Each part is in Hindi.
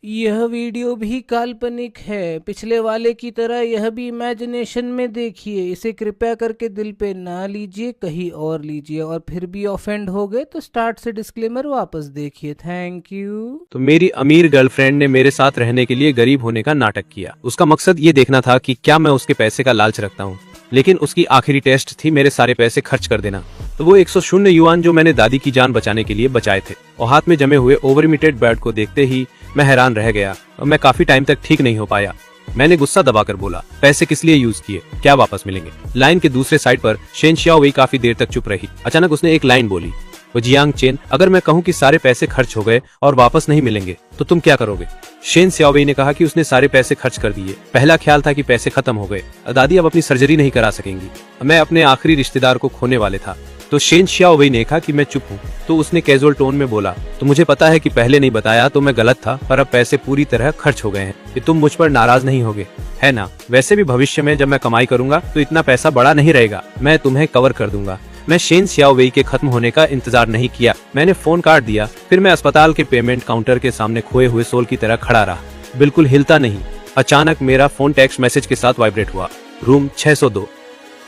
यह वीडियो भी काल्पनिक है। पिछले वाले की तरह यह भी इमेजिनेशन में देखिए। इसे कृपया करके दिल पे ना लीजिए, कहीं और लीजिए, और फिर भी ऑफेंड हो गए तो स्टार्ट से डिस्क्लेमर वापस देखिए। Thank you. तो मेरी अमीर गर्लफ्रेंड ने मेरे साथ रहने के लिए गरीब होने का नाटक किया। उसका मकसद ये देखना था कि क्या मैं उसके पैसे का लालच रखता हूँ, लेकिन उसकी आखिरी टेस्ट थी मेरे सारे पैसे खर्च कर देना। तो वो 100 युआन जो मैंने दादी की जान बचाने के लिए बचाए थे, और हाथ में जमे हुए ओवरमिटेड ब्रेड को देखते ही मैं हैरान रह गया और मैं काफी टाइम तक ठीक नहीं हो पाया। मैंने गुस्सा दबाकर बोला, पैसे किस लिए यूज किए, क्या वापस मिलेंगे? लाइन के दूसरे साइड पर शेन शियाओवेई काफी देर तक चुप रही। अचानक उसने एक लाइन बोली, वो जियांग चेन, अगर मैं कहूँ कि सारे पैसे खर्च हो गए और वापस नहीं मिलेंगे तो तुम क्या करोगे? शेन शियाओवेई ने कहा कि उसने सारे पैसे खर्च कर दिए। पहला ख्याल था कि पैसे खत्म हो गए, दादी अब अपनी सर्जरी नहीं करा सकेंगी, मैं अपने आखिरी रिश्तेदार को खोने वाले था। तो शेन शियाओवेई ने कहा कि मैं चुप हूँ। तो उसने कैजुअल टोन में बोला, तो मुझे पता है कि पहले नहीं बताया तो मैं गलत था, पर अब पैसे पूरी तरह खर्च हो गए हैं। कि तुम मुझ पर नाराज नहीं होगे, है ना? वैसे भी भविष्य में जब मैं कमाई करूंगा तो इतना पैसा बड़ा नहीं रहेगा, मैं तुम्हें कवर कर दूंगा। मैं शेन शियाओवेई के खत्म होने का इंतजार नहीं किया, मैंने फोन काट दिया। फिर मैं अस्पताल के पेमेंट काउंटर के सामने खोए हुए सोल की तरह खड़ा रहा, बिल्कुल हिलता नहीं। अचानक मेरा फोन टेक्स्ट मैसेज के साथ वाइब्रेट हुआ। रूम 602,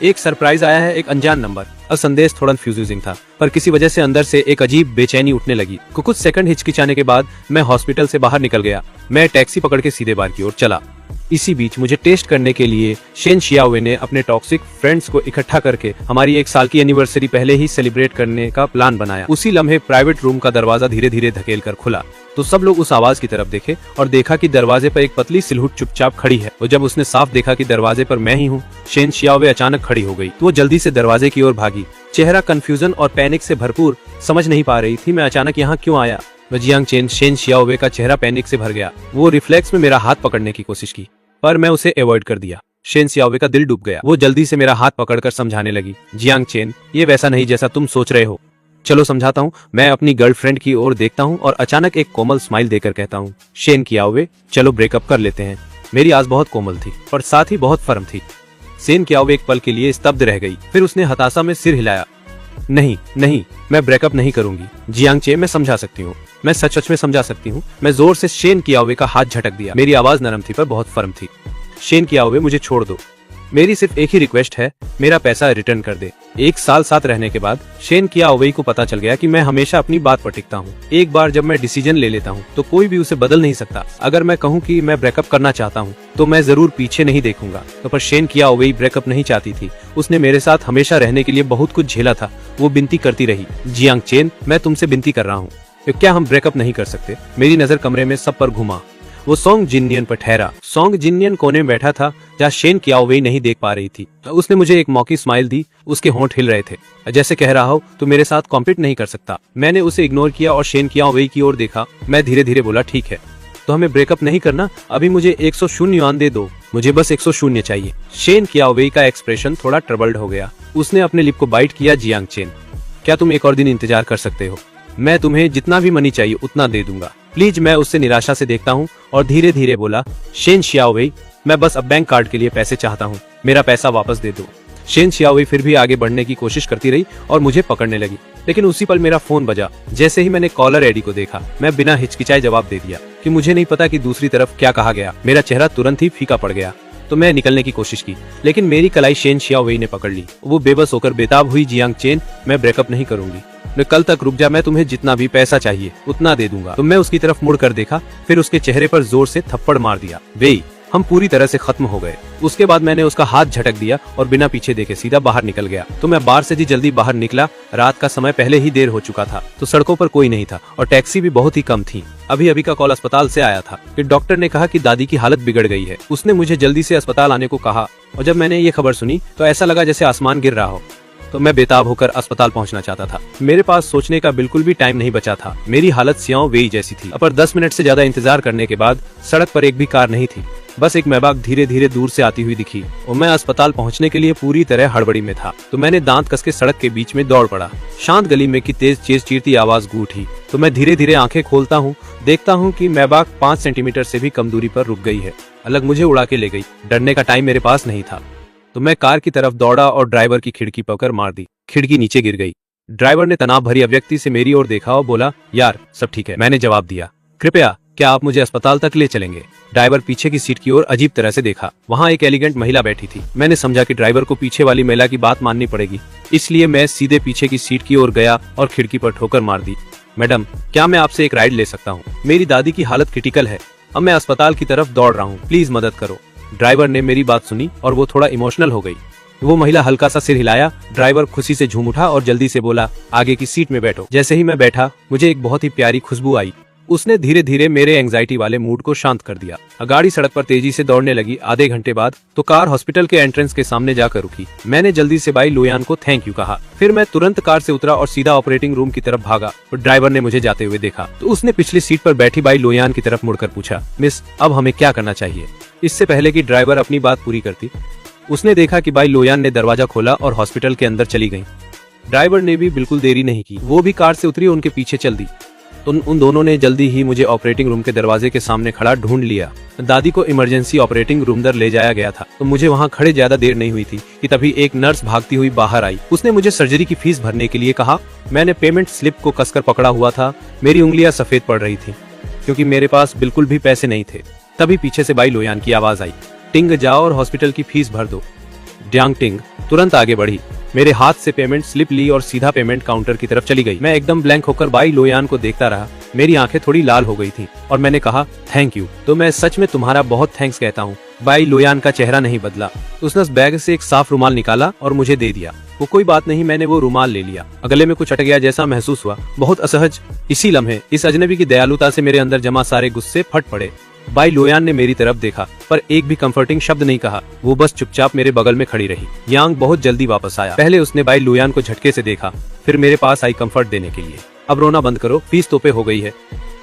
एक सरप्राइज आया है, एक अनजान नंबर। अब संदेश थोड़ा कंफ्यूजिंग था, पर किसी वजह से अंदर से एक अजीब बेचैनी उठने लगी। कुछ सेकंड हिचकिचाने के बाद मैं हॉस्पिटल से बाहर निकल गया। मैं टैक्सी पकड़ के सीधे बार की ओर चला। इसी बीच मुझे टेस्ट करने के लिए शेन शियाओवेई ने अपने टॉक्सिक फ्रेंड्स को इकट्ठा करके हमारी 1 साल की एनिवर्सरी पहले ही सेलिब्रेट करने का प्लान बनाया। उसी लम्हे प्राइवेट रूम का दरवाजा धीरे धीरे धकेल कर खुला, तो सब लोग उस आवाज की तरफ देखे और देखा कि दरवाजे पर एक पतली सिलहुट चुपचाप खड़ी है। और जब उसने साफ देखा कि दरवाजे पर मैं ही हूँ, शेन शियाओवेई अचानक खड़ी हो गई। तो वो जल्दी से दरवाजे की ओर भागी, चेहरा कंफ्यूजन और पैनिक से भरपूर। समझ नहीं पा रही थी मैं अचानक यहाँ क्यों आया। जियांग चेन, शेन शियाओवेई का चेहरा पैनिक से भर गया। वो रिफ्लेक्स में मेरा हाथ पकड़ने की कोशिश की, पर मैं उसे अवॉइड कर दिया। शेन शियाओवेई का दिल डूब गया। वो जल्दी से मेरा हाथ पकड़कर समझाने लगी, जियांग चेन, ये वैसा नहीं जैसा तुम सोच रहे हो। चलो समझाता हूँ। मैं अपनी गर्लफ्रेंड की ओर देखता हूँ और अचानक एक कोमल स्माइल देकर कहता हूँ, शेन शियाओवेई, चलो ब्रेकअप कर लेते हैं। मेरी आवाज बहुत कोमल थी और साथ ही बहुत फर्म थी। शेन शियाओवेई एक पल के लिए स्तब्ध रह गई, फिर उसने हताशा में सिर हिलाया। नहीं नहीं, मैं ब्रेकअप नहीं करूंगी। जियांग चेन, मैं समझा सकती हूँ, मैं सच में समझा सकती हूँ। मैं जोर से शेन शियाओवेई का हाथ झटक दिया। मेरी आवाज नरम थी पर बहुत फर्म थी। शेन शियाओवेई, मुझे छोड़ दो। मेरी सिर्फ एक ही रिक्वेस्ट है, मेरा पैसा रिटर्न कर दे। 1 साल साथ रहने के बाद शेन शियाओवेई को पता चल गया कि मैं हमेशा अपनी बात पर टिकता हूँ। एक बार जब मैं डिसीजन ले लेता हूँ तो कोई भी उसे बदल नहीं सकता। अगर मैं कहूँ कि मैं ब्रेकअप करना चाहता हूँ तो मैं जरूर पीछे नहीं देखूंगा। तो पर शेन शियाओवेई ब्रेकअप नहीं चाहती थी। उसने मेरे साथ हमेशा रहने के लिए बहुत कुछ झेला था। वो विनती करती रही, जियांग चेन, मैं तुमसे विनती कर रहा हूँ, क्या हम ब्रेकअप नहीं कर सकते? मेरी नजर कमरे में सब पर घुमा। वो सोंग जिनियन पर ठहरा। सोंग जिनियन कोने में बैठा था जहाँ शेन शियाओवेई नहीं देख पा रही थी। उसने मुझे एक मौकी स्माइल दी। उसके होंठ हिल रहे थे, जैसे कह रहा हो तो मेरे साथ कॉम्पीट नहीं कर सकता। मैंने उसे इग्नोर किया और शेन शियाओवेई की ओर देखा। मैं धीरे धीरे बोला, ठीक है, तो हमें ब्रेकअप नहीं करना। अभी मुझे 100 युआन दे दो, मुझे बस 100 चाहिए। शेन शियाओवेई का एक्सप्रेशन थोड़ा ट्रबल्ड हो गया। उसने अपने लिप को बाइट किया। जियांग चेन, क्या तुम एक और दिन इंतजार कर सकते हो? मैं तुम्हें जितना भी मनी चाहिए उतना दे दूंगा, प्लीज। मैं उससे निराशा से देखता हूँ और धीरे धीरे बोला, शेन शियाओवेई, मैं बस अब बैंक कार्ड के लिए पैसे चाहता हूँ, मेरा पैसा वापस दे दो। शेन शियाओवेई फिर भी आगे बढ़ने की कोशिश करती रही और मुझे पकड़ने लगी, लेकिन उसी पल मेरा फोन बजा। जैसे ही मैंने कॉलर आईडी को देखा, मैं बिना हिचकिचाए जवाब दे दिया कि मुझे नहीं पता कि दूसरी तरफ क्या कहा गया। मेरा चेहरा तुरंत ही फीका पड़ गया। तो मैं निकलने की कोशिश की, लेकिन मेरी कलाई शेन शियाओवेई ने पकड़ ली। वो बेबस होकर बेताब हुई, जियांग चेन, मैं ब्रेकअप नहीं करूंगी। मैं कल तक रुक जा, मैं तुम्हें जितना भी पैसा चाहिए उतना दे दूंगा। तो मैं उसकी तरफ मुड़ कर देखा, फिर उसके चेहरे पर जोर से थप्पड़ मार दिया। वेई, हम पूरी तरह से खत्म हो गए। उसके बाद मैंने उसका हाथ झटक दिया और बिना पीछे देखे सीधा बाहर निकल गया। तो मैं बार से जल्दी बाहर निकला। रात का समय पहले ही देर हो चुका था, तो सड़कों पर कोई नहीं था और टैक्सी भी बहुत ही कम थी। अभी अभी का कॉल अस्पताल से आया था कि डॉक्टर ने कहा कि दादी की हालत बिगड़ गई है। उसने मुझे जल्दी से अस्पताल आने को कहा और जब मैंने ये खबर सुनी तो ऐसा लगा जैसे आसमान गिर रहा हो। तो मैं बेताब होकर अस्पताल पहुंचना चाहता था। मेरे पास सोचने का बिल्कुल भी टाइम नहीं बचा था। मेरी हालत शियाओवेई जैसी थी। पर 10 मिनट से ज्यादा इंतजार करने के बाद सड़क पर एक भी कार नहीं थी। बस एक मैबाक धीरे धीरे दूर से आती हुई दिखी और मैं अस्पताल पहुंचने के लिए पूरी तरह हड़बड़ी में था। तो मैंने दांत कस के सड़क के बीच में दौड़ पड़ा। शांत गली में की तेज चीरती आवाज गूंजी। तो मैं धीरे धीरे आंखें खोलता हूँ, देखता हूँ कि मैबाक 5 सेंटीमीटर से भी कम दूरी पर रुक गई है। अलग मुझे उड़ा के ले गई। डरने का टाइम मेरे पास नहीं था। तो मैं कार की तरफ दौड़ा और ड्राइवर की खिड़की पकड़ मार दी। खिड़की नीचे गिर गई। ड्राइवर ने तनाव भरी अभिव्यक्ति से मेरी ओर देखा और बोला, यार सब ठीक है। मैंने जवाब दिया, कृपया क्या आप मुझे अस्पताल तक ले चलेंगे? ड्राइवर पीछे की सीट की ओर अजीब तरह से देखा। वहाँ एक एलिगेंट महिला बैठी थी। मैंने समझा कि ड्राइवर को पीछे वाली महिला की बात माननी पड़ेगी, इसलिए मैं सीधे पीछे की सीट की ओर गया और खिड़की पर ठोकर मार दी। मैडम, क्या मैं आपसे एक राइड ले सकता हूँ? मेरी दादी की हालत क्रिटिकल है। अब मैं अस्पताल की तरफ दौड़ रहा हूँ, प्लीज मदद करो। ड्राइवर ने मेरी बात सुनी और वो थोड़ा इमोशनल हो गई। वो महिला हल्का सा सिर हिलाया। ड्राइवर खुशी से झूम उठा और जल्दी से बोला, आगे की सीट में बैठो। जैसे ही मैं बैठा, मुझे एक बहुत ही प्यारी खुशबू आई। उसने धीरे धीरे मेरे एंजाइटी वाले मूड को शांत कर दिया। गाड़ी सड़क पर तेजी से दौड़ने लगी। आधे घंटे बाद तो कार हॉस्पिटल के एंट्रेंस के सामने जाकर रुकी। मैंने जल्दी से बाई लोयान को थैंक यू कहा। फिर मैं तुरंत कार से उतरा और सीधा ऑपरेटिंग रूम की तरफ भागा। और ड्राइवर ने मुझे जाते हुए देखा तो उसने पिछली सीट पर बैठी बाई लोयान की तरफ मुड़कर पूछा, मिस, अब हमें क्या करना चाहिए? इससे पहले कि ड्राइवर अपनी बात पूरी करती, उसने देखा कि बाई लोयान ने दरवाजा खोला और हॉस्पिटल के अंदर चली गई। ड्राइवर ने भी बिल्कुल देरी नहीं की, वो भी कार से उतरी और उनके पीछे चल दी। उन दोनों ने जल्दी ही मुझे ऑपरेटिंग रूम के दरवाजे के सामने खड़ा ढूंढ लिया। दादी को इमरजेंसी ऑपरेटिंग रूम अंदर ले जाया गया था, तो मुझे वहां खड़े ज्यादा देर नहीं हुई थी कि तभी एक नर्स भागती हुई बाहर आई। उसने मुझे सर्जरी की फीस भरने के लिए कहा। मैंने पेमेंट स्लिप को कसकर पकड़ा हुआ था। मेरी उंगलियां सफेद पड़ रही थी क्योंकि मेरे पास बिल्कुल भी पैसे नहीं थे। तभी पीछे से बाई लोयान की आवाज आई, टिंग, जाओ और हॉस्पिटल की फीस भर दो। ड्यांग टिंग तुरंत आगे बढ़ी, मेरे हाथ से पेमेंट स्लिप ली और सीधा पेमेंट काउंटर की तरफ चली गई। मैं एकदम ब्लैंक होकर बाई लोयान को देखता रहा। मेरी आंखें थोड़ी लाल हो गई थी और मैंने कहा, थैंक यू। तो मैं सच में तुम्हारा बहुत थैंक्स कहता हूँ। बाई लोयान का चेहरा नहीं बदला। उसने उस बैग से एक साफ रुमाल निकाला और मुझे दे दिया। वो कोई बात नहीं, मैंने वो रुमाल ले लिया। गले में कुछ अटक गया जैसा महसूस हुआ, बहुत असहज। इसी लम्हे इस अजनबी की दयालुता से मेरे अंदर जमा सारे गुस्से फट पड़े। बाई लोयान ने मेरी तरफ देखा पर एक भी कंफर्टिंग शब्द नहीं कहा। वो बस चुपचाप मेरे बगल में खड़ी रही। यांग बहुत जल्दी वापस आया। पहले उसने बाई लोयान को झटके से देखा, फिर मेरे पास आई कंफर्ट देने के लिए। अब रोना बंद करो, फीस तो पे हो गई है,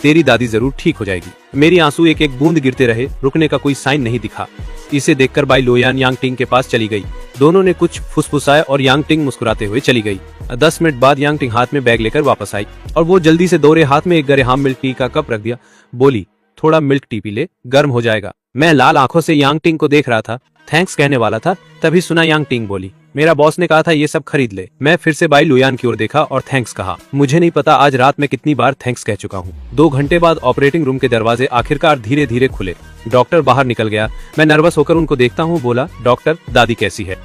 तेरी दादी जरूर ठीक हो जाएगी। मेरी आंसू एक एक बूंद गिरते रहे, रुकने का कोई साइन नहीं दिखा। इसे देखकर बाई लोयान यांग टिंग के पास चली गई। दोनों ने कुछ फुसफुसाया और यांग टिंग मुस्कुराते हुए चली गई। 10 मिनट बाद यांग टिंग हाथ में बैग लेकर वापस आई और वो जल्दी से दोहरे हाथ में एक गरेहाम मिल्क टी का कप रख दिया। बोली, थोड़ा मिल्क टी पी ले, गर्म हो जाएगा। मैं लाल आंखों से यांग टिंग को देख रहा था। थैंक्स कहने वाला था, तभी सुना यांग टिंग बोली, मेरा बॉस ने कहा था ये सब खरीद ले। मैं फिर से बाई लोयान की ओर देखा और थैंक्स कहा। मुझे नहीं पता आज रात में कितनी बार थैंक्स कह चुका हूँ। 2 घंटे बाद ऑपरेटिंग रूम के दरवाजे आखिरकार धीरे धीरे खुले। डॉक्टर बाहर निकल गया। मैं नर्वस होकर उनको देखता हूँ। बोला, डॉक्टर, दादी कैसी है?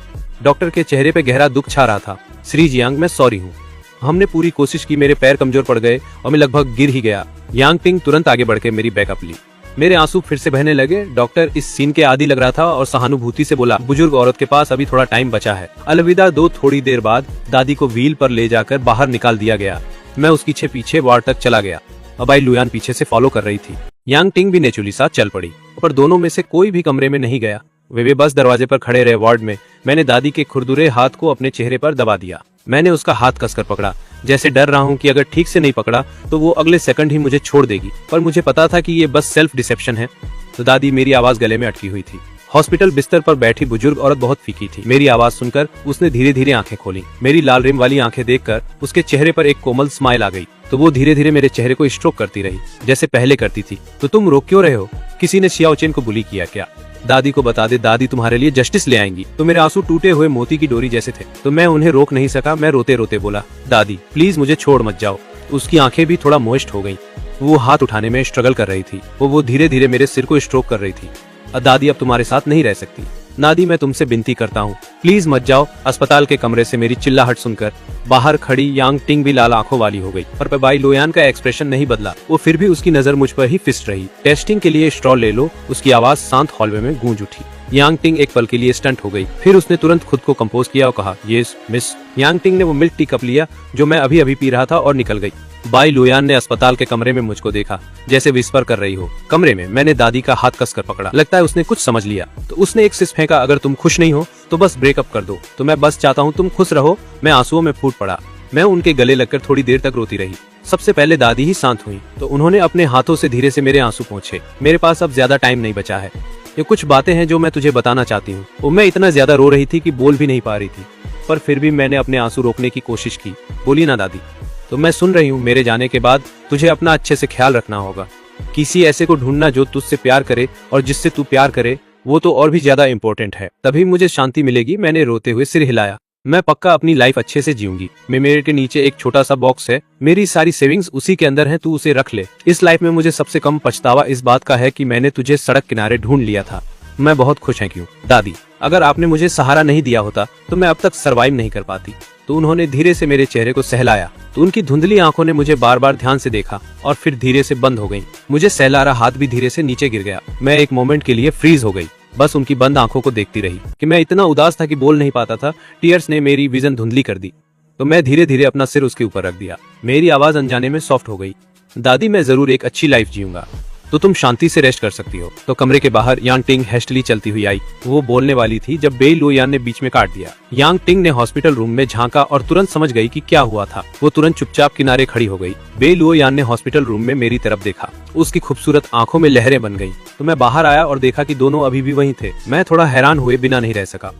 डॉक्टर के चेहरे पे गहरा दुख छा रहा था। श्री जियांग, मैं सॉरी हूँ। हमने पूरी कोशिश की, मेरे पैर कमजोर पड़ गए और मैं लगभग गिर ही गया। यांग टिंग तुरंत आगे बढ़ के मेरी बैकअप ली। मेरे आंसू फिर से बहने लगे। डॉक्टर इस सीन के आदी लग रहा था और सहानुभूति से बोला, बुजुर्ग औरत के पास अभी थोड़ा टाइम बचा है, अलविदा दो। थोड़ी देर बाद दादी को व्हील पर ले जाकर बाहर निकाल दिया गया। मैं उसके पीछे वार्ड तक चला गया। बाई लोयान पीछे से फॉलो कर रही थी। यांग टिंग भी नेचुरली साथ चल पड़ी, पर दोनों में से कोई भी कमरे में नहीं गया। वे बस दरवाजे पर खड़े रहे। वार्ड में मैंने दादी के खुरदुरे हाथ को अपने चेहरे पर दबा दिया। मैंने उसका हाथ कसकर पकड़ा, जैसे डर रहा हूँ कि अगर ठीक से नहीं पकड़ा तो वो अगले सेकंड ही मुझे छोड़ देगी। पर मुझे पता था कि ये बस सेल्फ डिसेप्शन है। तो दादी, मेरी आवाज गले में अटकी हुई थी। हॉस्पिटल बिस्तर पर बैठी बुजुर्ग औरत बहुत फीकी थी। मेरी आवाज सुनकर उसने धीरे धीरे आंखें खोली। मेरी लाल रिम वाली आंखें देखकर उसके चेहरे पर एक कोमल स्माइल आ गई। तो वो धीरे धीरे मेरे चेहरे को स्ट्रोक करती रही जैसे पहले करती थी। तो तुम रोक क्यों रहे हो? किसी ने शियाओ चेन को बुली किया क्या? दादी को बता दे, दादी तुम्हारे लिए जस्टिस ले आएंगी। तो मेरे आंसू टूटे हुए मोती की डोरी जैसे थे, तो मैं उन्हें रोक नहीं सका। मैं रोते रोते बोला, दादी प्लीज मुझे छोड़ मत जाओ। उसकी आंखें भी थोड़ा मोइस्ट हो गईं। वो हाथ उठाने में स्ट्रगल कर रही थी। वो धीरे धीरे मेरे सिर को स्ट्रोक कर रही थी। दादी, अब तुम्हारे साथ नहीं रह सकती। दादी, मैं तुमसे विनती करता हूँ, प्लीज मत जाओ। अस्पताल के कमरे से मेरी चिल्लाहट सुनकर बाहर खड़ी यांग टिंग भी लाल आंखों वाली हो गई। पर बाई लोयान का एक्सप्रेशन नहीं बदला। वो फिर भी उसकी नजर मुझ पर ही फिक्स्ड रही। टेस्टिंग के लिए स्ट्रॉ ले लो, उसकी आवाज शांत हॉलवे में गूंज उठी। यांग टिंग एक पल के लिए स्टंट हो गई। फिर उसने तुरंत खुद को कंपोज किया और कहा, यस मिस। यांग टिंग ने वो मिल्क टी कप लिया जो मैं अभी अभी पी रहा था और निकल गई। बाई लोयान ने अस्पताल के कमरे में मुझको देखा, जैसे विस्पर कर रही हो। कमरे में मैंने दादी का हाथ कसकर पकड़ा। लगता है उसने कुछ समझ लिया। तो उसने एक सिस फेंका, अगर तुम खुश नहीं हो तो बस ब्रेकअप कर दो। तो मैं बस चाहता हूँ तुम खुश रहो। मैं आंसुओं में फूट पड़ा। मैं उनके गले लगकर थोड़ी देर तक रोती रही। सबसे पहले दादी ही शांत हुई, तो उन्होंने अपने हाथों से धीरे से मेरे आंसू पोंछे। मेरे पास अब ज्यादा टाइम नहीं बचा है। ये कुछ बातें हैं जो मैं तुझे बताना चाहती हूँ। वो मैं इतना ज्यादा रो रही थी कि बोल भी नहीं पा रही थी, पर फिर भी मैंने अपने आंसू रोकने की कोशिश की। बोली ना दादी। तो मैं सुन रही हूँ। मेरे जाने के बाद तुझे अपना अच्छे से ख्याल रखना होगा। किसी ऐसे को ढूंढना जो तुझसे प्यार करे, और जिससे तू प्यार करे वो तो और भी ज्यादा इम्पोर्टेंट है। तभी मुझे शांति मिलेगी। मैंने रोते हुए सिर हिलाया। मैं पक्का अपनी लाइफ अच्छे से जीऊंगी। मेरे के नीचे एक छोटा सा बॉक्स है, मेरी सारी सेविंग्स उसी के अंदर है, तू उसे रख ले। इस लाइफ में मुझे सबसे कम पछतावा इस बात का है कि मैंने तुझे सड़क किनारे ढूंढ लिया था। मैं बहुत खुश है। क्यों दादी, अगर आपने मुझे सहारा नहीं दिया होता तो मैं अब तक सरवाइव नहीं कर पाती। तो उन्होंने धीरे से मेरे चेहरे को सहलाया। तो उनकी धुंधली आंखों ने मुझे बार बार ध्यान से देखा और फिर धीरे से बंद हो गई। मुझे सहला रहा हाथ भी धीरे से नीचे गिर गया। मैं एक मोमेंट के लिए फ्रीज हो गई, बस उनकी बंद आंखों को देखती रही कि मैं इतना उदास था कि बोल नहीं पाता था। टीयर्स ने मेरी विजन धुंधली कर दी। तो मैं धीरे धीरे अपना सिर उसके ऊपर रख दिया। मेरी आवाज अनजाने में सॉफ्ट हो गई। दादी, मैं जरूर एक अच्छी लाइफ जीऊंगा, तो तुम शांति से रेस्ट कर सकती हो। तो कमरे के बाहर यांग टिंग हेस्टली चलती हुई आई। वो बोलने वाली थी जब बेई लुओयान ने बीच में काट दिया। यांग टिंग ने हॉस्पिटल रूम में झांका और तुरंत समझ गई कि क्या हुआ था। वो तुरंत चुपचाप किनारे खड़ी हो गई। बेई लुओयान ने हॉस्पिटल रूम में मेरी तरफ देखा। उसकी खूबसूरत आंखों में लहरें बन गई। तो मैं बाहर आया और देखा कि दोनों अभी भी वहीं थे। मैं थोड़ा हैरान हुए बिना नहीं रह सका।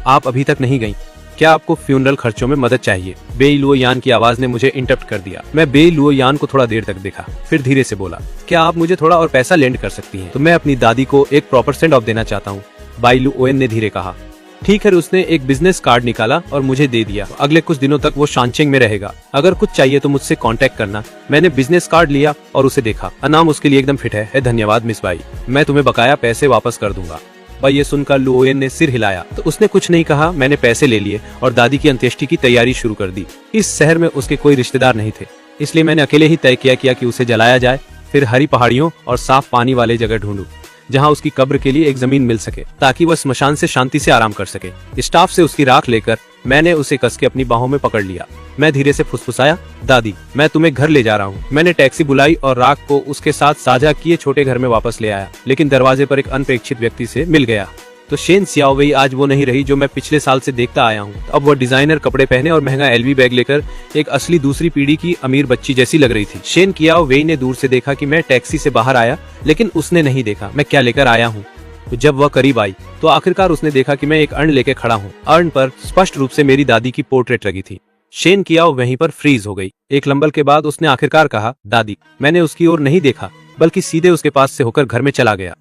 आप अभी तक नहीं गई? क्या आपको फ्यूनरल खर्चों में मदद चाहिए? बेई लुओयान की आवाज ने मुझे इंटरप्ट कर दिया। मैं बेई लुओयान को थोड़ा देर तक देखा, फिर धीरे से बोला, क्या आप मुझे थोड़ा और पैसा लेंड कर सकती हैं? तो मैं अपनी दादी को एक प्रॉपर सेंड ऑफ देना चाहता हूँ, बेई लुओयान ने धीरे कहा। ठीक है। उसने एक बिजनेस कार्ड निकाला और मुझे दे दिया। अगले कुछ दिनों तक वो शानचेंग में रहेगा। अगर कुछ चाहिए तो मुझसे कांटेक्ट करना। मैंने बिजनेस कार्ड लिया और उसे देखा। नाम उसके लिए एकदम फिट है। धन्यवाद मिस बाई, मैं तुम्हें बकाया पैसे वापस कर दूंगा। ये सुनकर लुओयान ने सिर हिलाया। तो उसने कुछ नहीं कहा। मैंने पैसे ले लिए और दादी की अंत्येष्टि की तैयारी शुरू कर दी। इस शहर में उसके कोई रिश्तेदार नहीं थे, इसलिए मैंने अकेले ही तय किया कि उसे जलाया जाए। फिर हरी पहाड़ियों और साफ पानी वाले जगह ढूंढूं जहां उसकी कब्र के लिए एक जमीन मिल सके, ताकि वह स्मशान से शांति से आराम कर सके। स्टाफ से उसकी राख लेकर मैंने उसे कस के अपनी बाहों में पकड़ लिया। मैं धीरे से फुसफुसाया, दादी, मैं तुम्हें घर ले जा रहा हूँ। मैंने टैक्सी बुलाई और राख को उसके साथ साझा किए छोटे घर में वापस ले आया, लेकिन दरवाजे पर एक अनपेक्षित व्यक्ति से मिल गया। तो शेन सियाओवेई आज वो नहीं रही जो मैं पिछले साल से देखता आया हूँ। अब वो डिजाइनर कपड़े पहने और महंगा एलवी बैग लेकर एक असली दूसरी पीढ़ी की अमीर बच्ची जैसी लग रही थी। शेन कियाओवेई ने दूर से देखा कि मैं टैक्सी से बाहर आया, लेकिन उसने नहीं देखा मैं क्या लेकर आया हूँ। तो जब वह करीब आई तो आखिरकार उसने देखा कि मैं एक अर्न लेके खड़ा हूँ। अर्न पर स्पष्ट रूप से मेरी दादी की पोर्ट्रेट लगी थी। शेन कियाओ वहीं पर फ्रीज हो गई। एक लंबल के बाद उसने आखिरकार कहा, दादी। मैंने उसकी ओर नहीं देखा, बल्कि सीधे उसके पास से होकर घर में चला गया।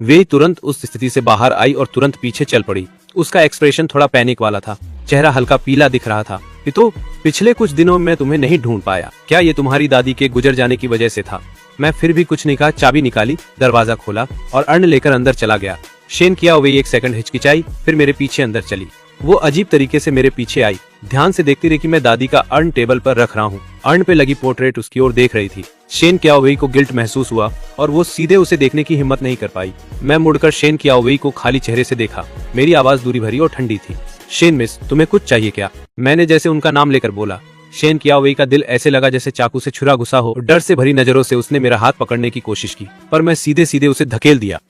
वे तुरंत उस स्थिति से बाहर आई और तुरंत पीछे चल पड़ी। उसका एक्सप्रेशन थोड़ा पैनिक वाला था, चेहरा हल्का पीला दिख रहा था। तो पिछले कुछ दिनों में तुम्हें नहीं ढूंढ पाया, क्या ये तुम्हारी दादी के गुजर जाने की वजह से था? मैं फिर भी कुछ नहीं कहा, चाबी निकाली, दरवाजा खोला और अर्न लेकर अंदर चला गया। शेन कियाओवेई एक सेकंड हिचकिचाई, फिर मेरे पीछे अंदर चली। वो अजीब तरीके से मेरे पीछे आई, ध्यान से देखती रही कि मैं दादी का अर्न टेबल पर रख रहा हूँ। अर्न पे लगी पोर्ट्रेट उसकी ओर देख रही थी। शेन कियाओवेई को गिल्ट महसूस हुआ और वो सीधे उसे देखने की हिम्मत नहीं कर पाई। मैं मुड़कर शेन कियाओवेई को खाली चेहरे से देखा। मेरी आवाज दूरी भरी और ठंडी थी। शेन मिस, तुम्हें कुछ चाहिए क्या? मैंने जैसे उनका नाम लेकर बोला। शेन कियाओवेई का दिल ऐसे लगा जैसे चाकू से छुरा घुसा हो। डर से भरी नजरों से उसने मेरा हाथ पकड़ने की कोशिश की, पर मैं सीधे सीधे उसे धकेल दिया।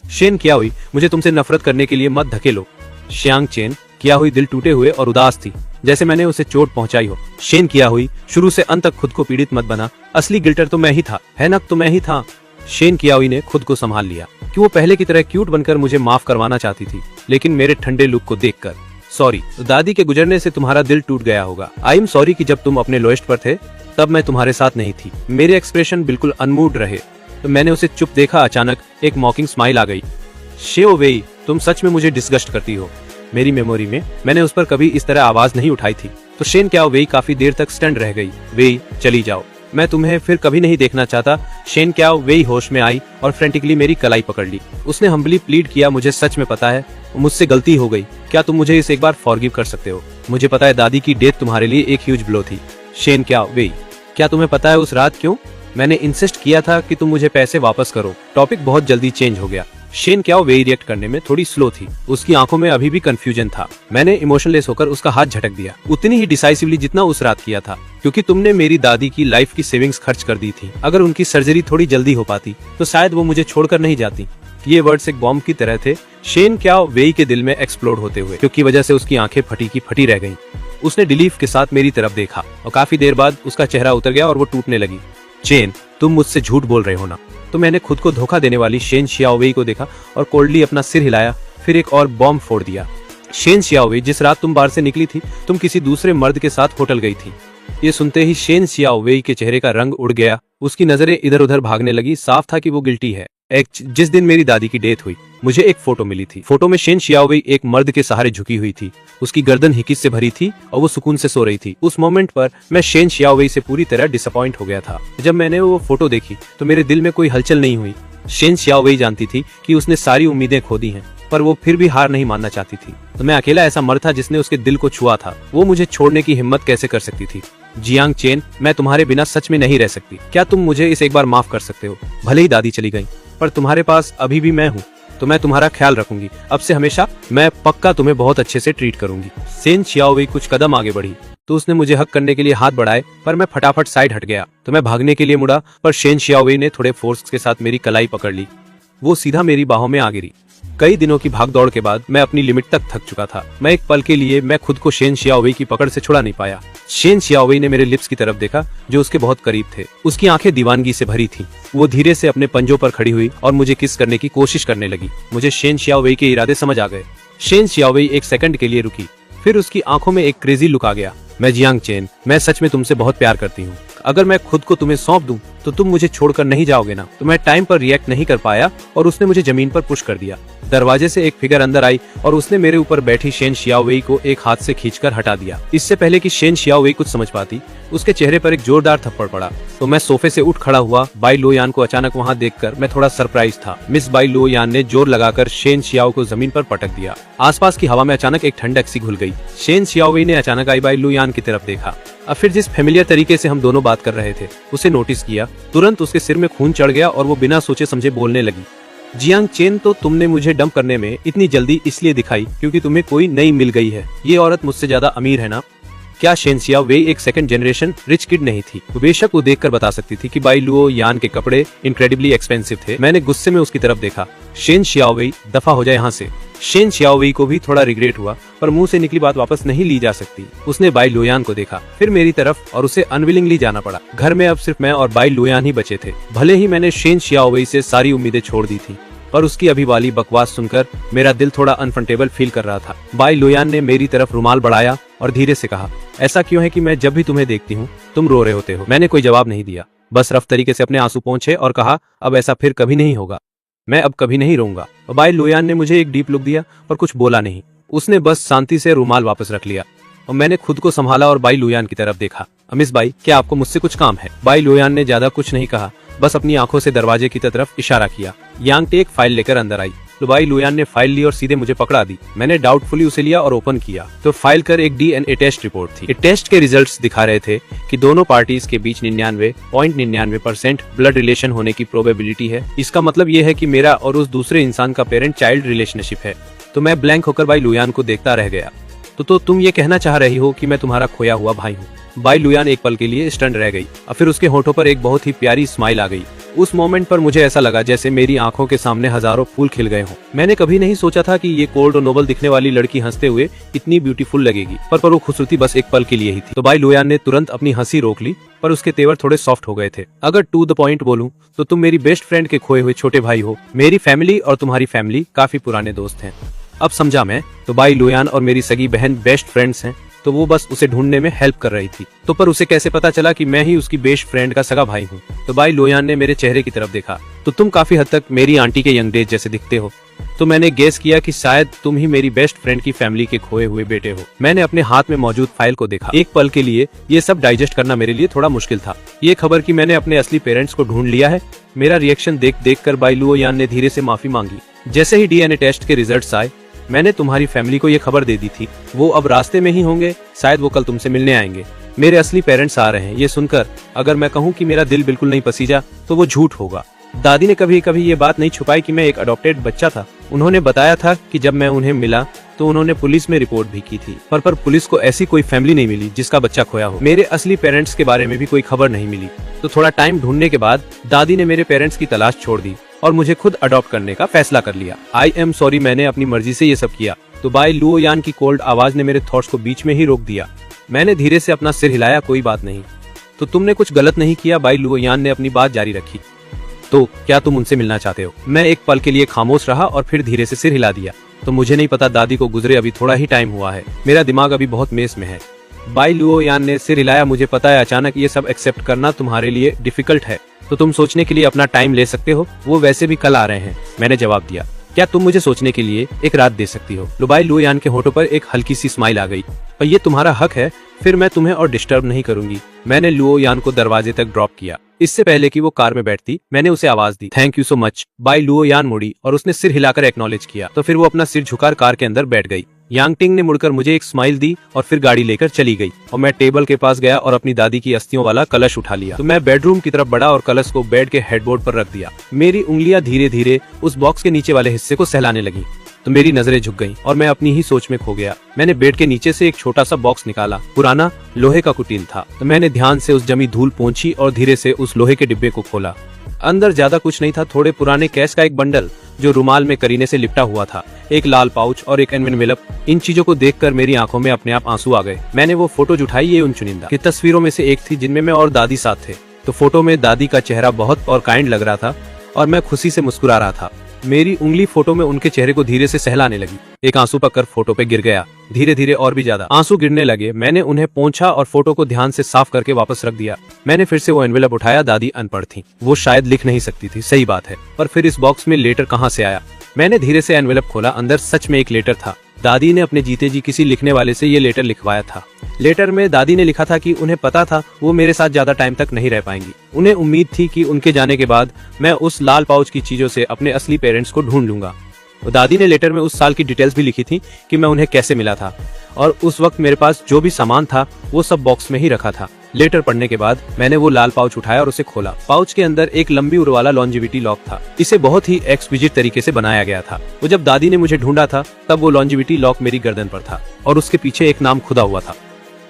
शेन कियाओवेई, मुझे तुमसे नफरत करने के लिए मत धकेलो। श्यांग चेन कियाओवेई दिल टूटे हुए और उदास थी, जैसे मैंने उसे चोट पहुंचाई हो। शेन कियाओवेई, शुरू से अंत तक खुद को पीड़ित मत बना। असली गिल्टर तो मैं ही था, है ना? तो मैं ही था। शेन कियाओवेई ने खुद को संभाल लिया कि वो पहले की तरह क्यूट बनकर मुझे माफ करवाना चाहती थी, लेकिन मेरे ठंडे लुक को देखकर। सॉरी, दादी के गुजरने से तुम्हारा दिल टूट गया होगा। आई एम सॉरी कि जब तुम अपने लोएस्ट पर थे तब मैं तुम्हारे साथ नहीं थी। मेरे एक्सप्रेशन बिल्कुल अनमूड रहे। तो मैंने उसे चुप देखा। अचानक एक मॉकिंग स्माइल आ गई। शेओवेई, तुम सच में मुझे डिस्गस्ट करती हो। मेरी मेमोरी में मैंने उस पर कभी इस तरह आवाज नहीं उठाई थी। तो शेन कियाओवेई काफी देर तक स्टंड रह गई। वेई, चली जाओ, मैं तुम्हें फिर कभी नहीं देखना चाहता। शेन कियाओवेई होश में आई और फ्रेंटिकली मेरी कलाई पकड़ ली। उसने हम्बली प्लीड किया, मुझे सच में पता है मुझसे गलती हो गई, क्या तुम मुझे इस एक बार फॉरगिव कर सकते हो? मुझे पता है दादी की डेथ तुम्हारे लिए एक ह्यूज ब्लो थी। शेन कियाओवेई, क्या तुम्हें पता है उस रात क्यों मैंने इंसिस्ट किया था कि तुम मुझे पैसे वापस करो? टॉपिक बहुत जल्दी चेंज हो गया। शेन कियाओवेई रिएक्ट करने में थोड़ी स्लो थी। उसकी आंखों में अभी भी कंफ्यूजन था। मैंने इमोशनलेस होकर उसका हाथ झटक दिया, उतनी ही डिसाइसिवली जितना उस रात किया था, क्योंकि तुमने मेरी दादी की लाइफ की सेविंग्स खर्च कर दी थी। अगर उनकी सर्जरी थोड़ी जल्दी हो पाती तो शायद वो मुझे छोड़कर नहीं जाती। ये वर्ड्स एक बॉम्ब की तरह थे शेन कियाओवेई के दिल में एक्सप्लोड होते हुए, क्योंकि वजह से उसकी आंखें फटी की फटी रह गईं। उसने डिलीफ के साथ मेरी तरफ देखा और काफी देर बाद उसका चेहरा उतर गया और वो टूटने लगी। चेन, तुम मुझसे झूठ बोल रहे हो ना? तो मैंने खुद को धोखा देने वाली शेन शियाओवेई को देखा और कोल्डली अपना सिर हिलाया, फिर एक और बॉम्ब फोड़ दिया। शेन शियाओवेई, जिस रात तुम बार से निकली थी तुम किसी दूसरे मर्द के साथ होटल गई थी। ये सुनते ही शेन शियाओवेई के चेहरे का रंग उड़ गया। उसकी नजरें इधर उधर भागने लगी। साफ था कि वो गिल्टी है। जिस दिन मेरी दादी की डेथ हुई मुझे एक फोटो मिली थी। फोटो में शेन शियाओवई एक मर्द के सहारे झुकी हुई थी। उसकी गर्दन हिकिस से भरी थी और वो सुकून से सो रही थी। उस मोमेंट पर मैं शेन शियाओवई से पूरी तरह डिसअपॉइंट हो गया था। जब मैंने वो फोटो देखी तो मेरे दिल में कोई हलचल नहीं हुई। शेन शियाओवई जानती थी कि उसने सारी उम्मीदें खो दी हैं, पर वो फिर भी हार नहीं मानना चाहती थी। तो मैं अकेला ऐसा मर्द था जिसने उसके दिल को छुआ था। वो मुझे छोड़ने की हिम्मत कैसे कर सकती थी? जियांग चेन, मैं तुम्हारे बिना सच में नहीं रह सकती। क्या तुम मुझे इस एक बार माफ कर सकते हो? भले ही दादी चली गई, पर तुम्हारे पास अभी भी मैं हूँ, तो मैं तुम्हारा ख्याल रखूंगी। अब से हमेशा मैं पक्का तुम्हें बहुत अच्छे से ट्रीट करूंगी। शेन शियाओवई कुछ कदम आगे बढ़ी तो उसने मुझे हक करने के लिए हाथ बढ़ाए, पर मैं फटाफट साइड हट गया। तो मैं भागने के लिए मुड़ा, पर शेन शियाओवई ने थोड़े फोर्स के साथ मेरी कलाई पकड़ ली। वो सीधा मेरी बाहों में आ गिरी। कई दिनों की भागदौड़ के बाद मैं अपनी लिमिट तक थक चुका था। मैं एक पल के लिए मैं खुद को शेन शियाओवई की पकड़ से छुड़ा नहीं पाया। शेन शियाओवई ने मेरे लिप्स की तरफ देखा जो उसके बहुत करीब थे। उसकी आंखें दीवानगी से भरी थीं। वो धीरे से अपने पंजों पर खड़ी हुई और मुझे किस करने की कोशिश करने लगी। मुझे शेन शियाओवई के इरादे समझ आ गए। शेन शियाओवई एक सेकंड के लिए रुकी, फिर उसकी आंखों में एक क्रेजी लुक आ गया। मैं जियांग चेन, मैं सच में तुमसे बहुत प्यार करती हूँ। अगर मैं खुद को तुम्हें सौंप दूं तो तुम मुझे छोड़कर नहीं जाओगे ना? तो मैं टाइम पर रिएक्ट नहीं कर पाया और उसने मुझे जमीन पर पुश कर दिया। दरवाजे से एक फिगर अंदर आई और उसने मेरे ऊपर बैठी शेन शियाओवई को एक हाथ से खींचकर हटा दिया। इससे पहले कि शेन शियाओवई कुछ समझ पाती, उसके चेहरे पर एक जोरदार थप्पड़ पड़ा। तो मैं सोफे से उठ खड़ा हुआ। बाई लोयान को अचानक वहाँ देखकर मैं थोड़ा सरप्राइज था। मिस बाई लोयान ने जोर लगाकर शेन शियाओ को जमीन पर पटक दिया। आसपास की हवा में अचानक एक ठंडक सी घुल गई। शेन शियाओवई ने अचानक आई बाई लोयान की तरफ देखा और फिर जिस फेमिलियर तरीके से हम दोनों बात कर रहे थे उसे नोटिस किया। तुरंत उसके सिर में खून चढ़ गया और वो बिना सोचे समझे बोलने लगी। जियांग चेन, तो तुमने मुझे डंप करने में इतनी जल्दी इसलिए दिखाई क्योंकि तुम्हें कोई नई मिल गई है। ये औरत मुझसे ज्यादा अमीर है ना? क्या शेन शियाओवई एक सेकंड जनरेशन रिच किड नहीं थी? बेशक वो देखकर बता सकती थी कि बाई लुओ यान के कपड़े इनक्रेडिबली एक्सपेंसिव थे। मैंने गुस्से में उसकी तरफ देखा। शेन शियाओवई, दफा हो जाए यहाँ से। शेन शियाओवई को भी थोड़ा रिग्रेट हुआ, पर मुंह से निकली बात वापस नहीं ली जा सकती। उसने बाई लोयान को देखा, फिर मेरी तरफ, और उसे अनविलिंगली जाना पड़ा। घर में अब सिर्फ मैं और बाई लोयान ही बचे थे। भले ही मैंने शेन शियाओवई से सारी उम्मीदें छोड़ दी थी, पर उसकी अभी वाली बकवास सुनकर मेरा दिल थोड़ा अनकंफर्टेबल फील कर रहा था। बाई लोयान ने मेरी तरफ रुमाल बढ़ाया और धीरे से कहा, ऐसा क्यों है कि मैं जब भी तुम्हें देखती हूँ तुम रो रहे होते हो? मैंने कोई जवाब नहीं दिया, बस रफ तरीके से अपने आंसू पोंछे और कहा, अब ऐसा फिर कभी नहीं होगा। मैं अब कभी नहीं रोऊंगा। बाई लोयान ने मुझे एक डीप लुक दिया और कुछ बोला नहीं। उसने बस शांति से रुमाल वापस रख लिया और मैंने खुद को संभाला और बाई लोयान की तरफ देखा। मिस बाई, क्या आपको मुझसे कुछ काम है? बाई लोयान ने ज्यादा कुछ नहीं कहा, बस अपनी आंखों से दरवाजे की तरफ इशारा किया। यांग टे एक फाइल लेकर अंदर आई। तो बाई लोयान ने फाइल ली और सीधे मुझे पकड़ा दी। मैंने डाउटफुली उसे लिया और ओपन किया तो फाइल कर एक DNA टेस्ट रिपोर्ट थी। टेस्ट के रिजल्ट्स दिखा रहे थे कि दोनों पार्टीज के बीच 99.99% ब्लड रिलेशन होने की प्रोबेबिलिटी है। इसका मतलब ये है कि मेरा और उस दूसरे इंसान का पेरेंट चाइल्ड रिलेशनशिप है। तो मैं ब्लैंक होकर बाई लोयान को देखता रह गया। तो तुम ये कहना चाह रही हो कि मैं तुम्हारा खोया हुआ भाई हूँ? बाई लोयान एक पल के लिए स्टंट रह गई और फिर उसके होठों पर एक बहुत ही प्यारी स्माइल आ गई। उस मोमेंट पर मुझे ऐसा लगा जैसे मेरी आंखों के सामने हजारों फूल खिल गए हों। मैंने कभी नहीं सोचा था कि ये कोल्ड और नोबल दिखने वाली लड़की हंसते हुए इतनी ब्यूटीफुल लगेगी, पर वो खूबसूरती बस एक पल के लिए ही थी। तो बाई लोयान ने तुरंत अपनी हंसी रोक ली, पर उसके तेवर थोड़े सॉफ्ट हो गए थे। अगर टू द पॉइंट बोलूं तो तुम मेरी बेस्ट फ्रेंड के खोए हुए छोटे भाई हो। मेरी फैमिली और तुम्हारी फैमिली काफी पुराने दोस्त हैं। अब समझा मैं। तो बाई लोयान और मेरी सगी बहन बेस्ट फ्रेंड्स हैं, तो वो बस उसे ढूंढने में हेल्प कर रही थी। तो पर उसे कैसे पता चला कि मैं ही उसकी बेस्ट फ्रेंड का सगा भाई हूँ? तो बाई लोयान ने मेरे चेहरे की तरफ देखा। तो तुम काफी हद तक मेरी आंटी के यंग डेज जैसे दिखते हो। तो मैंने गेस किया कि शायद तुम ही मेरी बेस्ट फ्रेंड की फैमिली के खोए हुए बेटे हो। मैंने अपने हाथ में मौजूद फाइल को देखा। एक पल के लिए ये सब डाइजेस्ट करना मेरे लिए थोड़ा मुश्किल था। ये खबर कि मैंने अपने असली पेरेंट्स को ढूंढ लिया है। मेरा रिएक्शन देख कर बाई लोयान ने धीरे से माफी मांगी। जैसे ही DNA टेस्ट के रिजल्ट्स आए, मैंने तुम्हारी फैमिली को ये खबर दे दी थी। वो अब रास्ते में ही होंगे, शायद वो कल तुमसे मिलने आएंगे। मेरे असली पेरेंट्स आ रहे हैं। ये सुनकर अगर मैं कहूँ कि मेरा दिल बिल्कुल नहीं पसीजा तो वो झूठ होगा। दादी ने कभी कभी ये बात नहीं छुपाई कि मैं एक अडॉप्टेड बच्चा था। उन्होंने बताया था कि जब मैं उन्हें मिला तो उन्होंने पुलिस में रिपोर्ट भी की थी, पर पुलिस को ऐसी कोई फैमिली नहीं मिली जिसका बच्चा खोया हो। मेरे असली पेरेंट्स के बारे में भी कोई खबर नहीं मिली। तो थोड़ा टाइम ढूंढने के बाद दादी ने मेरे पेरेंट्स की तलाश छोड़ दी और मुझे खुद अडॉप्ट करने का फैसला कर लिया। आई एम सॉरी, मैंने अपनी मर्जी से ये सब किया। तो बाई लुओयान की कोल्ड आवाज ने मेरे थॉट्स को बीच में ही रोक दिया। मैंने धीरे से अपना सिर हिलाया। कोई बात नहीं, तो तुमने कुछ गलत नहीं किया। बाई लुओयान ने अपनी बात जारी रखी। तो क्या तुम उनसे मिलना चाहते हो? मैं एक पल के लिए खामोश रहा और फिर धीरे से सिर हिला दिया। तो मुझे नहीं पता, दादी को गुजरे अभी थोड़ा ही टाइम हुआ है। मेरा दिमाग अभी बहुत मेस में है। बाई लुओयान ने सिर हिलाया। मुझे पता है अचानक ये सब एक्सेप्ट करना तुम्हारे लिए डिफिकल्ट है, तो तुम सोचने के लिए अपना टाइम ले सकते हो, वो वैसे भी कल आ रहे हैं। मैंने जवाब दिया, क्या तुम मुझे सोचने के लिए एक रात दे सकती हो? लुबाई लुयान के होठों पर एक हल्की सी स्माइल आ गई। और ये तुम्हारा हक है, फिर मैं तुम्हें और डिस्टर्ब नहीं करूंगी। मैंने लुओ यान को दरवाजे तक ड्रॉप किया। इससे पहले कि वो कार में बैठती, मैंने उसे आवाज दी, thank you so much. Bai Luo Yan मुड़ी और उसने सिर हिलाकर एक्नॉलेज किया, तो फिर वो अपना सिर झुकार कार के अंदर बैठ गई। यांगटिंग ने मुड़कर मुझे एक स्माइल दी और फिर गाड़ी लेकर चली गई और मैं टेबल के पास गया और अपनी दादी की अस्थियों वाला कलश उठा लिया। तो मैं बेडरूम की तरफ बढ़ा और कलश को बेड के हेडबोर्ड पर रख दिया। मेरी उंगलियां धीरे धीरे उस बॉक्स के नीचे वाले हिस्से को सहलाने लगी तो मेरी नजरें झुक गईं और मैं अपनी ही सोच में खो गया। मैंने बेड के नीचे से एक छोटा सा बॉक्स निकाला। पुराना लोहे का कुटील था। तो मैंने ध्यान से उस जमी धूल पोंछी और धीरे से उस लोहे के डिब्बे को खोला। अंदर ज्यादा कुछ नहीं था, थोड़े पुराने कैश का एक बंडल जो रुमाल में करीने से लिपटा हुआ था, एक लाल पाउच और एक एनवेलप। इन चीजों को देखकर मेरी आंखों में अपने आप आंसू आ गए। मैंने वो फोटो उठाई। ये उन चुनिंदा की तस्वीरों में से एक थी जिनमें मैं और दादी साथ थे। तो फोटो में दादी का चेहरा बहुत और काइंड लग रहा था और मैं खुशी से मुस्कुरा रहा था। मेरी उंगली फोटो में उनके चेहरे को धीरे से सहलाने लगी। एक आंसू पककर फोटो पे गिर गया। धीरे धीरे और भी ज्यादा आंसू गिरने लगे। मैंने उन्हें पोंछा और फोटो को ध्यान से साफ करके वापस रख दिया। मैंने फिर से वो एनवेलप उठाया। दादी अनपढ़ थी, वो शायद लिख नहीं सकती थी, सही बात है। पर फिर इस बॉक्स में लेटर कहाँ से आया? मैंने धीरे से एनवेलप खोला। अंदर सच में एक लेटर था। दादी ने अपने जीते जी किसी लिखने वाले से ये लेटर लिखवाया था। लेटर में दादी ने लिखा था कि उन्हें पता था वो मेरे साथ ज्यादा टाइम तक नहीं रह पाएंगी। उन्हें उम्मीद थी कि उनके जाने के बाद मैं उस लाल पाउच की चीजों से अपने असली पेरेंट्स को ढूंढ लूंगा। दादी ने लेटर में उस साल की डिटेल्स भी लिखी थी कि मैं उन्हें कैसे मिला था और उस वक्त मेरे पास जो भी सामान था वो सब बॉक्स में ही रखा था। लेटर पढ़ने के बाद मैंने वो लाल पाउच उठाया और उसे खोला। पाउच के अंदर एक लंबी उर वाला लॉन्जिविटी लॉक था। इसे बहुत ही एक्सक्विजिट तरीके से बनाया गया था। वो जब दादी ने मुझे ढूंढा था तब वो लॉन्जिविटी लॉक मेरी गर्दन पर था और उसके पीछे एक नाम खुदा हुआ था।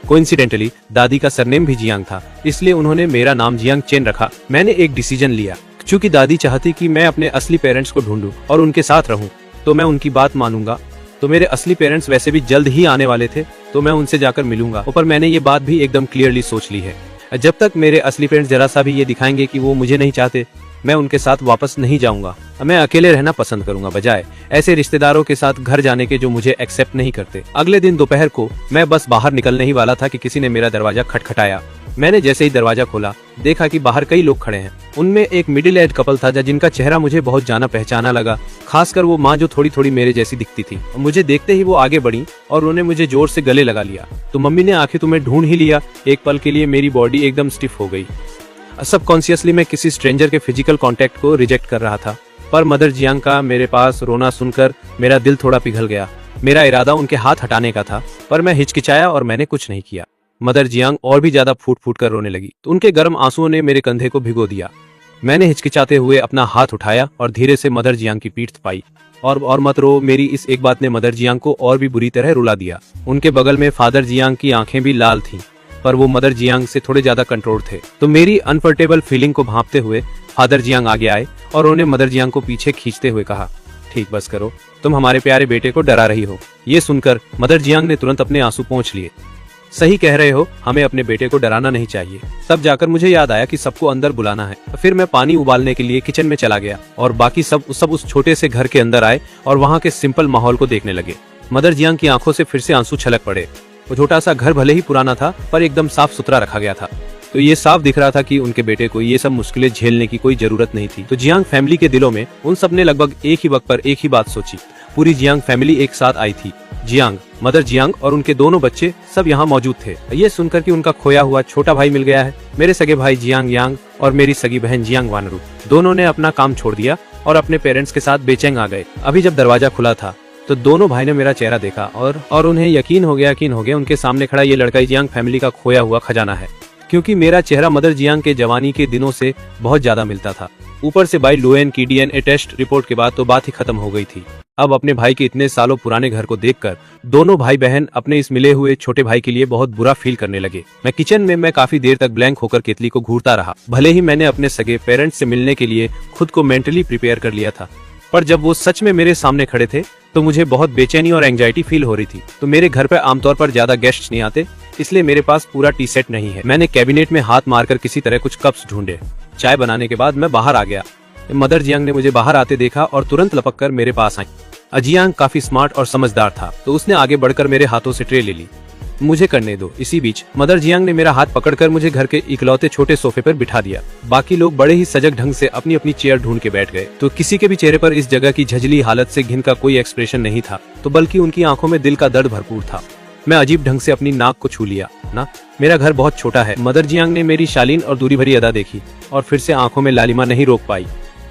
कोइंसिडेंटली दादी का सरनेम भी जियांग था, इसलिए उन्होंने मेरा नाम जियांग चेन रखा। मैंने एक डिसीजन लिया, क्योंकि दादी चाहती कि मैं अपने असली पेरेंट्स को ढूंढूं और उनके साथ रहूं, तो मैं उनकी बात मानूंगा। तो मेरे असली पेरेंट्स वैसे भी जल्द ही आने वाले थे, तो मैं उनसे जाकर मिलूंगा। ऊपर मैंने ये बात भी एकदम क्लियरली सोच ली है, जब तक मेरे असली पेरेंट्स जरा सा भी ये दिखाएंगे कि वो मुझे नहीं चाहते, मैं उनके साथ वापस नहीं जाऊंगा। मैं अकेले रहना पसंद करूंगा, बजाय ऐसे रिश्तेदारों के साथ घर जाने के जो मुझे एक्सेप्ट नहीं करते। अगले दिन दोपहर को मैं बस बाहर निकलने ही वाला था कि किसी ने मेरा दरवाजा खटखटाया। मैंने जैसे ही दरवाजा खोला, देखा कि बाहर कई लोग खड़े हैं। उनमें एक मिडिल एज कपल था जिनका चेहरा मुझे बहुत जाना पहचाना लगा, खासकर वो माँ जो थोड़ी थोड़ी मेरे जैसी दिखती थी। मुझे देखते ही वो आगे बढ़ी और उन्होंने मुझे जोर से गले लगा लिया। तो मम्मी ने आखिर तुम्हें ढूंढ ही लिया। एक पल के लिए मेरी बॉडी एकदम स्टिफ हो गई। सबकॉन्शियसली मैं किसी स्ट्रेंजर के फिजिकल कांटेक्ट को रिजेक्ट कर रहा था, पर मदर जियांग का मेरे पास रोना सुनकर मेरा दिल थोड़ा पिघल गया। मेरा इरादा उनके हाथ हटाने का था, पर मैं हिचकिचाया और मैंने कुछ नहीं किया। मदर जियांग और भी ज्यादा फूट फूट कर रोने लगी, तो उनके गर्म आंसुओं ने मेरे कंधे को भिगो दिया। मैंने हिचकिचाते हुए अपना हाथ उठाया और धीरे से मदर जियांग की पीठ थपाई। और मत रो, मेरी इस एक बात ने मदर जियांग को और भी बुरी तरह रुला दिया। उनके बगल में फादर जियांग की आंखें भी लाल थीं, पर वो मदर जियांग से थोड़े ज्यादा कंट्रोल थे। तो मेरी अनकंफर्टेबल फीलिंग को भांपते हुए फादर जियांग आगे आए और उन्हें मदर जियांग को पीछे खींचते हुए कहा, ठीक बस करो, तुम हमारे प्यारे बेटे को डरा रही हो। ये सुनकर मदर जियांग ने तुरंत अपने आंसू पोंछ लिए। सही कह रहे हो, हमें अपने बेटे को डराना नहीं चाहिए। तब जाकर मुझे याद आया कि सबको अंदर बुलाना है। फिर मैं पानी उबालने के लिए किचन में चला गया और बाकी सब उस छोटे से घर के अंदर आए और वहाँ के सिंपल माहौल को देखने लगे। मदर जियांग की आंखों से फिर से आंसू छलक पड़े। वो छोटा सा घर भले ही पुराना था, पर एकदम साफ सुथरा रखा गया था। तो ये साफ दिख रहा था कि उनके बेटे को ये सब मुश्किलें झेलने की कोई जरूरत नहीं थी। तो जियांग फैमिली के दिलों में उन सब ने लगभग एक ही वक्त पर एक ही बात सोची। पूरी जियांग फैमिली एक साथ आई थी। जियांग, मदर जियांग और उनके दोनों बच्चे सब यहाँ मौजूद थे। ये सुनकर कि उनका खोया हुआ छोटा भाई मिल गया है, मेरे सगे भाई जियांग यांग और मेरी सगी बहन जियांग वानरू दोनों ने अपना काम छोड़ दिया और अपने पेरेंट्स के साथ बेचैन आ गए। अभी जब दरवाजा खुला था तो दोनों भाई ने मेरा चेहरा देखा और उन्हें यकीन हो गया उनके सामने खड़ा ये लड़का जियांग फैमिली का खोया हुआ खजाना है, क्योंकि मेरा चेहरा मदर जियांग के जवानी के दिनों से बहुत ज्यादा मिलता था। ऊपर से बाई लुएन की डीएनए टेस्ट रिपोर्ट के बाद तो बात ही खत्म हो गई थी। अब अपने भाई के इतने सालों पुराने घर को देखकर दोनों भाई बहन अपने इस मिले हुए छोटे भाई के लिए बहुत बुरा फील करने लगे। मैं किचन में मैं काफी देर तक ब्लैंक होकर केतली को घूरता रहा। भले ही मैंने अपने सगे पेरेंट्स से मिलने के लिए खुद को मेंटली प्रिपेयर कर लिया था, पर जब वो सच में मेरे सामने खड़े थे तो मुझे बहुत बेचैनी और एंजाइटी फील हो रही थी। तो मेरे घर पर आमतौर पर ज्यादा गेस्ट्स नहीं आते, इसलिए मेरे पास पूरा टी सेट नहीं है। मैंने कैबिनेट में हाथ मारकर किसी तरह कुछ कप्स ढूंढे। चाय बनाने के बाद मैं बाहर आ गया। मदर जियांग ने मुझे बाहर आते देखा और तुरंत लपक कर मेरे पास आई। जियांग काफी स्मार्ट और समझदार था, तो उसने आगे बढ़कर मेरे हाथों से ट्रे ले ली। मुझे करने दो। इसी बीच मदर जियांग ने मेरा हाथ पकड़कर मुझे घर के इकलौते छोटे सोफे पर बिठा दिया। बाकी लोग बड़े ही सजग ढंग से अपनी अपनी चेयर ढूंढ के बैठ गए, तो किसी के भी चेहरे पर इस जगह की झजली हालत से घिन का कोई एक्सप्रेशन नहीं था, तो बल्कि उनकी आंखों में दिल का दर्द भरपूर था। मैं अजीब ढंग से अपनी नाक को छू लिया। ना, मेरा घर बहुत छोटा है। मदर जियांग ने मेरी शालीन और दूरी भरी अदा देखी और फिर से आंखों में लालिमा नहीं रोक पाई।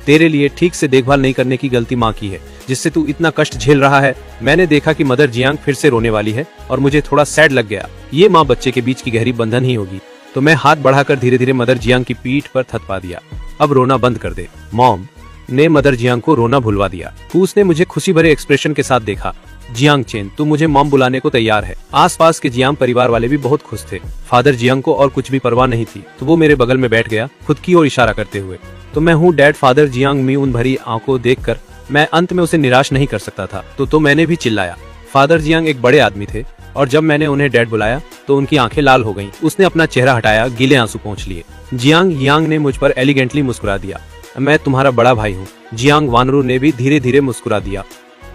तेरे लिए ठीक से देखभाल नहीं करने की गलती माँ की है, जिससे तू इतना कष्ट झेल रहा है। मैंने देखा कि मदर जियांग फिर से रोने वाली है और मुझे थोड़ा सैड लग गया। ये माँ बच्चे के बीच की गहरी बंधन ही होगी, तो मैं हाथ बढ़ाकर धीरे धीरे मदर जियांग की पीठ पर थपथपा दिया। अब रोना बंद कर दे। मॉम ने मदर जियांग को रोना भुलवा दिया। उसने मुझे खुशी भरे एक्सप्रेशन के साथ देखा। जियांग चेन, तू मुझे मॉम बुलाने को तैयार है। आसपास के जियांग परिवार वाले भी बहुत खुश थे। फादर जियांग को और कुछ भी परवाह नहीं थी, तो वो मेरे बगल में बैठ गया, खुद की ओर इशारा करते हुए। तो मैं हूँ डैड। फादर जियांग मी उन भरी आंखों देखकर मैं अंत में उसे निराश नहीं कर सकता था, तो मैंने भी चिल्लाया। फादर जियांग एक बड़े आदमी थे और जब मैंने उन्हें डैड बुलाया तो उनकी आंखें लाल हो गईं। उसने अपना चेहरा हटाया, गीले आंसू पोंछ लिए। जियांग यांग ने मुझ पर एलिगेंटली मुस्कुरा दिया। मैं तुम्हारा बड़ा भाई हूँ। जियांग वानरू ने भी धीरे धीरे मुस्कुरा दिया।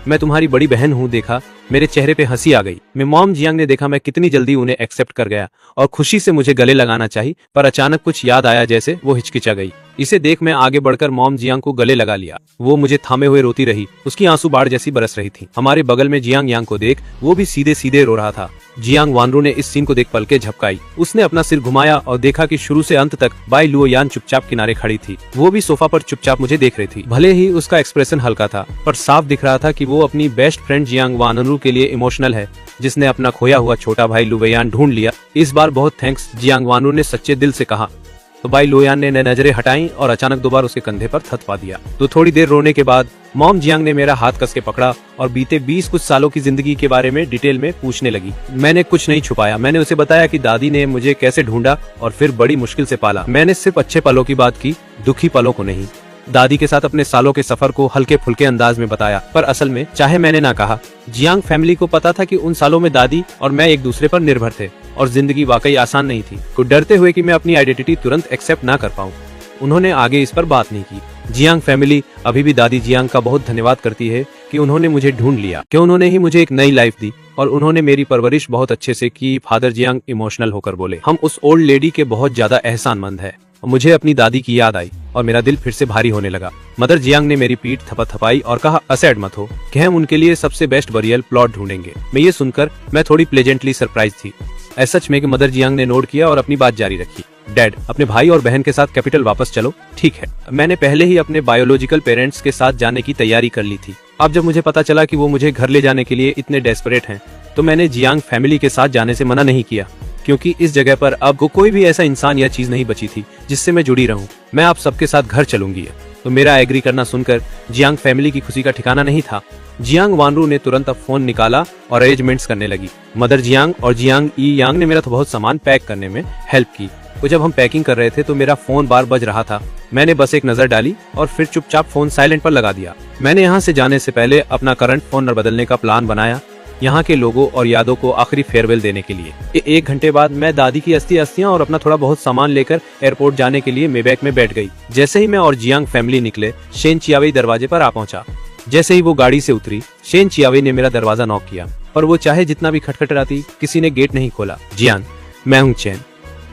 मैं तुम्हारी बड़ी बहन हूँ। देखा, मेरे चेहरे पे हंसी आ गई। मैं मॉम जियांग ने देखा मैं कितनी जल्दी उन्हें एक्सेप्ट कर गया और खुशी से मुझे गले लगाना चाहिए, पर अचानक कुछ याद आया जैसे वो हिचकिचा गई। इसे देख मैं आगे बढ़कर मॉम जियांग को गले लगा लिया। वो मुझे थामे हुए रोती रही, उसकी आंसू बाढ़ जैसी बरस रही थी। हमारे बगल में जियांग यांग को देख वो भी सीधे सीधे रो रहा था। जियांग वानरू ने इस सीन को देख पलके झपकाई। उसने अपना सिर घुमाया और देखा कि शुरू से अंत तक बाई लुओ यान चुपचाप किनारे खड़ी थी। वो भी सोफा पर चुपचाप मुझे देख रही थी। भले ही उसका एक्सप्रेशन हल्का था, पर साफ दिख रहा था कि वो अपनी बेस्ट फ्रेंड जियांग वानरू के लिए इमोशनल है, जिसने अपना खोया हुआ छोटा भाई लुवेयान ढूंढ लिया। इस बार बहुत थैंक्स, जियांग वानरू ने सच्चे दिल से कहा। तो भाई लुवेयान ने नजरें हटाई और अचानक दोबारा उसके कंधे पर थपथपा दिया। तो थोड़ी देर रोने के बाद मॉम जियांग ने मेरा हाथ कस के पकड़ा और बीते 20 कुछ सालों की जिंदगी के बारे में डिटेल में पूछने लगी। मैंने कुछ नहीं छुपाया। मैंने उसे बताया कि दादी ने मुझे कैसे ढूंढा और फिर बड़ी मुश्किल से पाला। मैंने सिर्फ अच्छे पलों की बात की, दुखी पलों को नहीं। दादी के साथ अपने सालों के सफर को हल्के फुल्के अंदाज में बताया, पर असल में चाहे मैंने ना कहा, जियांग फैमिली को पता था कि उन सालों में दादी और मैं एक दूसरे पर निर्भर थे और जिंदगी वाकई आसान नहीं थी। को डरते हुए कि मैं अपनी आइडेंटिटी तुरंत एक्सेप्ट ना कर पाऊं, उन्होंने आगे इस पर बात नहीं की। जियांग फैमिली अभी भी दादी जियांग का बहुत धन्यवाद करती है कि उन्होंने मुझे ढूंढ लिया, कि उन्होंने ही मुझे एक नई लाइफ दी और उन्होंने मेरी परवरिश बहुत अच्छे से की। फादर जियांग इमोशनल होकर बोले, हम उस ओल्ड लेडी के बहुत ज्यादा एहसानमंद है। मुझे अपनी दादी की याद आई और मेरा दिल फिर से भारी होने लगा। मदर जियांग ने मेरी पीठ थपथपाई और कहा, असैड मत हो, कि हम उनके लिए सबसे बेस्ट बरियल प्लॉट ढूंढेंगे। मैं ये सुनकर मैं थोड़ी प्लेजेंटली सरप्राइज थी। सच में कि मदर जियांग ने नोट किया और अपनी बात जारी रखी। डैड, अपने भाई और बहन के साथ कैपिटल वापस चलो। ठीक है, मैंने पहले ही अपने बायोलॉजिकल पेरेंट्स के साथ जाने की तैयारी कर ली थी। अब जब मुझे पता चला कि वो मुझे घर ले जाने के लिए इतने डेस्परेट हैं, तो मैंने जियांग फैमिली के साथ जाने से मना नहीं किया, क्योंकि इस जगह पर अब कोई भी ऐसा इंसान या चीज नहीं बची थी जिससे मैं जुड़ी रहूं। मैं आप सबके साथ घर चलूंगी। तो मेरा एग्री करना सुनकर जियांग फैमिली की खुशी का ठिकाना नहीं था। जियांग वानरू ने तुरंत अब फोन निकाला और अरेंजमेंट्स करने लगी। मदर जियांग और जियांग ई यांग ने मेरा तो बहुत सामान पैक करने में हेल्प की। तो जब हम पैकिंग कर रहे थे तो मेरा फोन बार बज रहा था। मैंने बस एक नजर डाली और फिर चुपचाप फोन साइलेंट पर लगा दिया। मैंने यहाँ से जाने से पहले अपना करंट फोन नंबर बदलने का प्लान बनाया, यहाँ के लोगों और यादों को आखिरी फेयरवेल देने के लिए। 1 घंटे बाद मैं दादी की अस्थियां और अपना थोड़ा बहुत सामान लेकर एयरपोर्ट जाने के लिए मेबैक में बैठ गई। जैसे ही मैं और जियांग फैमिली निकले, शेन चियावेई दरवाजे पर आ पहुंचा। जैसे ही वो गाड़ी से उतरी, शेन चियावेई ने मेरा दरवाजा नॉक किया, पर वो चाहे जितना भी खटखटाती, किसी ने गेट नहीं खोला। जियांग, मैं हूँ चेन,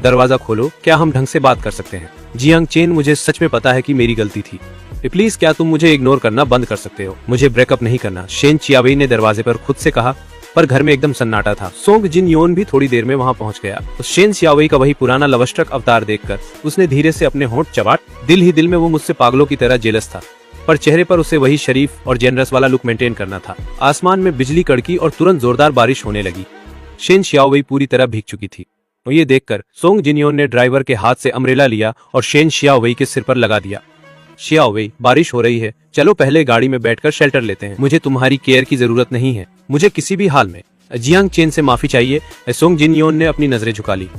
दरवाजा खोलो, क्या हम ढंग से बात कर सकते हैं? जियांग चेन, मुझे सच में पता है कि मेरी गलती थी। प्लीज क्या तुम मुझे इग्नोर करना बंद कर सकते हो? मुझे ब्रेकअप नहीं करना, शेन चियावेई ने दरवाजे पर खुद से कहा, पर घर में एकदम सन्नाटा था। सोंग जिन योन भी थोड़ी देर में वहां पहुंच गया। तो शेन चियावेई का वही पुराना लवस्ट्रक अवतार देखकर उसने धीरे से अपने होंठ चबाट। दिल ही दिल में वो मुझसे पागलों की तरह जेलस था, पर चेहरे पर उसे वही शरीफ और जेनरस वाला लुक मेंटेन करना था। आसमान में बिजली कड़की और तुरंत जोरदार बारिश होने लगी। शेन चियावेई पूरी तरह भीग चुकी थी। और ये देखकर सोंग जिनयोन ने ड्राइवर के हाथ से अम्ब्रेला लिया और शेन चियावेई के सिर पर लगा दिया। चियावेई, बारिश हो रही है, चलो पहले गाड़ी में बैठकर शेल्टर लेते हैं। मुझे तुम्हारी केयर की जरूरत नहीं है, मुझे किसी भी हाल में। जियांग चेन से माफी चाहिए, सोंग जिनयोन ने अपनी नजरें झुका ली।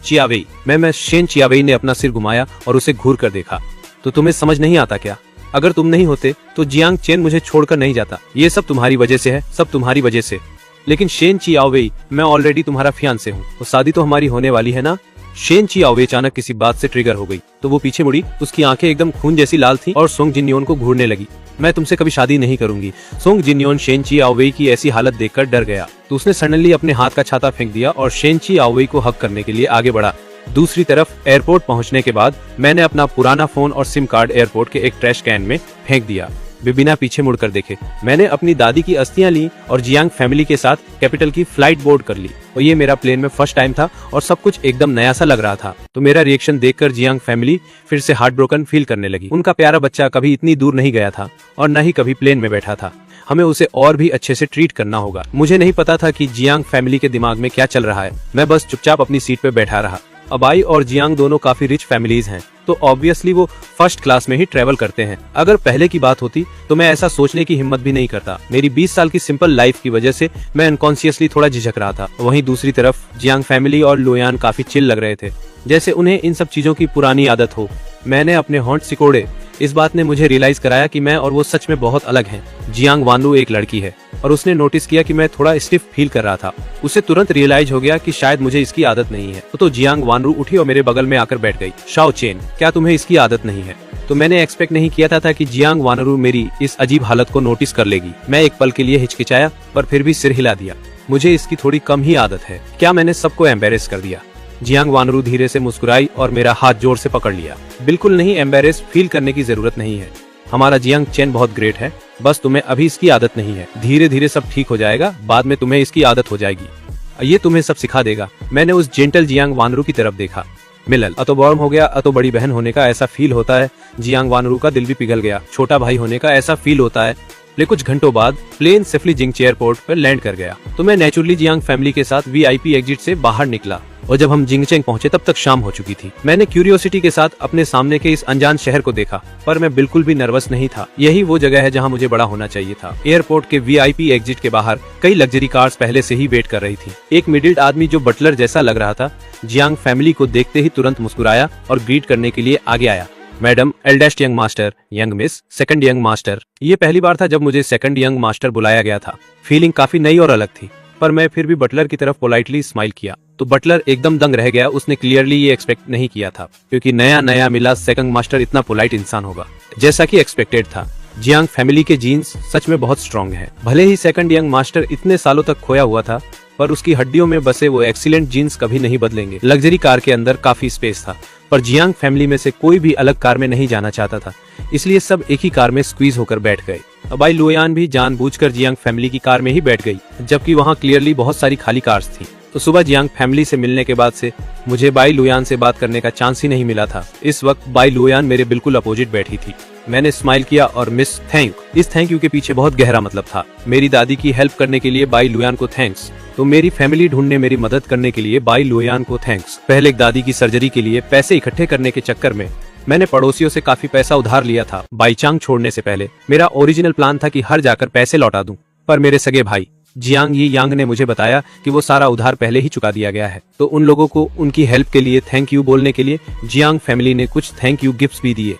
चियावेई, मैं शेन चियावेई ने अपना सिर घुमाया और उसे घूर कर देखा। तो तुम्हें समझ नहीं आता क्या? अगर तुम नहीं होते तो जियांग चेन मुझे छोड़कर नहीं जाता। ये सब तुम्हारी वजह से है, सब तुम्हारी वजह से। लेकिन शेन चियावेई, मैं ऑलरेडी तुम्हारा फियांसे हूँ, तो शादी तो हमारी होने वाली है ना? शेन चियावेई अचानक किसी बात से ट्रिगर हो गई, तो वो पीछे मुड़ी। उसकी आंखें एकदम खून जैसी लाल थी और सोंग जिनयोन को घूरने लगी। मैं तुमसे कभी शादी नहीं करूंगी। सोंग जिनयोन शेनची आओवेई की ऐसी हालत देखकर डर गया तो उसने सडनली अपने हाथ का छाता फेंक दिया और शेनची आओवेई को हक करने के लिए आगे बढ़ा। दूसरी तरफ एयरपोर्ट पहुंचने के बाद मैंने अपना पुराना फोन और सिम कार्ड एयरपोर्ट के एक ट्रैश कैन में फेंक दिया। बिना पीछे मुड़कर देखे मैंने अपनी दादी की अस्थियां ली और जियांग फैमिली के साथ कैपिटल की फ्लाइट बोर्ड कर ली। और ये मेरा प्लेन में फर्स्ट टाइम था और सब कुछ एकदम नया सा लग रहा था। तो मेरा रिएक्शन देखकर जियांग फैमिली फिर से हार्ट ब्रोकन फील करने लगी। उनका प्यारा बच्चा कभी इतनी दूर नहीं गया था और न ही कभी प्लेन में बैठा था। हमें उसे और भी अच्छे से ट्रीट करना होगा। मुझे नहीं पता था कि जियांग फैमिली के दिमाग में क्या चल रहा है। मैं बस चुपचाप अपनी सीट पे बैठा रहा। अबाई और जियांग दोनों काफी रिच फैमिलीज हैं, तो ऑब्वियसली वो फर्स्ट क्लास में ही ट्रेवल करते हैं। अगर पहले की बात होती तो मैं ऐसा सोचने की हिम्मत भी नहीं करता। मेरी 20 साल की सिंपल लाइफ की वजह से मैं अनकॉन्शियसली थोड़ा झिझक रहा था। वहीं दूसरी तरफ जियांग फैमिली और लोयान काफी चिल लग रहे थे, जैसे उन्हें इन सब चीजों की पुरानी आदत हो। मैंने अपने होंठ सिकोड़े। इस बात ने मुझे रियलाइज कराया कि मैं और वो सच में बहुत अलग हैं। जियांग वानरू एक लड़की है और उसने नोटिस किया कि मैं थोड़ा स्टिफ फील कर रहा था। उसे तुरंत रियलाइज हो गया कि शायद मुझे इसकी आदत नहीं है। तो जियांग वानरू उठी और मेरे बगल में आकर बैठ गई। शाओ चेन, क्या तुम्हें इसकी आदत नहीं है? तो मैंने एक्सपेक्ट नहीं किया था कि जियांग वानरू मेरी इस अजीब हालत को नोटिस कर लेगी। मैं एक पल के लिए हिचकिचाया पर फिर भी सिर हिला दिया। मुझे इसकी थोड़ी कम ही आदत है। क्या मैंने सबको एम्बेरेस कर दिया? जियांग वानरू धीरे से मुस्कुराई और मेरा हाथ जोर से पकड़ लिया। बिल्कुल नहीं, एम्बेरेस फील करने की जरूरत नहीं है। हमारा जियांग चेन बहुत ग्रेट है, बस तुम्हें अभी इसकी आदत नहीं है। धीरे धीरे सब ठीक हो जाएगा, बाद में तुम्हें इसकी आदत हो जाएगी। ये तुम्हें सब सिखा देगा। मैंने उस जेंटल जियांग वानरू की तरफ देखा। मिलल अतो बॉर्म हो गया, अतो बड़ी बहन होने का ऐसा फील होता है। जियांग वानरू का दिल भी पिघल गया। छोटा भाई होने का ऐसा फील होता है। लेकिन कुछ घंटों बाद प्लेन सेफली जिंगची एयरपोर्ट पर लैंड कर गया तो मैं नेचुरली जियांग फैमिली के साथ वीआईपी एग्जिट से बाहर निकला। और जब हम जिंगचेंग पहुंचे तब तक शाम हो चुकी थी। मैंने क्यूरियोसिटी के साथ अपने सामने के इस अनजान शहर को देखा, पर मैं बिल्कुल भी नर्वस नहीं था। यही वो जगह है जहां मुझे बड़ा होना चाहिए था। एयरपोर्ट के वीआईपी एग्जिट के बाहर कई लग्जरी कार्स पहले से ही वेट कर रही थी। एक मिडिल आदमी जो बटलर जैसा लग रहा था, जियांग फैमिली को देखते ही तुरंत मुस्कुराया और ग्रीट करने के लिए आगे आया। Madam, eldest young master, young miss, second young master. ये पहली बार था जब मुझे सेकंड यंग मास्टर बुलाया गया था। फीलिंग काफी नई और अलग थी, पर मैं फिर भी बटलर की तरफ पोलाइटली स्माइल किया तो बटलर एकदम दंग रह गया। उसने क्लियरली ये एक्सपेक्ट नहीं किया था, क्योंकि नया नया मिला सेकंड मास्टर इतना पोलाइट इंसान होगा, जैसा कि एक्सपेक्टेड था। जियांग फैमिली के जीन्स सच में बहुत स्ट्रॉन्ग है। भले ही सेकंड यंग मास्टर इतने सालों तक खोया हुआ था, पर उसकी हड्डियों में बसे वो एक्सीलेंट जीन्स कभी नहीं बदलेंगे। लग्जरी कार के अंदर काफी स्पेस था, पर जियांग फैमिली में से कोई भी अलग कार में नहीं जाना चाहता था, इसलिए सब एक ही कार में स्क्वीज होकर बैठ गए। अबाई लुयान भी जानबूझकर जियांग फैमिली की कार में ही बैठ गई, जबकि वहाँ क्लियरली बहुत सारी खाली कार्स थी। तो सुबह जियांग फैमिली से मिलने के बाद से मुझे बाई लुयान से बात करने का चांस ही नहीं मिला था। इस वक्त बाई लुयान मेरे बिल्कुल अपोजिट बैठी थी। मैंने स्माइल किया और मिस थैंक। इस थैंक यू के पीछे बहुत गहरा मतलब था। मेरी दादी की हेल्प करने के लिए बाई लुयान को थैंक्स, तो मेरी फैमिली ढूंढने मेरी मदद करने के लिए बाई लुयान को थैंक्स। पहले दादी की सर्जरी के लिए पैसे इकट्ठे करने के चक्कर में मैंने पड़ोसियों से काफी पैसा उधार लिया था। बाईचांग छोड़ने से पहले मेरा ओरिजिनल प्लान था कि हर जाकर पैसे लौटा दूं, पर मेरे सगे भाई जियांग यी यांग ने मुझे बताया कि वो सारा उधार पहले ही चुका दिया गया है। तो उन लोगों को उनकी हेल्प के लिए थैंक यू बोलने के लिए जियांग फैमिली ने कुछ थैंक यू गिफ्ट्स भी दिए।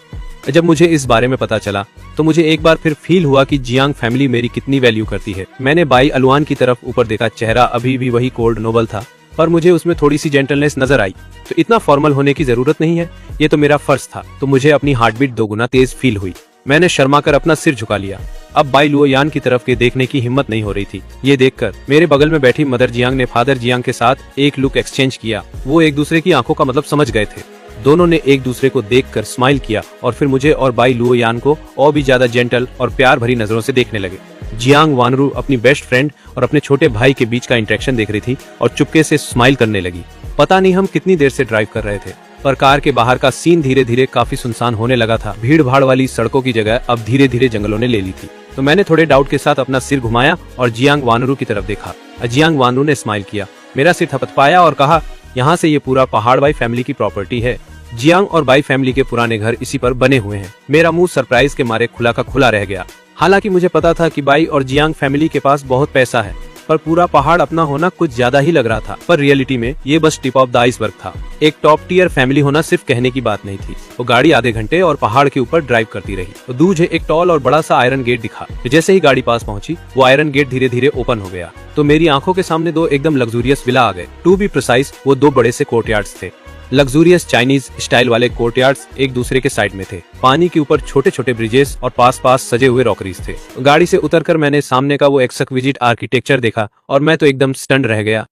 जब मुझे इस बारे में पता चला तो मुझे एक बार फिर फील हुआ कि जियांग फैमिली मेरी कितनी वैल्यू करती है। मैंने बाई अलवान की तरफ ऊपर देखा। चेहरा अभी भी वही कोल्ड नोबल था, पर मुझे उसमें थोड़ी सी जेंटलनेस नजर आई। तो इतना फॉर्मल होने की जरूरत नहीं है, ये तो मेरा फर्ज था। तो मुझे अपनी हार्ट बीट 2 गुना तेज फील हुई। मैंने शर्माकर अपना सिर झुका लिया। अब बाई लुओयान की तरफ के देखने की हिम्मत नहीं हो रही थी। ये देखकर मेरे बगल में बैठी मदर जियांग ने फादर जियांग के साथ एक लुक एक्सचेंज किया। वो एक दूसरे की आंखों का मतलब समझ गए थे। दोनों ने एक दूसरे को देखकर स्माइल किया और फिर मुझे और बाई लुओयान को और भी ज्यादा जेंटल और प्यार भरी नजरों से देखने लगे। जियांग वानरू अपनी बेस्ट फ्रेंड और अपने छोटे भाई के बीच का इंटरेक्शन देख रही थी और चुपके से स्माइल करने लगी। पता नहीं हम कितनी देर से ड्राइव कर रहे थे, पर कार के बाहर का सीन धीरे धीरे काफी सुनसान होने लगा था। भीड़ भाड़ वाली सड़कों की जगह अब धीरे धीरे जंगलों ने ले ली थी। तो मैंने थोड़े डाउट के साथ अपना सिर घुमाया और जियांग वानरू की तरफ देखा। जियांग वानरू ने स्माइल किया, मेरा सिर थपथपाया और कहा, यहाँ से ये पूरा पहाड़ बाई फैमिली की प्रॉपर्टी है। जियांग और बाई फैमिली के पुराने घर इसी पर बने हुए हैं। मेरा मुंह सरप्राइज के मारे खुला का खुला रह गया। हालांकि मुझे पता था कि बाई और जियांग फैमिली के पास बहुत पैसा है, पर पूरा पहाड़ अपना होना कुछ ज्यादा ही लग रहा था। पर रियलिटी में ये बस टिप ऑफ द आइसबर्ग था। एक टॉप टियर फैमिली होना सिर्फ कहने की बात नहीं थी। वो गाड़ी आधे घंटे और पहाड़ के ऊपर ड्राइव करती रही। तो दूर मुझे एक टॉल और बड़ा सा आयरन गेट दिखा। जैसे ही गाड़ी पास पहुंची, वो आयरन गेट धीरे धीरे ओपन हो गया। तो मेरी आंखों के सामने 2 एकदम लग्जूरियस विला आ गए। टू बी प्रिसाइज, वो 2 बड़े से कोर्टयार्ड्स थे। लग्जूरियस चाइनीज स्टाइल वाले कोर्टयार्ड्स एक दूसरे के साइड में थे। पानी के ऊपर छोटे छोटे ब्रिजेस और पास पास सजे हुए रॉकरीज थे। गाड़ी से उतरकर मैंने सामने का वो एक्सक्विजिट आर्किटेक्चर देखा और मैं तो एकदम स्टन्ड रह गया।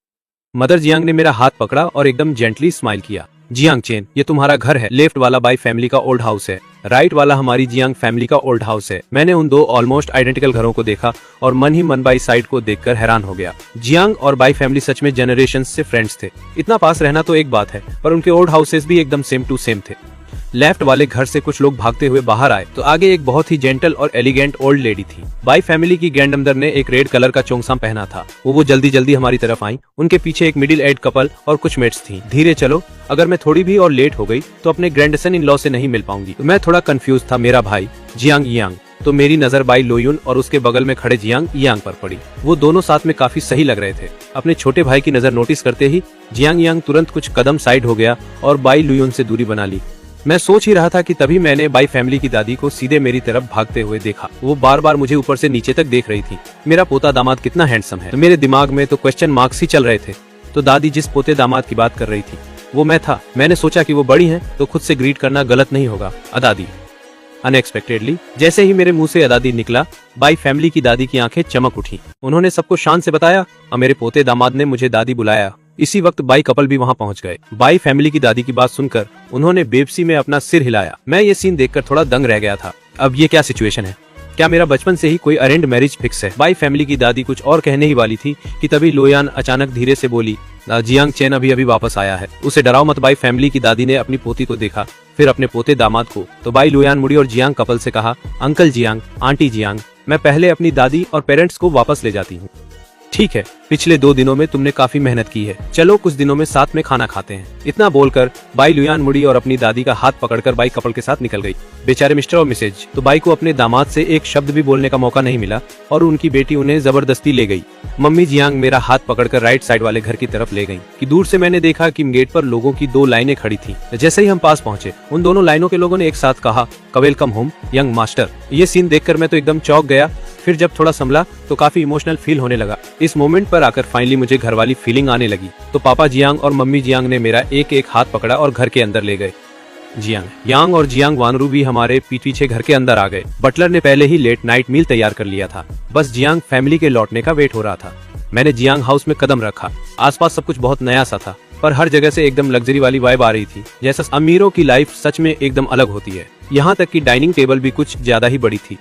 मदर जियांग ने मेरा हाथ पकड़ा और एकदम जेंटली स्माइल किया। जियांग चेन, ये तुम्हारा घर है। लेफ्ट वाला बाई फैमिली का ओल्ड हाउस है, राइट वाला हमारी जियांग फैमिली का ओल्ड हाउस है। मैंने उन दो ऑलमोस्ट आइडेंटिकल घरों को देखा और मन ही मन बाई साइड को देखकर हैरान हो गया। जियांग और बाई फैमिली सच में जनरेशन से फ्रेंड्स थे। इतना पास रहना तो एक बात है, पर उनके ओल्ड हाउसेस भी एकदम सेम टू सेम थे। लेफ्ट वाले घर से कुछ लोग भागते हुए बाहर आए तो आगे एक बहुत ही जेंटल और एलिगेंट ओल्ड लेडी थी। बाई फैमिली की ग्रैंडमदर ने एक रेड कलर का चोंगसाम पहना था। वो जल्दी जल्दी हमारी तरफ आई। उनके पीछे एक मिडिल एज कपल और कुछ मेट्स थी। धीरे चलो, अगर मैं थोड़ी भी और लेट हो गई तो अपने ग्रैंडसन इन लॉ से नहीं मिल पाऊंगी। तो मैं थोड़ा कंफ्यूज था। मेरा भाई जियांग यांग, तो मेरी नजर बाई लोयुन और उसके बगल में खड़े जियांग यांग पर पड़ी। वो दोनों साथ में काफी सही लग रहे थे। अपने छोटे भाई की नजर नोटिस करते ही जियांग यांग तुरंत कुछ कदम साइड हो गया और बाई लोयुन से दूरी बना ली। मैं सोच ही रहा था कि तभी मैंने बाई फैमिली की दादी को सीधे मेरी तरफ भागते हुए देखा। वो बार बार मुझे ऊपर से नीचे तक देख रही थी। मेरा पोता दामाद कितना हैंडसम है। तो मेरे दिमाग में तो क्वेश्चन मार्क्स ही चल रहे थे। तो दादी जिस पोते दामाद की बात कर रही थी वो मैं था। मैंने सोचा कि वो बड़ी हैं तो खुद से ग्रीट करना गलत नहीं होगा। अदादी। अनएक्सपेक्टेडली जैसे ही मेरे मुंह से अदादी निकला, बाई फैमिली की दादी की आंखें चमक उठी। उन्होंने सबको शान से बताया और मेरे पोते दामाद ने मुझे दादी बुलाया। इसी वक्त बाई कपल भी वहां पहुंच गए। बाई फैमिली की दादी की बात सुनकर उन्होंने बेबसी में अपना सिर हिलाया। मैं ये सीन देखकर थोड़ा दंग रह गया था। अब ये क्या सिचुएशन है? क्या मेरा बचपन से ही कोई अरेंज्ड मैरिज फिक्स है? बाई फैमिली की दादी कुछ और कहने ही वाली थी कि तभी लोयान अचानक धीरे से बोली, जियांग चेन अभी अभी वापस आया है, उसे डराओ मत। बाई फैमिली की दादी ने अपनी पोती को देखा, फिर अपने पोते दामाद को। तो बाई लोयान मुड़ी और जियांग कपल से कहा, अंकल जियांग, आंटी जियांग, मैं पहले अपनी दादी और पेरेंट्स को वापस ले जाती हूँ। ठीक है, पिछले 2 दिनों में तुमने काफी मेहनत की है, चलो कुछ दिनों में साथ में खाना खाते हैं। इतना बोलकर बाई लुयान मुड़ी और अपनी दादी का हाथ पकड़कर बाई कपल के साथ निकल गई। बेचारे मिस्टर और मिसेज, तो बाई को अपने दामाद से एक शब्द भी बोलने का मौका नहीं मिला और उनकी बेटी उन्हें जबरदस्ती ले गई। मम्मी जियांग मेरा हाथ पकड़कर राइट साइड वाले घर की तरफ ले गई कि दूर से मैंने देखा कि गेट पर लोगों की 2 लाइनें खड़ी थी। जैसे ही हम पास पहुंचे, उन दोनों लाइनों के लोगों ने एक साथ कहा, वेलकम होम यंग मास्टर। ये सीन देखकर मैं तो एकदम चौंक गया। फिर जब थोड़ा संभला तो काफी इमोशनल फील होने लगा। इस मोमेंट पर आकर फाइनली मुझे घर वाली फीलिंग आने लगी। तो पापा जियांग और मम्मी जियांग ने मेरा एक एक हाथ पकड़ा और घर के अंदर ले गए। जियांग यांग और जियांग वानरू भी हमारे पीछे घर के अंदर आ गए। बटलर ने पहले ही लेट नाइट मील तैयार कर लिया था, बस जियांग फैमिली के लौटने का वेट हो रहा था। मैंने जियांग हाउस में कदम रखा। आसपास सब कुछ बहुत नया सा था, पर हर जगह से एकदम लग्जरी वाली वाइब आ रही थी। जैसा अमीरों की लाइफ सच में एकदम अलग होती है। यहाँ तक कि डाइनिंग टेबल भी कुछ ज्यादा ही बड़ी थी।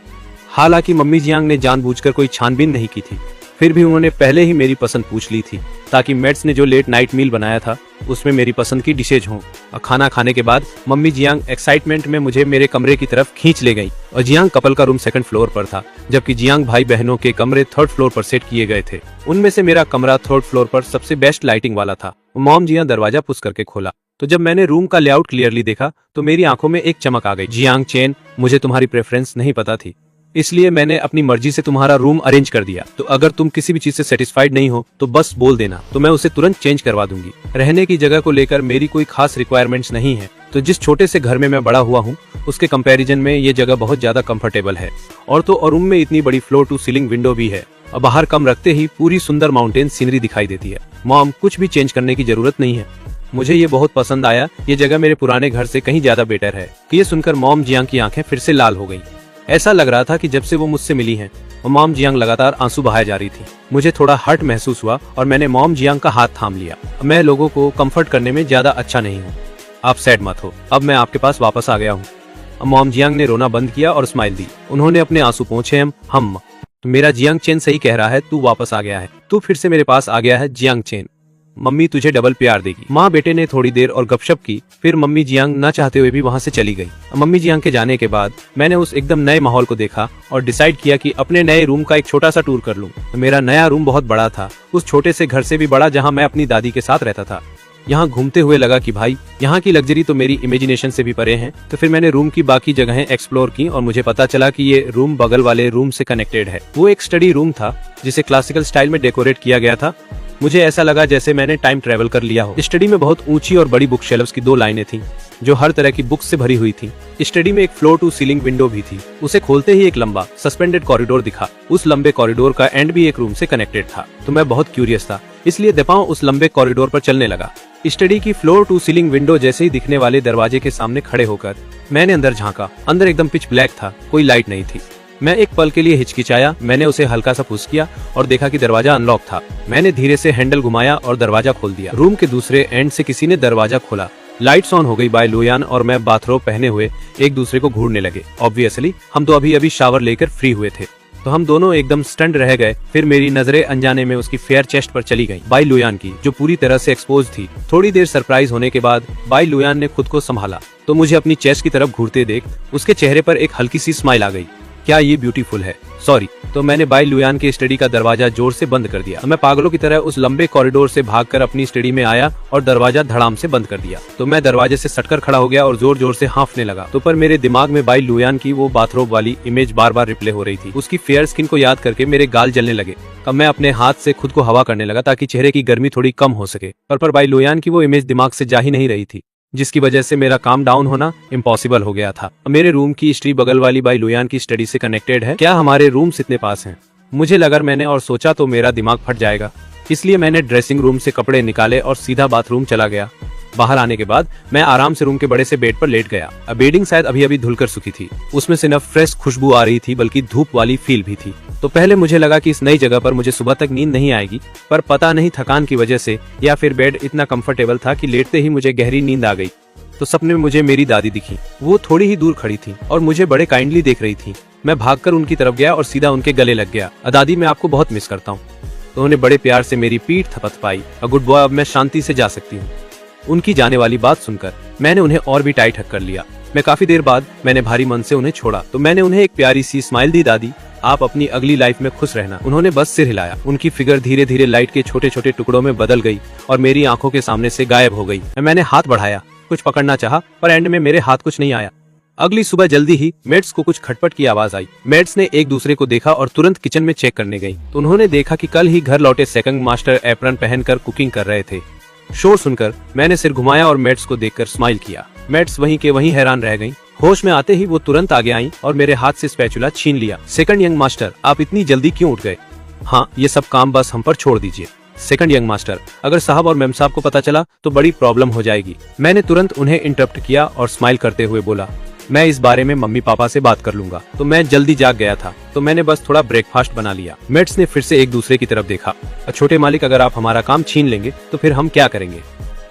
हालांकि मम्मी जियांग ने जानबूझकर कोई छानबीन नहीं की थी, फिर भी उन्होंने पहले ही मेरी पसंद पूछ ली थी ताकि मेट्स ने जो लेट नाइट मील बनाया था उसमें मेरी पसंद की डिशेज हों। और खाना खाने के बाद मम्मी जियांग एक्साइटमेंट में मुझे मेरे कमरे की तरफ खींच ले गई और जियांग कपल का रूम 2nd फ्लोर पर था, जबकि जियांग भाई बहनों के कमरे 3rd फ्लोर पर सेट किए गए थे। उनमें से मेरा कमरा 3rd फ्लोर पर सबसे बेस्ट लाइटिंग वाला था। मॉम जियांग दरवाजा पुश करके खोला तो जब मैंने रूम का लेआउट क्लियरली देखा तो मेरी आंखों में एक चमक आ गई। जियांग चेन, मुझे तुम्हारी प्रेफरेंस नहीं पता थी, इसलिए मैंने अपनी मर्जी से तुम्हारा रूम अरेंज कर दिया। तो अगर तुम किसी भी चीज से सेटिस्फाइड नहीं हो तो बस बोल देना, तो मैं उसे तुरंत चेंज करवा दूंगी। रहने की जगह को लेकर मेरी कोई खास रिक्वायरमेंट्स नहीं है, तो जिस छोटे से घर में मैं बड़ा हुआ हूँ उसके कंपैरिजन में ये जगह बहुत ज्यादा कंफर्टेबल है। और तो और रूम में इतनी बड़ी फ्लोर टू सीलिंग विंडो भी है और बाहर कम रखते ही पूरी सुंदर माउंटेन सीनरी दिखाई देती है। मॉम, कुछ भी चेंज करने की जरूरत नहीं है, मुझे ये बहुत पसंद आया। ये जगह मेरे पुराने घर से कहीं ज्यादा बेटर है। ये सुनकर मॉम जियांग की आंखें फिर से लाल हो गई। ऐसा लग रहा था कि जब से वो मुझसे मिली हैं और मॉम जियांग लगातार आंसू बहाए जा रही थी। मुझे थोड़ा हर्ट महसूस हुआ और मैंने मॉम जियांग का हाथ थाम लिया। मैं लोगों को कंफर्ट करने में ज्यादा अच्छा नहीं हूँ, आप सैड मत हो, अब मैं आपके पास वापस आ गया हूँ। मॉम जियांग ने रोना बंद किया और स्माइल दी। उन्होंने अपने आंसू पोंछे। हम मेरा जियांग चेन सही कह रहा है, तू वापस आ गया है, तू फिर से मेरे पास आ गया है जियांग चेन। मम्मी तुझे डबल प्यार देगी। माँ बेटे ने थोड़ी देर और गपशप की, फिर मम्मी जियांग ना चाहते हुए भी वहाँ से चली गई। मम्मी जियांग के जाने के बाद मैंने उस एकदम नए माहौल को देखा और डिसाइड किया कि अपने नए रूम का एक छोटा सा टूर कर लूं। मेरा नया रूम बहुत बड़ा था, उस छोटे से घर से भी बड़ा जहाँ मैं अपनी दादी के साथ रहता था। यहाँ घूमते हुए लगा कि भाई यहाँ की लग्जरी तो मेरी इमेजिनेशन से भी परे है। तो फिर मैंने रूम की बाकी जगहें एक्सप्लोर की और मुझे पता चला कि ये रूम बगल वाले रूम से कनेक्टेड है। वो एक स्टडी रूम था जिसे क्लासिकल स्टाइल में डेकोरेट किया गया था। मुझे ऐसा लगा जैसे मैंने टाइम ट्रेवल कर लिया हो। स्टडी में बहुत ऊंची और बड़ी बुक शेल्फ्स की 2 लाइनें थीं, जो हर तरह की बुक्स से भरी हुई थीं। स्टडी में एक फ्लोर टू सीलिंग विंडो भी थी। उसे खोलते ही एक लंबा सस्पेंडेड कॉरिडोर दिखा। उस लंबे कॉरिडोर का एंड भी एक रूम से कनेक्टेड था। तो मैं बहुत क्यूरियस था, इसलिए दपाओं उस लंबे कॉरिडोर पर चलने लगा। स्टडी की फ्लोर टू सीलिंग विंडो जैसे ही दिखने वाले दरवाजे के सामने खड़े होकर मैंने अंदर झांका। अंदर एकदम पिच ब्लैक था, कोई लाइट नहीं थी। मैं एक पल के लिए हिचकिचाया। मैंने उसे हल्का सा पुश किया और देखा कि दरवाजा अनलॉक था। मैंने धीरे से हैंडल घुमाया और दरवाजा खोल दिया। रूम के दूसरे एंड से किसी ने दरवाजा खोला। लाइट्स ऑन हो गई। बाय लुयान और मैं बाथरोब पहने हुए एक दूसरे को घूरने लगे। ऑब्वियसली हम तो अभी शावर लेकर फ्री हुए थे, तो हम दोनों एकदम स्टंड रह गए। फिर मेरी नजरें अनजाने में उसकी फेयर चेस्ट पर चली गईं, बाय लुयान की, जो पूरी तरह से एक्सपोज थी। थोड़ी देर सरप्राइज होने के बाद बाय लुयान ने खुद को संभाला, तो मुझे अपनी चेस्ट की तरफ घूरते देख उसके चेहरे पर एक हल्की सी स्माइल आ गई। क्या ये ब्यूटीफुल है? सॉरी। तो मैंने बाय लुयान के स्टडी का दरवाजा जोर से बंद कर दिया। मैं पागलों की तरह उस लंबे कॉरिडोर से भागकर अपनी स्टडी में आया और दरवाजा धड़ाम से बंद कर दिया। तो मैं दरवाजे से सटकर खड़ा हो गया और जोर जोर से हांफने लगा। तो पर मेरे दिमाग में बाय लुयान की वो बाथरोब वाली इमेज बार बार रिप्ले हो रही थी। उसकी फेयर स्किन को याद करके मेरे गाल जलने लगे। अब मैं अपने हाथ से खुद को हवा करने लगा ताकि चेहरे की गर्मी थोड़ी कम हो सके। पर बाय लुयान की वो इमेज दिमाग से जा ही नहीं रही थी, जिसकी वजह से मेरा काम डाउन होना इम्पॉसिबल हो गया था। मेरे रूम की स्ट्री बगल वाली बाय लुयान की स्टडी से कनेक्टेड है। क्या हमारे रूम्स इतने पास हैं? मुझे लगा मैंने और सोचा तो मेरा दिमाग फट जाएगा, इसलिए मैंने ड्रेसिंग रूम से कपड़े निकाले और सीधा बाथरूम चला गया। बाहर आने के बाद मैं आराम से रूम के बड़े से बेड पर लेट गया। बेडिंग शायद अभी धुलकर सूखी थी। उसमें से न फ्रेश खुशबू आ रही थी बल्कि धूप वाली फील भी थी। तो पहले मुझे लगा कि इस नई जगह पर मुझे सुबह तक नींद नहीं आएगी, पर पता नहीं थकान की वजह से या फिर बेड इतना कंफर्टेबल था कि लेटते ही मुझे गहरी नींद आ गई। तो सपने में मुझे मेरी दादी दिखी। वो थोड़ी ही दूर खड़ी थी और मुझे बड़े काइंडली देख रही थी। मैं भागकर उनकी तरफ गया और सीधा उनके गले लग गया। दादी, मैं आपको बहुत मिस करता हूँ। तो उन्होंने बड़े प्यार से मेरी पीठ थपथपाई। गुड बॉय, अब मैं शांति से जा सकती हूँ। उनकी जाने वाली बात सुनकर मैंने उन्हें और भी टाइट हक कर लिया। मैं काफी देर बाद मैंने भारी मन से उन्हें छोड़ा। तो मैंने उन्हें एक प्यारी सी स्माइल दी। दादी, आप अपनी अगली लाइफ में खुश रहना। उन्होंने बस सिर हिलाया। उनकी फिगर धीरे धीरे लाइट के छोटे छोटे टुकड़ों में बदल गई और मेरी आंखों के सामने से गायब हो गई। मैंने हाथ बढ़ाया, कुछ पकड़ना चाहा, पर एंड में मेरे हाथ कुछ नहीं आया। अगली सुबह जल्दी ही मेड्स को कुछ खटपट की आवाज आई। मेड्स ने एक दूसरे को देखा और तुरंत किचन में चेक करने गई। तो उन्होंने देखा कि कल ही घर लौटे सेकंड मास्टर एप्रन पहनकर कुकिंग कर रहे थे। शोर सुनकर मैंने सिर घुमाया और मेड्स को देखकर स्माइल किया। मेड्स वहीं के वहीं हैरान रह गईं। होश में आते ही वो तुरंत आगे आईं और मेरे हाथ से स्पैचुला छीन लिया। सेकंड यंग मास्टर, आप इतनी जल्दी क्यों उठ गए? हाँ, ये सब काम बस हम पर छोड़ दीजिए। सेकंड यंग मास्टर, अगर साहब और मैम साहब को पता चला तो बड़ी प्रॉब्लम हो जाएगी। मैंने तुरंत उन्हें इंटरप्ट किया और स्माइल करते हुए बोला, मैं इस बारे में मम्मी पापा से बात कर लूंगा। तो मैं जल्दी जाग गया था, तो मैंने बस थोड़ा ब्रेकफास्ट बना लिया। मेट्स ने फिर से एक दूसरे की तरफ देखा। छोटे मालिक, अगर आप हमारा काम छीन लेंगे तो फिर हम क्या करेंगे?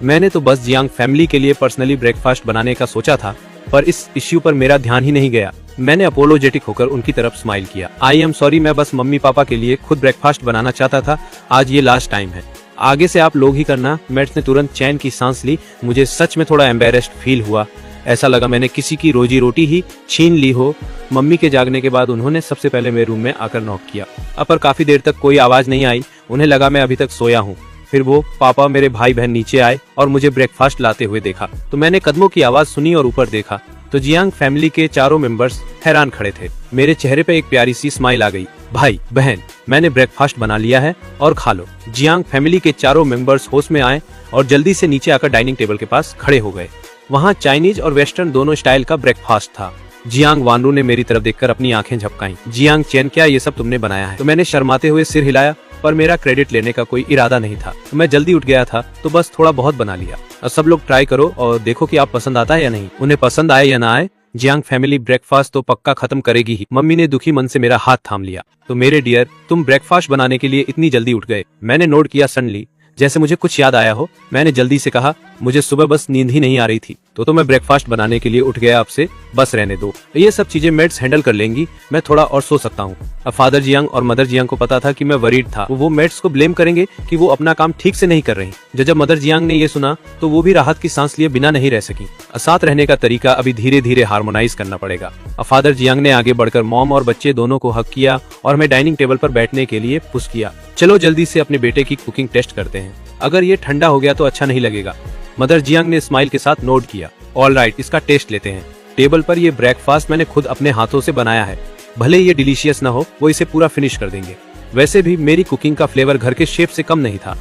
मैंने तो बस जियांग फैमिली के लिए पर्सनली ब्रेकफास्ट बनाने का सोचा था, पर इस इश्यू पर मेरा ध्यान ही नहीं गया। मैंने अपोलोजेटिक होकर उनकी तरफ स्माइल किया। आई एम सॉरी, मैं बस मम्मी पापा के लिए खुद ब्रेकफास्ट बनाना चाहता था। आज ये लास्ट टाइम है, आगे से आप लोग ही करना। मेट्स ने तुरंत चैन की सांस ली। मुझे सच में थोड़ा एम्बेरेस्ड फील हुआ। ऐसा लगा मैंने किसी की रोजी रोटी ही छीन ली हो। मम्मी के जागने के बाद उन्होंने सबसे पहले मेरे रूम में आकर नॉक किया। पर काफी देर तक कोई आवाज नहीं आई। उन्हें लगा मैं अभी तक सोया हूँ। फिर वो पापा, मेरे भाई बहन नीचे आए और मुझे ब्रेकफास्ट लाते हुए देखा। तो मैंने कदमों की आवाज सुनी और ऊपर देखा तो जियांग फैमिली के चारों मेंबर्स हैरान खड़े थे। मेरे चेहरे पे एक प्यारी सी स्माइल आ गई। भाई बहन, मैंने ब्रेकफास्ट बना लिया है और खा लो। जियांग फैमिली के चारों मेंबर्स होश में आए और जल्दी से नीचे आकर डाइनिंग टेबल के पास खड़े हो गए। वहाँ चाइनीज और वेस्टर्न दोनों स्टाइल का ब्रेकफास्ट था। जियांग वानरू ने मेरी तरफ देखकर अपनी आंखें झपकाईं। जियांग चेन, क्या ये सब तुमने बनाया है? तो मैंने शर्माते हुए सिर हिलाया, पर मेरा क्रेडिट लेने का कोई इरादा नहीं था। तो मैं जल्दी उठ गया था, तो बस थोड़ा बहुत बना लिया। और सब लोग ट्राई करो और देखो कि आप पसंद आता है या नहीं। उन्हें पसंद आए या ना आए, जियांग फैमिली ब्रेकफास्ट तो पक्का खत्म करेगी ही। मम्मी ने दुखी मन से मेरा हाथ थाम लिया। तो मेरे डियर, तुम ब्रेकफास्ट बनाने के लिए इतनी जल्दी उठ गए? मैंने नोट किया सडनली, जैसे मुझे कुछ याद आया हो। मैंने जल्दी से कहा, मुझे सुबह बस नींद ही नहीं आ रही थी, तो मैं ब्रेकफास्ट बनाने के लिए उठ गया। आपसे बस रहने दो, ये सब चीजें मेड्स हैंडल कर लेंगी, मैं थोड़ा और सो सकता हूँ। अब फादर जियांग और मदर जियांग को पता था कि मैं वरीड था। वो मेड्स को ब्लेम करेंगे कि वो अपना काम ठीक से नहीं कर रही। जब मदर जियांग ने ये सुना तो वो भी राहत की सांस लिए बिना नहीं रह सकी। साथ रहने का तरीका अभी धीरे धीरे हार्मोनाइज करना पड़ेगा। अब फादर जियांग ने आगे बढ़कर मॉम और बच्चे दोनों को हक किया और मैं डाइनिंग टेबल पर बैठने के लिए पुश किया। चलो जल्दी से अपने बेटे की कुकिंग टेस्ट करते हैं, अगर ये ठंडा हो गया तो अच्छा नहीं लगेगा। मदर जियांग ने स्माइल के साथ नोट किया। ऑल राइट, इसका टेस्ट लेते हैं। टेबल पर ये ब्रेकफास्ट मैंने खुद अपने हाथों से बनाया है, भले ये डिलीशियस ना हो, वो इसे पूरा फिनिश कर देंगे। वैसे भी मेरी कुकिंग का फ्लेवर घर के शेफ से कम नहीं था।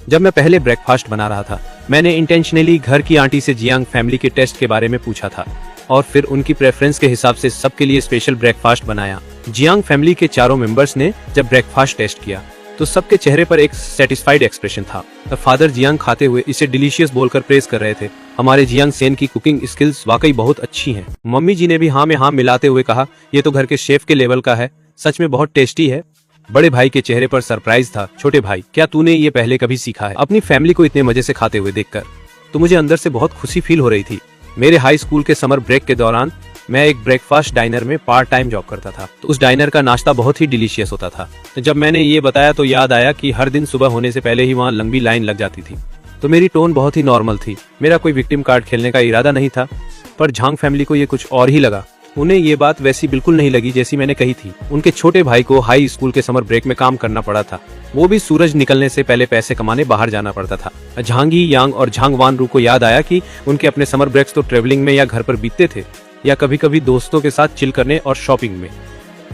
जब मैं पहले ब्रेकफास्ट बना रहा था, मैंने इंटेंशनली घर की आंटी से जियांग फैमिली के टेस्ट के बारे में पूछा था और फिर उनकी प्रेफरेंस के हिसाब से सबके लिए स्पेशल ब्रेकफास्ट बनाया। जियांग फैमिली के चारों मेंबर्स ने जब ब्रेकफास्ट टेस्ट किया तो सबके चेहरे पर एक सेटिस्फाइड एक्सप्रेशन था। फादर जियांग खाते हुए इसे डिलीशियस बोलकर प्रेज कर रहे थे। हमारे जियांग सेन की कुकिंग स्किल्स वाकई बहुत अच्छी हैं। मम्मी जी ने भी हाँ में हाँ मिलाते हुए कहा, ये तो घर के शेफ के लेवल का है, सच में बहुत टेस्टी है। बड़े भाई के चेहरे पर सरप्राइज था। छोटे भाई, क्या तूने ये पहले कभी सीखा है? अपनी फैमिली को इतने मजे से खाते हुए देखकर तो मुझे अंदर से बहुत खुशी फील हो रही थी। मेरे हाई स्कूल के समर ब्रेक के दौरान मैं एक ब्रेकफास्ट डाइनर में पार्ट टाइम जॉब करता था, तो उस डाइनर का नाश्ता बहुत ही डिलीशियस होता था। जब मैंने ये बताया तो याद आया कि हर दिन सुबह होने से पहले ही वहाँ लंबी लाइन लग जाती थी। तो मेरी टोन बहुत ही नॉर्मल थी। मेरा कोई विक्टिम कार्ड खेलने का इरादा नहीं था, पर झांग फैमिली को ये कुछ और ही लगा। उन्हें ये बात वैसी बिल्कुल नहीं लगी जैसी मैंने कही थी। उनके छोटे भाई को हाई स्कूल के समर ब्रेक में काम करना पड़ा था, वो भी सूरज निकलने से पहले पैसे कमाने बाहर जाना पड़ता था। झांगी यांग और झांग वानरू को याद आया कि उनके अपने समर ब्रेक्स तो ट्रेवलिंग में या घर पर बीतते थे या कभी कभी दोस्तों के साथ चिल करने और शॉपिंग में।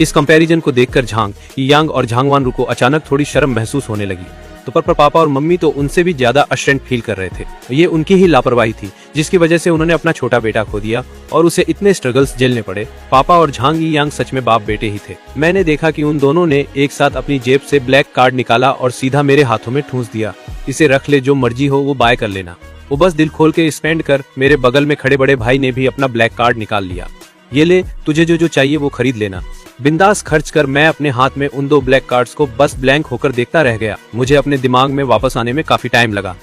इस कंपैरिजन को देखकर झांग यांग और झांग वानरू को अचानक थोड़ी शर्म महसूस होने लगी। तो पर पापा और मम्मी तो उनसे भी ज्यादा अश्रेंट फील कर रहे थे। ये उनकी ही लापरवाही थी जिसकी वजह से उन्होंने अपना छोटा बेटा खो दिया और उसे इतने स्ट्रगल्स झेलने पड़े। पापा और झांग यांग सच में बाप बेटे ही थे। मैंने देखा कि उन दोनों ने एक साथ अपनी जेब से ब्लैक कार्ड निकाला और सीधा मेरे हाथों में ठूंस दिया, इसे रख ले, जो मर्जी हो वो बाय कर लेना। वो बस दिल खोल के स्पेंड कर। मेरे बगल में खड़े बड़े भाई ने भी अपना ब्लैक कार्ड निकाल लिया। ये ले, तुझे जो जो चाहिए वो खरीद लेना। बिंदास खर्च कर मैं अपने हाथ में उन 2 ब्लैक कार्ड्स को बस ब्लैंक होकर देखता रह गया। मुझे अपने दिमाग में वापस आने में काफी टाइम लगा।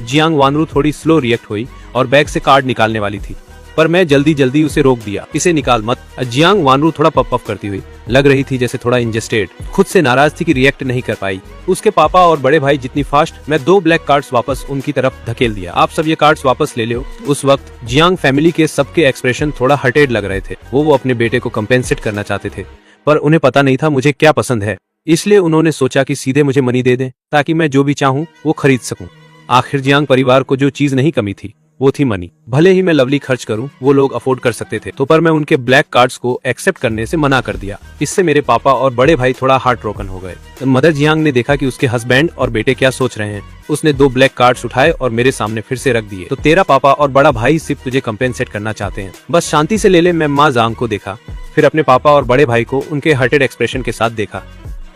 जियांग वानरू थोड़ी स्लो रिएक्ट हुई और बैग से कार्ड निकालने वाली थी, पर मैं जल्दी उसे रोक दिया। इसे निकाल मत। जियांग वानरू थोड़ा पफ करती हुई लग रही थी जैसे थोड़ा इंजस्टेड, खुद से नाराज थी कि रिएक्ट नहीं कर पाई। उसके पापा और बड़े भाई जितनी फास्ट, मैं 2 ब्लैक कार्ड्स वापस उनकी तरफ धकेल दिया। आप सब ये कार्ड्स वापस ले लो। उस वक्त जियांग फैमिली के सबके एक्सप्रेशन थोड़ा हर्टेड लग रहे थे। वो अपने बेटे को कंपेंसेट करना चाहते थे, पर उन्हें पता नहीं था मुझे क्या पसंद है, इसलिए उन्होंने सोचा कि सीधे मुझे मनी दे दें ताकि मैं जो भी चाहूँ वो खरीद सकूं। आखिर जियांग परिवार को जो चीज नहीं कमी थी वो थी मनी। भले ही मैं लवली खर्च करूं, वो लोग अफोर्ड कर सकते थे, तो पर मैं उनके ब्लैक कार्ड्स को एक्सेप्ट करने से मना कर दिया। इससे मेरे पापा और बड़े भाई थोड़ा हार्ट ब्रोकन हो गए। तो मदर जियांग ने देखा कि उसके हस्बैंड और बेटे क्या सोच रहे हैं। उसने 2 ब्लैक कार्ड्स उठाए और मेरे सामने फिर से रख दिए। तो तेरा पापा और बड़ा भाई सिर्फ तुझे कंपेंसेट करना चाहते हैं, बस शांति से ले ले। मैं माँ जांग को देखा, फिर अपने पापा और बड़े भाई को उनके हर्टेड एक्सप्रेशन के साथ देखा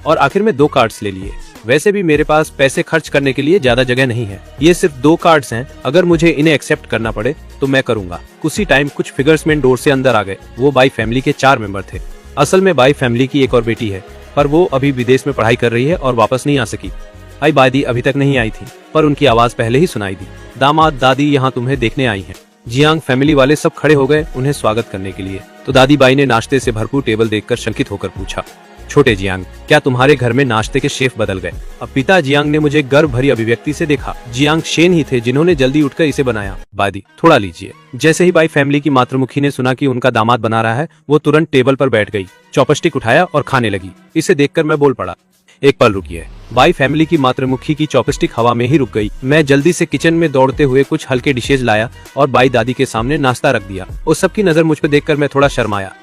और आखिर में 2 कार्ड्स ले लिए। वैसे भी मेरे पास पैसे खर्च करने के लिए ज्यादा जगह नहीं है। ये सिर्फ 2 कार्ड्स हैं, अगर मुझे इन्हें एक्सेप्ट करना पड़े तो मैं करूंगा। उसी टाइम कुछ फिगर्समैन डोर से अंदर आ गए। वो बाई फैमिली के 4 मेंबर थे। असल में बाई फैमिली की एक और बेटी है, पर वो अभी विदेश में पढ़ाई कर रही है और वापस नहीं आ सकी। आई बादी अभी तक नहीं आई थी, पर उनकी आवाज पहले ही सुनाई दी। दामाद दादी यहाँ तुम्हें देखने आई हैं। जियांग फैमिली वाले सब खड़े हो गए उन्हें स्वागत करने के लिए। तो दादी बाई ने नाश्ते से भरपूर टेबल देखकर शंकित होकर पूछा, छोटे जियांग, क्या तुम्हारे घर में नाश्ते के शेफ बदल गए? अब पिता जियांग ने मुझे गर्व भरी अभिव्यक्ति से देखा। जियांग शेन ही थे जिन्होंने जल्दी उठकर इसे बनाया। बादी, थोड़ा लीजिए। जैसे ही बाई फैमिली की मातृमुखी ने सुना कि उनका दामाद बना रहा है, वो तुरंत टेबल पर बैठ गई, चॉपस्टिक उठाया और खाने लगी। इसे देखकर मैं बोल पड़ा, एक पल रुकिए। बाई फैमिली की मातृमुखी की चॉपस्टिक हवा में ही रुक गई। मैं जल्दी से किचन में दौड़ते हुए कुछ हल्के डिशेज लाया और बाई दादी के सामने नाश्ता रख दिया। उस सबकी नजर मुझ पर देखकर मैं थोड़ा शर्माया।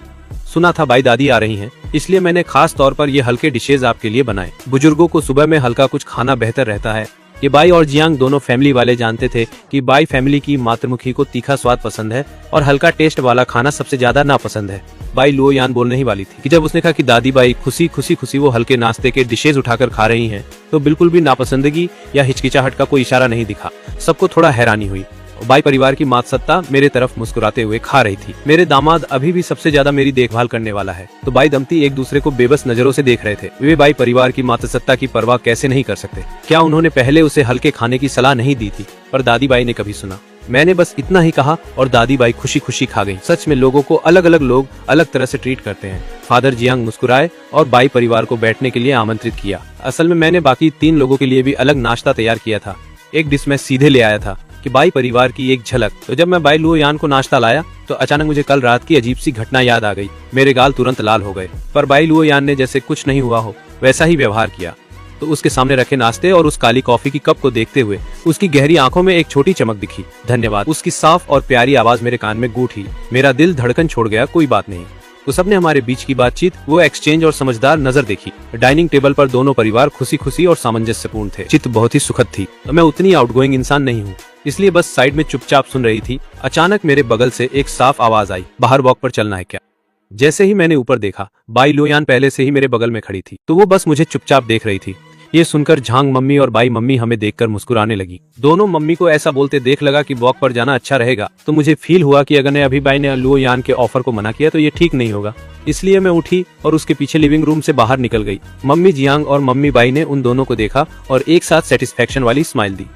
सुना था बाई दादी आ रही हैं, इसलिए मैंने खास तौर पर ये हल्के डिशेज आपके लिए बनाए। बुजुर्गों को सुबह में हल्का कुछ खाना बेहतर रहता है। ये बाई और जियांग दोनों फैमिली वाले जानते थे कि बाई फैमिली की मातृमुखी को तीखा स्वाद पसंद है और हल्का टेस्ट वाला खाना सबसे ज्यादा नापसंद है। बाई लुओ यान बोलने ही वाली थी कि जब उसने कहा कि दादी बाई खुशी वो हल्के नाश्ते के डिशेज उठाकर खा रही हैं, तो बिल्कुल भी नापसंदगी या हिचकिचाहट का कोई इशारा नहीं दिखा। सबको थोड़ा हैरानी हुई। बाई परिवार की मातसत्ता मेरे तरफ मुस्कुराते हुए खा रही थी। मेरे दामाद अभी भी सबसे ज्यादा मेरी देखभाल करने वाला है। तो बाई दंपति एक दूसरे को बेबस नजरों से देख रहे थे। वे बाई परिवार की मातसत्ता की परवाह कैसे नहीं कर सकते? क्या उन्होंने पहले उसे हल्के खाने की सलाह नहीं दी थी? पर दादी बाई ने कभी सुना? मैंने बस इतना ही कहा और दादी बाई खुशी खा गई। सच में लोगों को अलग अलग लोग अलग तरह से ट्रीट करते हैं। फादर जियांग मुस्कुराए और बाई परिवार को बैठने के लिए आमंत्रित किया। असल में मैंने बाकी 3 लोगों के लिए भी अलग नाश्ता तैयार किया था। एक डिश मैं सीधे ले आया था कि बाई परिवार की एक झलक। तो जब मैं बाई लुओ यान को नाश्ता लाया तो अचानक मुझे कल रात की अजीब सी घटना याद आ गई। मेरे गाल तुरंत लाल हो गए, पर बाई लुओ यान ने जैसे कुछ नहीं हुआ हो वैसा ही व्यवहार किया। तो उसके सामने रखे नाश्ते और उस काली कॉफी की कप को देखते हुए उसकी गहरी आंखों में एक छोटी चमक दिखी। धन्यवाद। उसकी साफ और प्यारी आवाज मेरे कान में गूंजी। मेरा दिल धड़कन छोड़ गया। कोई बात नहीं, उस सबने हमारे बीच की बातचीत, वो एक्सचेंज और समझदार नजर देखी। डाइनिंग टेबल पर दोनों परिवार खुशी खुशी और सामंजस्यपूर्ण थे। चित्त बहुत ही सुखद थी। मैं उतनी आउटगोइंग इंसान नहीं हूँ, इसलिए बस साइड में चुपचाप सुन रही थी। अचानक मेरे बगल से एक साफ आवाज आई, बाहर वॉक पर चलना है क्या? जैसे ही मैंने ऊपर देखा, बाई लोयान पहले से ही मेरे बगल में खड़ी थी, तो वो बस मुझे चुपचाप देख रही थी। ये सुनकर झांग मम्मी और बाई मम्मी हमें देखकर मुस्कुराने लगी। दोनों मम्मी को ऐसा बोलते देख लगा कि वॉक पर जाना अच्छा रहेगा, तो मुझे फील हुआ कि अगर अभी बाई ने लोयान के ऑफर को मना किया तो ये ठीक नहीं होगा। इसलिए मैं उठी और उसके पीछे लिविंग रूम से बाहर निकल गई। मम्मी जियांग और मम्मी बाई ने उन दोनों को देखा और एक साथ सेटिस्फेक्शन वाली स्माइल दी।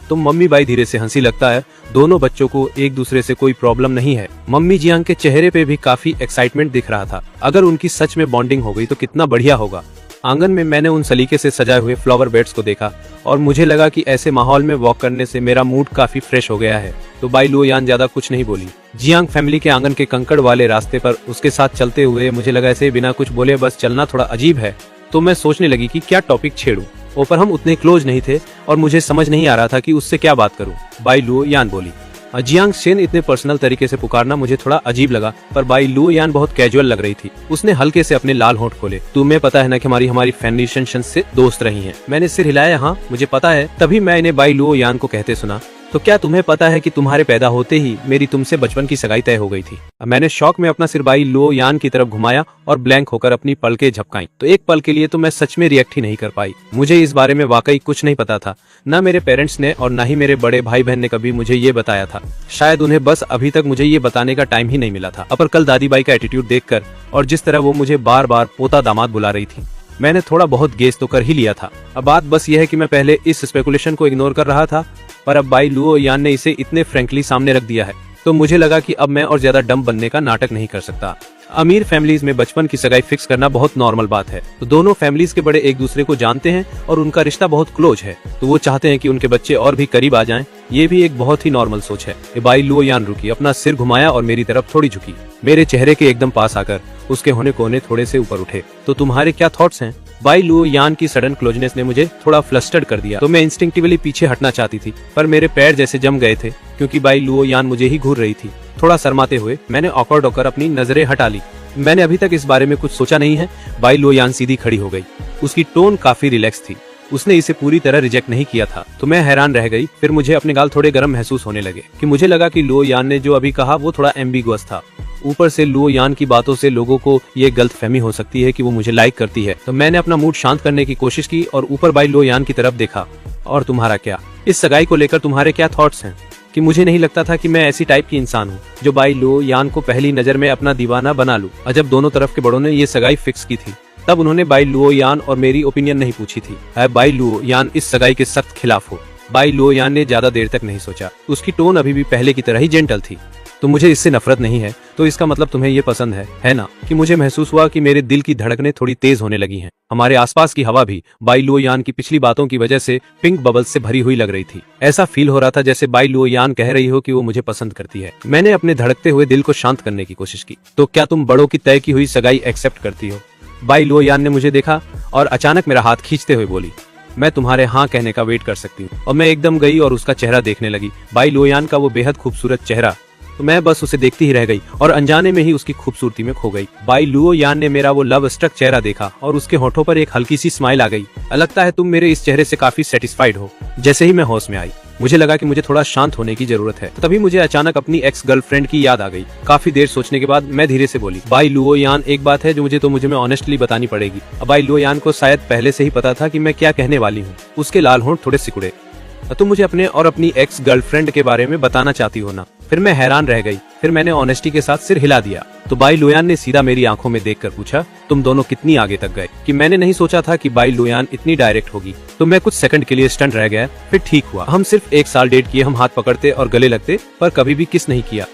तो मम्मी बाई धीरे से हंसी। लगता है दोनों बच्चों को एक दूसरे से कोई प्रॉब्लम नहीं है। मम्मी जियांग के चेहरे पे भी काफी एक्साइटमेंट दिख रहा था। अगर उनकी सच में बॉन्डिंग हो गई तो कितना बढ़िया होगा। आंगन में मैंने उन सलीके से सजाए हुए फ्लावर बेड्स को देखा और मुझे लगा कि ऐसे माहौल में वॉक करने से मेरा मूड काफी फ्रेश हो गया है। तो बाई लोयान ज्यादा कुछ नहीं बोली। जियांग फैमिली के आंगन के कंकड़ वाले रास्ते पर उसके साथ चलते हुए मुझे लगा ऐसे बिना कुछ बोले बस चलना थोड़ा अजीब है। तो मैं सोचने लगी कि क्या टॉपिक छेड़ूं। ऊपर हम उतने क्लोज नहीं थे और मुझे समझ नहीं आ रहा था कि उससे क्या बात करूं। बाई लोयान बोली। जियांग शेन इतने पर्सनल तरीके से पुकारना मुझे थोड़ा अजीब लगा, पर बाई लोयान बहुत कैजुअल लग रही थी। उसने हल्के से अपने लाल होंठ खोले। तुम्हें पता है ना कि हमारी फैमिली से दोस्त रही हैं। मैंने सिर हिलाया, हाँ मुझे पता है। तभी मैं इन्हें बाई लोयान को कहते सुना, तो क्या तुम्हें पता है कि तुम्हारे पैदा होते ही मेरी तुमसे बचपन की सगाई तय हो गई थी? मैंने शौक में अपना सिर बाई लोयान की तरफ घुमाया और ब्लैंक होकर अपनी पलकें झपकाई। तो एक पल के लिए तो मैं सच में रिएक्ट ही नहीं कर पाई। मुझे इस बारे में वाकई कुछ नहीं पता था। न मेरे पेरेंट्स ने और न ही मेरे बड़े भाई बहन ने कभी मुझे ये बताया था। शायद उन्हें बस अभी तक मुझे ये बताने का टाइम ही नहीं मिला था। पर कल दादी बाई का एटीट्यूड देखकर और जिस तरह वो मुझे बार बार पोता दामाद बुला रही थी, मैंने थोड़ा बहुत गेस तो कर ही लिया था। अब बात बस यह है कि मैं पहले इस स्पेकुलेशन को इग्नोर कर रहा था, पर अब बाई लोयान ने इसे इतने फ्रैंकली सामने रख दिया है तो मुझे लगा कि अब मैं और ज्यादा डम बनने का नाटक नहीं कर सकता। अमीर फैमिलीज में बचपन की सगाई फिक्स करना बहुत नॉर्मल बात है। तो दोनों फैमिलीज के बड़े एक दूसरे को जानते हैं और उनका रिश्ता बहुत क्लोज है, तो वो चाहते हैं कि उनके बच्चे और भी करीब आ जाएं। ये भी एक बहुत ही नॉर्मल सोच है। बाई लोयान रुकी, अपना सिर घुमाया और मेरी तरफ थोड़ी झुकी। मेरे चेहरे के एकदम पास आकर उसके होने कोने थोड़े से ऊपर उठे। तो तुम्हारे क्या थॉट्स हैं? बाई लोयान की सडन क्लोजनेस ने मुझे थोड़ा फ्लस्टर्ड कर दिया। तो मैं इंस्टिंक्टिवली पीछे हटना चाहती थी, पर मेरे पैर जैसे जम गए थे क्योंकि बाई लोयान मुझे ही घूर रही थी। थोड़ा शर्माते हुए मैंने ऑकवर्ड होकर अपनी नजरें हटा ली। मैंने अभी तक इस बारे में कुछ सोचा नहीं है। बाई लोयान सीधी खड़ी हो गई। उसकी टोन काफी रिलैक्स थी। उसने इसे पूरी तरह रिजेक्ट नहीं किया था। तो मैं हैरान रह गई। फिर मुझे अपने गाल थोड़े गर्म महसूस होने लगे कि मुझे लगा कि लोयान ने जो अभी कहा वो थोड़ा एम्बिगुअस था। ऊपर से लोयान की बातों से लोगों को ये गलतफहमी हो सकती है कि वो मुझे लाइक करती है। तो मैंने अपना मूड शांत करने की कोशिश की और ऊपर बाई लोयान की तरफ देखा। और तुम्हारा क्या? इस सगाई को लेकर तुम्हारे क्या थॉट्स हैं? कि मुझे नहीं लगता था कि मैं ऐसी टाइप की इंसान हूँ जो बाई लोयान को पहली नजर में अपना दीवाना बना लूं। जब दोनों तरफ के बड़ों ने ये सगाई फिक्स की थी तब उन्होंने बाई लोयान और मेरी ओपिनियन नहीं पूछी थी। बाई लोयान इस सगाई के सख्त खिलाफ हो। बाई लोयान ने ज्यादा देर तक नहीं सोचा। उसकी टोन अभी भी पहले की तरह ही जेंटल थी। तो मुझे इससे नफरत नहीं है, तो इसका मतलब तुम्हें ये पसंद है ना? कि मुझे महसूस हुआ कि मेरे दिल की धड़कनें थोड़ी तेज होने लगी हैं। हमारे आसपास की हवा भी बाई लोयान की पिछली बातों की वजह से पिंक बबल्स से भरी हुई लग रही थी। ऐसा फील हो रहा था जैसे बाई लोयान कह रही हो कि वो मुझे पसंद करती है। मैंने अपने धड़कते हुए दिल को शांत करने की कोशिश की। तो क्या तुम बड़ों की तय की हुई सगाई एक्सेप्ट करती हो? बाई लोयान ने मुझे देखा और अचानक मेरा हाथ खींचते हुए बोली, मैं तुम्हारे हाँ कहने का वेट कर सकती हूँ। और मैं एकदम गई और उसका चेहरा देखने लगी। बाई लोयान का वो बेहद खूबसूरत चेहरा। तो मैं बस उसे देखती ही रह गई और अनजाने में ही उसकी खूबसूरती में खो गई। बाई लोयान ने मेरा वो लव स्ट्रक चेहरा देखा और उसके होठों पर एक हल्की सी स्माइल आ गई। लगता है तुम मेरे इस चेहरे से काफी सेटिस्फाइड हो। जैसे ही मैं होश में आई मुझे लगा कि मुझे थोड़ा शांत होने की जरूरत है। तभी मुझे अचानक अपनी एक्स गर्लफ्रेंड की याद आ गई। काफी देर सोचने के बाद मैं धीरे से बोली, बाई लोयान एक बात है जो मुझे मैं ऑनेस्टली बतानी पड़ेगी। बाई लोयान को शायद पहले से ही पता था कि मैं क्या कहने वाली हूँ। उसके लाल होंठ थोड़े सिकुड़े। तुम मुझे अपने और अपनी एक्स गर्लफ्रेंड के बारे में बताना चाहती हो ना? फिर मैं हैरान रह गई। फिर मैंने ऑनेस्टी के साथ सिर हिला दिया। तो बाई लोयान ने सीधा मेरी आंखों में देखकर पूछा, तुम दोनों कितनी आगे तक गए? कि मैंने नहीं सोचा था कि बाई लोयान इतनी डायरेक्ट होगी। तो मैं कुछ सेकंड के लिए स्टंट रह गया। फिर ठीक हुआ। हम सिर्फ 1 साल डेट किए। हम हाथ पकड़ते और गले लगते पर कभी भी किस नहीं किया।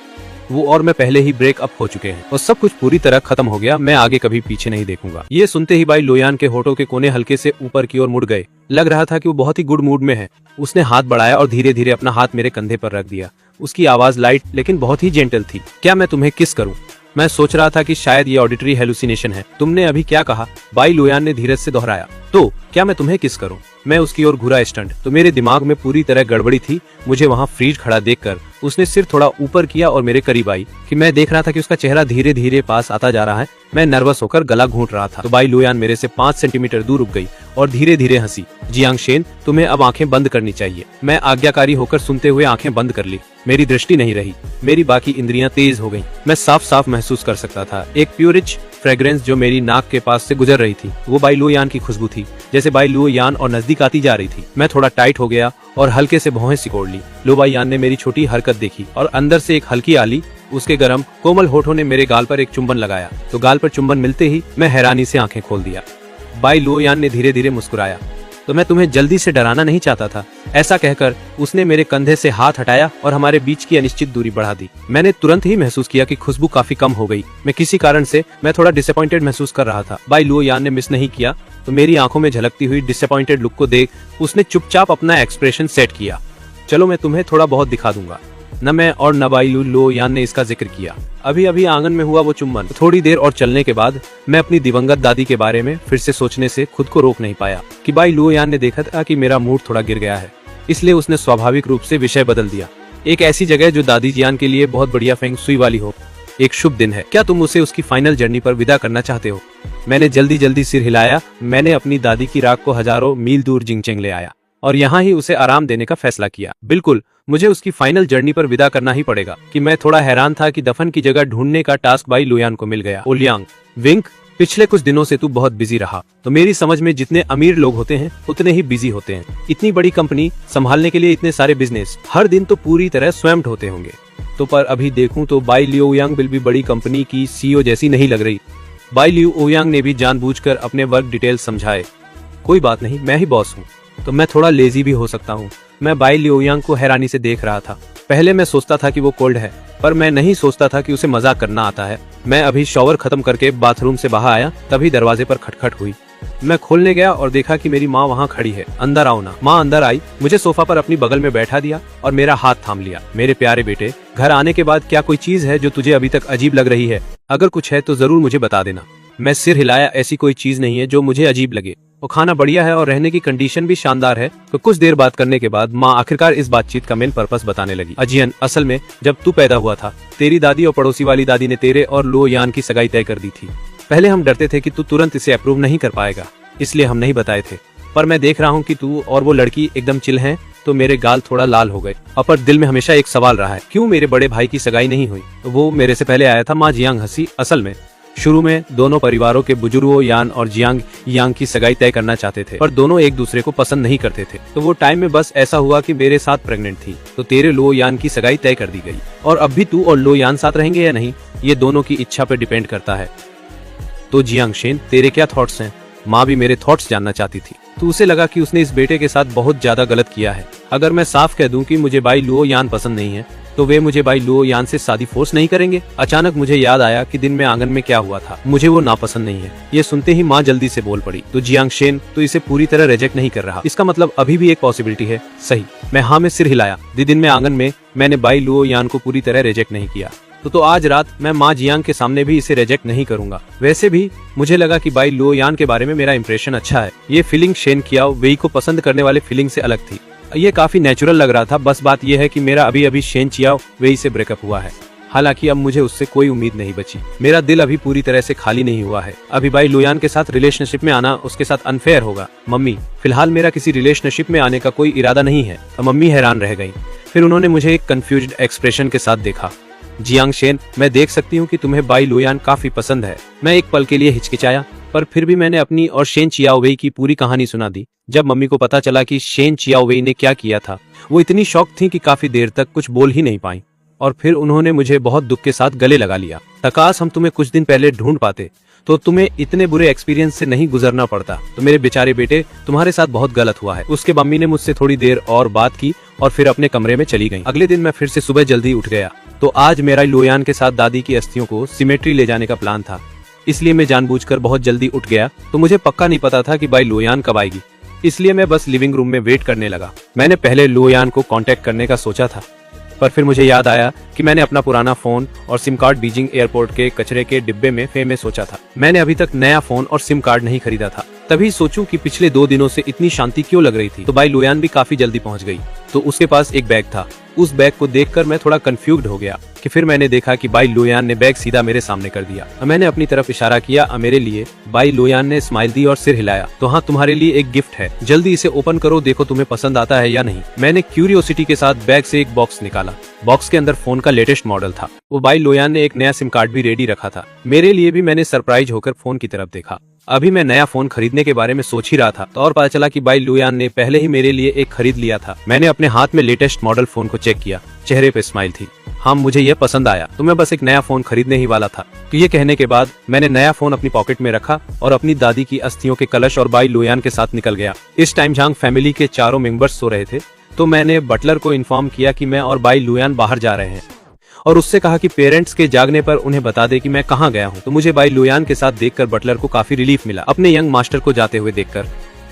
वो और मैं पहले ही ब्रेक अप हो चुके हैं और सब कुछ पूरी तरह खत्म हो गया। मैं आगे कभी पीछे नहीं देखूंगा। ये सुनते ही बाई लोयान के होठों के कोने हल्के से ऊपर की ओर मुड़ गए। लग रहा था कि वो बहुत ही गुड मूड में है। उसने हाथ बढ़ाया और धीरे धीरे अपना हाथ मेरे कंधे पर रख दिया। उसकी आवाज लाइट लेकिन बहुत ही जेंटल थी। क्या मैं तुम्हें किस करूं? मैं सोच रहा था कि शायद ये ऑडिटरी हेलुसिनेशन है। तुमने अभी क्या कहा? बाई लोयान ने धीरज से दोहराया। तो क्या मैं तुम्हें किस करूं? मैं उसकी ओर घूरा स्टंट। तो मेरे दिमाग में पूरी तरह गड़बड़ी थी। मुझे वहाँ फ्रीज खड़ा देखकर उसने सिर थोड़ा ऊपर किया और मेरे करीब आई कि मैं देख रहा था कि उसका चेहरा धीरे धीरे पास आता जा रहा है। मैं नर्वस होकर गला घूंट रहा था तो बाई लुयान मेरे से 5 सेंटीमीटर दूर रुक गई और धीरे धीरे हंसी। जियांग शेन, तुम्हें अब आंखें बंद करनी चाहिए। मैं आज्ञाकारी होकर सुनते हुए आंखें बंद कर ली। मेरी दृष्टि नहीं रही, मेरी बाकी इंद्रियां तेज हो गईं। मैं साफ साफ महसूस कर सकता था एक प्योरिच फ्रेग्रेंस जो मेरी नाक के पास से गुजर रही थी। वो बाई लुयान की खुशबू थी, जैसे बाई लुयान और नजदीक आती जा रही थी। मैं थोड़ा टाइट हो गया और हल्के से भौहें सिकोड़ ली। लो बाई यान ने मेरी छोटी हरकत देखी और अंदर से एक हल्की आली, उसके गरम कोमल होठों ने मेरे गाल पर एक चुंबन लगाया। तो गाल पर चुंबन मिलते ही मैं हैरानी से आंखें खोल दिया। बाई लुयान ने धीरे धीरे मुस्कुराया। तो मैं तुम्हें जल्दी से डराना नहीं चाहता था। ऐसा कहकर उसने मेरे कंधे से हाथ हटाया और हमारे बीच की अनिश्चित दूरी बढ़ा दी। मैंने तुरंत ही महसूस किया कि खुशबू काफी कम हो गई। मैं किसी कारण से मैं थोड़ा डिसअपॉइंटेड महसूस कर रहा था। बाई लुयान ने मिस नहीं किया तो मेरी आंखों में झलकती हुई डिसअपॉइंटेड लुक को देख उसने चुपचाप अपना एक्सप्रेशन सेट किया। चलो मैं तुम्हें थोड़ा बहुत दिखा दूंगा। न मैं और न बाई लुयान ने इसका जिक्र किया। अभी अभी आंगन में हुआ वो चुम्बन। थोड़ी देर और चलने के बाद मैं अपनी दिवंगत दादी के बारे में फिर से सोचने से खुद को रोक नहीं पाया कि बाई लुयान ने देखा था कि मेरा मूड थोड़ा गिर गया है, इसलिए उसने स्वाभाविक रूप से विषय बदल दिया। एक ऐसी जगह जो दादी जियान के लिए बहुत बढ़िया फेंग सुई वाली हो। एक शुभ दिन है, क्या तुम उसे उसकी फाइनल जर्नी पर विदा करना चाहते हो? मैंने जल्दी जल्दी सिर हिलाया। मैंने अपनी दादी की राख को हजारों मील दूर जिंगचेंग ले आया और यहाँ ही उसे आराम देने का फैसला किया। बिल्कुल, मुझे उसकी फाइनल जर्नी पर विदा करना ही पड़ेगा। कि मैं थोड़ा हैरान था कि दफन की जगह ढूंढने का टास्क बाई लुयान को मिल गया। ओलियांग, विंक, पिछले कुछ दिनों से तू बहुत बिजी रहा। तो मेरी समझ में जितने अमीर लोग होते हैं उतने ही बिजी होते हैं। इतनी बड़ी कंपनी संभालने के लिए इतने सारे बिजनेस, हर दिन तो पूरी तरह स्वयं होते होंगे। तो पर अभी देखूं तो बाई लुयान बिल भी बड़ी कंपनी की सीईओ जैसी नहीं लग रही। बाई लुयान ने भी जानबूझकर अपने वर्क डिटेल्स समझाए। कोई बात नहीं, मैं ही बॉस हूँ तो मैं थोड़ा लेजी भी हो सकता हूँ। मैं बाई लुयान को हैरानी से देख रहा था। पहले मैं सोचता था कि वो कोल्ड है, पर मैं नहीं सोचता था कि उसे मजाक करना आता है। मैं अभी शॉवर खत्म करके बाथरूम से बाहर आया, तभी दरवाजे पर खटखट हुई। मैं खोलने गया और देखा कि मेरी माँ वहाँ खड़ी है। अंदर आओ ना। माँ अंदर आई, मुझे सोफा पर अपनी बगल में बैठा दिया और मेरा हाथ थाम लिया। मेरे प्यारे बेटे, घर आने के बाद क्या कोई चीज है जो तुझे अभी तक अजीब लग रही है? अगर कुछ है तो जरूर मुझे बता देना। मैं सिर हिलाया। ऐसी कोई चीज नहीं है जो मुझे अजीब लगे। वो खाना बढ़िया है और रहने की कंडीशन भी शानदार है। तो कुछ देर बात करने के बाद माँ आखिरकार इस बातचीत का मेन पर्पस बताने लगी। अजियन, असल में जब तू पैदा हुआ था, तेरी दादी और पड़ोसी वाली दादी ने तेरे और लुयान की सगाई तय कर दी थी। पहले हम डरते थे कि तू तुरंत इसे अप्रूव नहीं कर पाएगा, इसलिए हम नहीं बताए थे। पर मैं देख रहा हूँ कि तू और वो लड़की एकदम चिल हैं, तो मेरे गाल थोड़ा लाल हो गए। पर दिल में हमेशा एक सवाल रहा है, क्यों मेरे बड़े भाई की सगाई नहीं हुई? वो मेरे से पहले आया था। माँ जियांग हंसी। असल में शुरू में दोनों परिवारों के बुजुर्गों यान और जियांग यांग की सगाई तय करना चाहते थे, पर दोनों एक दूसरे को पसंद नहीं करते थे। तो वो टाइम में बस ऐसा हुआ कि मेरे साथ प्रेग्नेंट थी, तो तेरे लुयान की सगाई तय कर दी गई। और अब भी तू और लुयान साथ रहेंगे या नहीं, ये दोनों की इच्छा पर डिपेंड करता है। तो जियांग शेन, तेरे क्या थॉट्स हैं? माँ भी मेरे थॉट्स जानना चाहती थी। तो उसे लगा कि उसने इस बेटे के साथ बहुत ज्यादा गलत किया है। अगर मैं साफ कह दूं कि मुझे बाई लुयान पसंद नहीं है, तो वे मुझे बाई लुयान से शादी फोर्स नहीं करेंगे। अचानक मुझे याद आया कि दिन में आंगन में क्या हुआ था। मुझे वो नापसंद नहीं है। ये सुनते ही माँ जल्दी से बोल पड़ी। तो जियांग शेन, तो इसे पूरी तरह रिजेक्ट नहीं कर रहा? इसका मतलब अभी भी एक पॉसिबिलिटी है। सही। मैं हाँ में सिर हिलाया। दिन में आंगन में मैंने बाई लुयान को पूरी तरह रिजेक्ट नहीं किया, तो आज रात मैं माँ जियांग के सामने भी इसे रिजेक्ट नहीं करूंगा। वैसे भी मुझे लगा कि बाई लुयान के बारे में मेरा इंप्रेशन अच्छा है। ये फीलिंग शेन कियाओ वेई को पसंद करने वाले फीलिंग से अलग थी। ये काफी नेचुरल लग रहा था। बस बात यह है कि मेरा अभी अभी शेन चियाओ वेई से ब्रेकअप हुआ है। हालांकि अब मुझे उससे कोई उम्मीद नहीं बची। मेरा दिल अभी पूरी तरह से खाली नहीं हुआ है। अभी बाई लुयान के साथ रिलेशनशिप में आना उसके साथ अनफेयर होगा। मम्मी, फिलहाल मेरा किसी रिलेशनशिप में आने का कोई इरादा नहीं है। मम्मी हैरान रह गई। फिर उन्होंने मुझे एक कंफ्यूज्ड एक्सप्रेशन के साथ देखा। जियांग शेन, मैं देख सकती हूँ कि तुम्हें बाई लुयान काफी पसंद है। मैं एक पल के लिए हिचकिचाया, पर फिर भी मैंने अपनी और शेन चियाओ वेई की पूरी कहानी सुना दी। जब मम्मी को पता चला कि शेन चियाओ वेई ने क्या किया था, वो इतनी शॉक थी कि काफी देर तक कुछ बोल ही नहीं पाई। और फिर उन्होंने मुझे बहुत दुख के साथ गले लगा लिया। काश हम तुम्हें कुछ दिन पहले ढूंढ पाते, तो तुम्हें इतने बुरे एक्सपीरियंस से नहीं गुजरना पड़ता। तो मेरे बेचारे बेटे, तुम्हारे साथ बहुत गलत हुआ है। उसके मम्मी ने मुझसे थोड़ी देर और बात की और फिर अपने कमरे में चली गई। अगले दिन मैं फिर से सुबह जल्दी उठ गया। तो आज मेरा लुयान के साथ दादी की अस्थियों को सिमेट्री ले जाने का प्लान था, इसलिए मैं जानबूझकर बहुत जल्दी उठ गया। तो मुझे पक्का नहीं पता था कि बाई लुयान कब आएगी, इसलिए मैं बस लिविंग रूम में वेट करने लगा। मैंने पहले लुयान को कांटेक्ट करने का सोचा था, पर फिर मुझे याद आया कि मैंने अपना पुराना फोन और सिम कार्ड बीजिंग एयरपोर्ट के कचरे के डिब्बे में सोचा था। मैंने अभी तक नया फोन और सिम कार्ड नहीं खरीदा था। तभी सोचूं कि पिछले 2 दिनों से इतनी शांति क्यों लग रही थी। तो बाई लुयान भी काफी जल्दी पहुंच गई। तो उसके पास एक बैग था। उस बैग को देखकर मैं थोड़ा कंफ्यूज्ड हो गया कि फिर मैंने देखा कि बाई लुयान ने बैग सीधा मेरे सामने कर दिया। मैंने अपनी तरफ इशारा किया मेरे लिए। बाई लुयान ने स्माइल दी और सिर हिलाया। तो हाँ, तुम्हारे लिए एक गिफ्ट है, जल्दी इसे ओपन करो, देखो तुम्हें पसंद आता है या नहीं। मैंने क्यूरियोसिटी के साथ बैग से एक बॉक्स निकाला। बॉक्स के अंदर फोन का लेटेस्ट मॉडल था। वो बाई लुयान ने एक नया सिम कार्ड भी रेडी रखा था। मेरे लिए भी। मैंने सरप्राइज होकर फोन की तरफ देखा। अभी मैं नया फोन खरीदने के बारे में सोच ही रहा था तो और पता चला कि बाई लुयान ने पहले ही मेरे लिए एक खरीद लिया था। मैंने अपने हाथ में लेटेस्ट मॉडल फोन को चेक किया। चेहरे पे स्माइल थी। हाँ, मुझे यह पसंद आया। तो मैं बस एक नया फोन खरीदने ही वाला था। तो ये कहने के बाद मैंने नया फोन अपनी पॉकेट में रखा और अपनी दादी की अस्थियों के कलश और बाई लुयान के साथ निकल गया। इस टाइम झांग फैमिली के चारों मेंबर्स सो रहे थे। तो मैंने बटलर को इन्फॉर्म किया कि मैं और बाई लुयान बाहर जा रहे हैं और उससे कहा कि पेरेंट्स के जागने पर उन्हें बता दे कि मैं कहाँ गया हूँ। तो मुझे बाई लुयान के साथ देखकर बटलर को काफी रिलीफ मिला। अपने यंग मास्टर को जाते हुए देखकर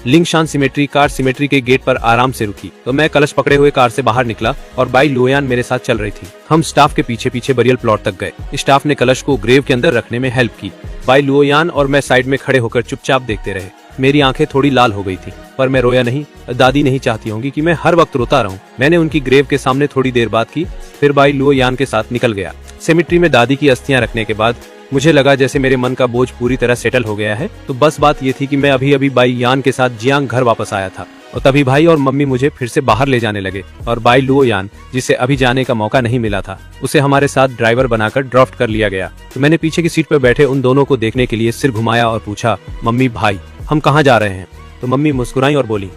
लिंगशान सिमेट्री कार सिमेट्री के गेट पर आराम से रुकी। तो मैं कलश पकड़े हुए कार से बाहर निकला और बाई लुयान मेरे साथ चल रही थी। हम स्टाफ के पीछे पीछे बरियल प्लॉट तक गए। स्टाफ ने कलश को ग्रेव के अंदर रखने में हेल्प की। बाई लुयान और मैं साइड में खड़े होकर चुपचाप देखते रहे। मेरी आंखें थोड़ी लाल हो गई थी पर मैं रोया नहीं। दादी नहीं चाहती होंगी कि मैं हर वक्त रोता रहूं। मैंने उनकी ग्रेव के सामने थोड़ी देर बात की, फिर बाई लुयान के साथ निकल गया। सेमेट्री में दादी की अस्थियां रखने के बाद मुझे लगा जैसे मेरे मन का बोझ पूरी तरह सेटल हो गया है। तो बस बात ये थी कि मैं अभी अभी बाई यान के साथ जियांग घर वापस आया था और तभी भाई और मम्मी मुझे फिर से बाहर ले जाने लगे और बाई लुयान, जिसे अभी जाने का मौका नहीं मिला था, उसे हमारे साथ ड्राइवर बनाकर ड्रॉप कर लिया गया। तो मैंने पीछे की सीट पर बैठे उन दोनों को देखने के लिए सिर घुमाया और पूछा, मम्मी भाई हम कहाँ जा रहे हैं? तो मम्मी मुस्कुराई और बोली,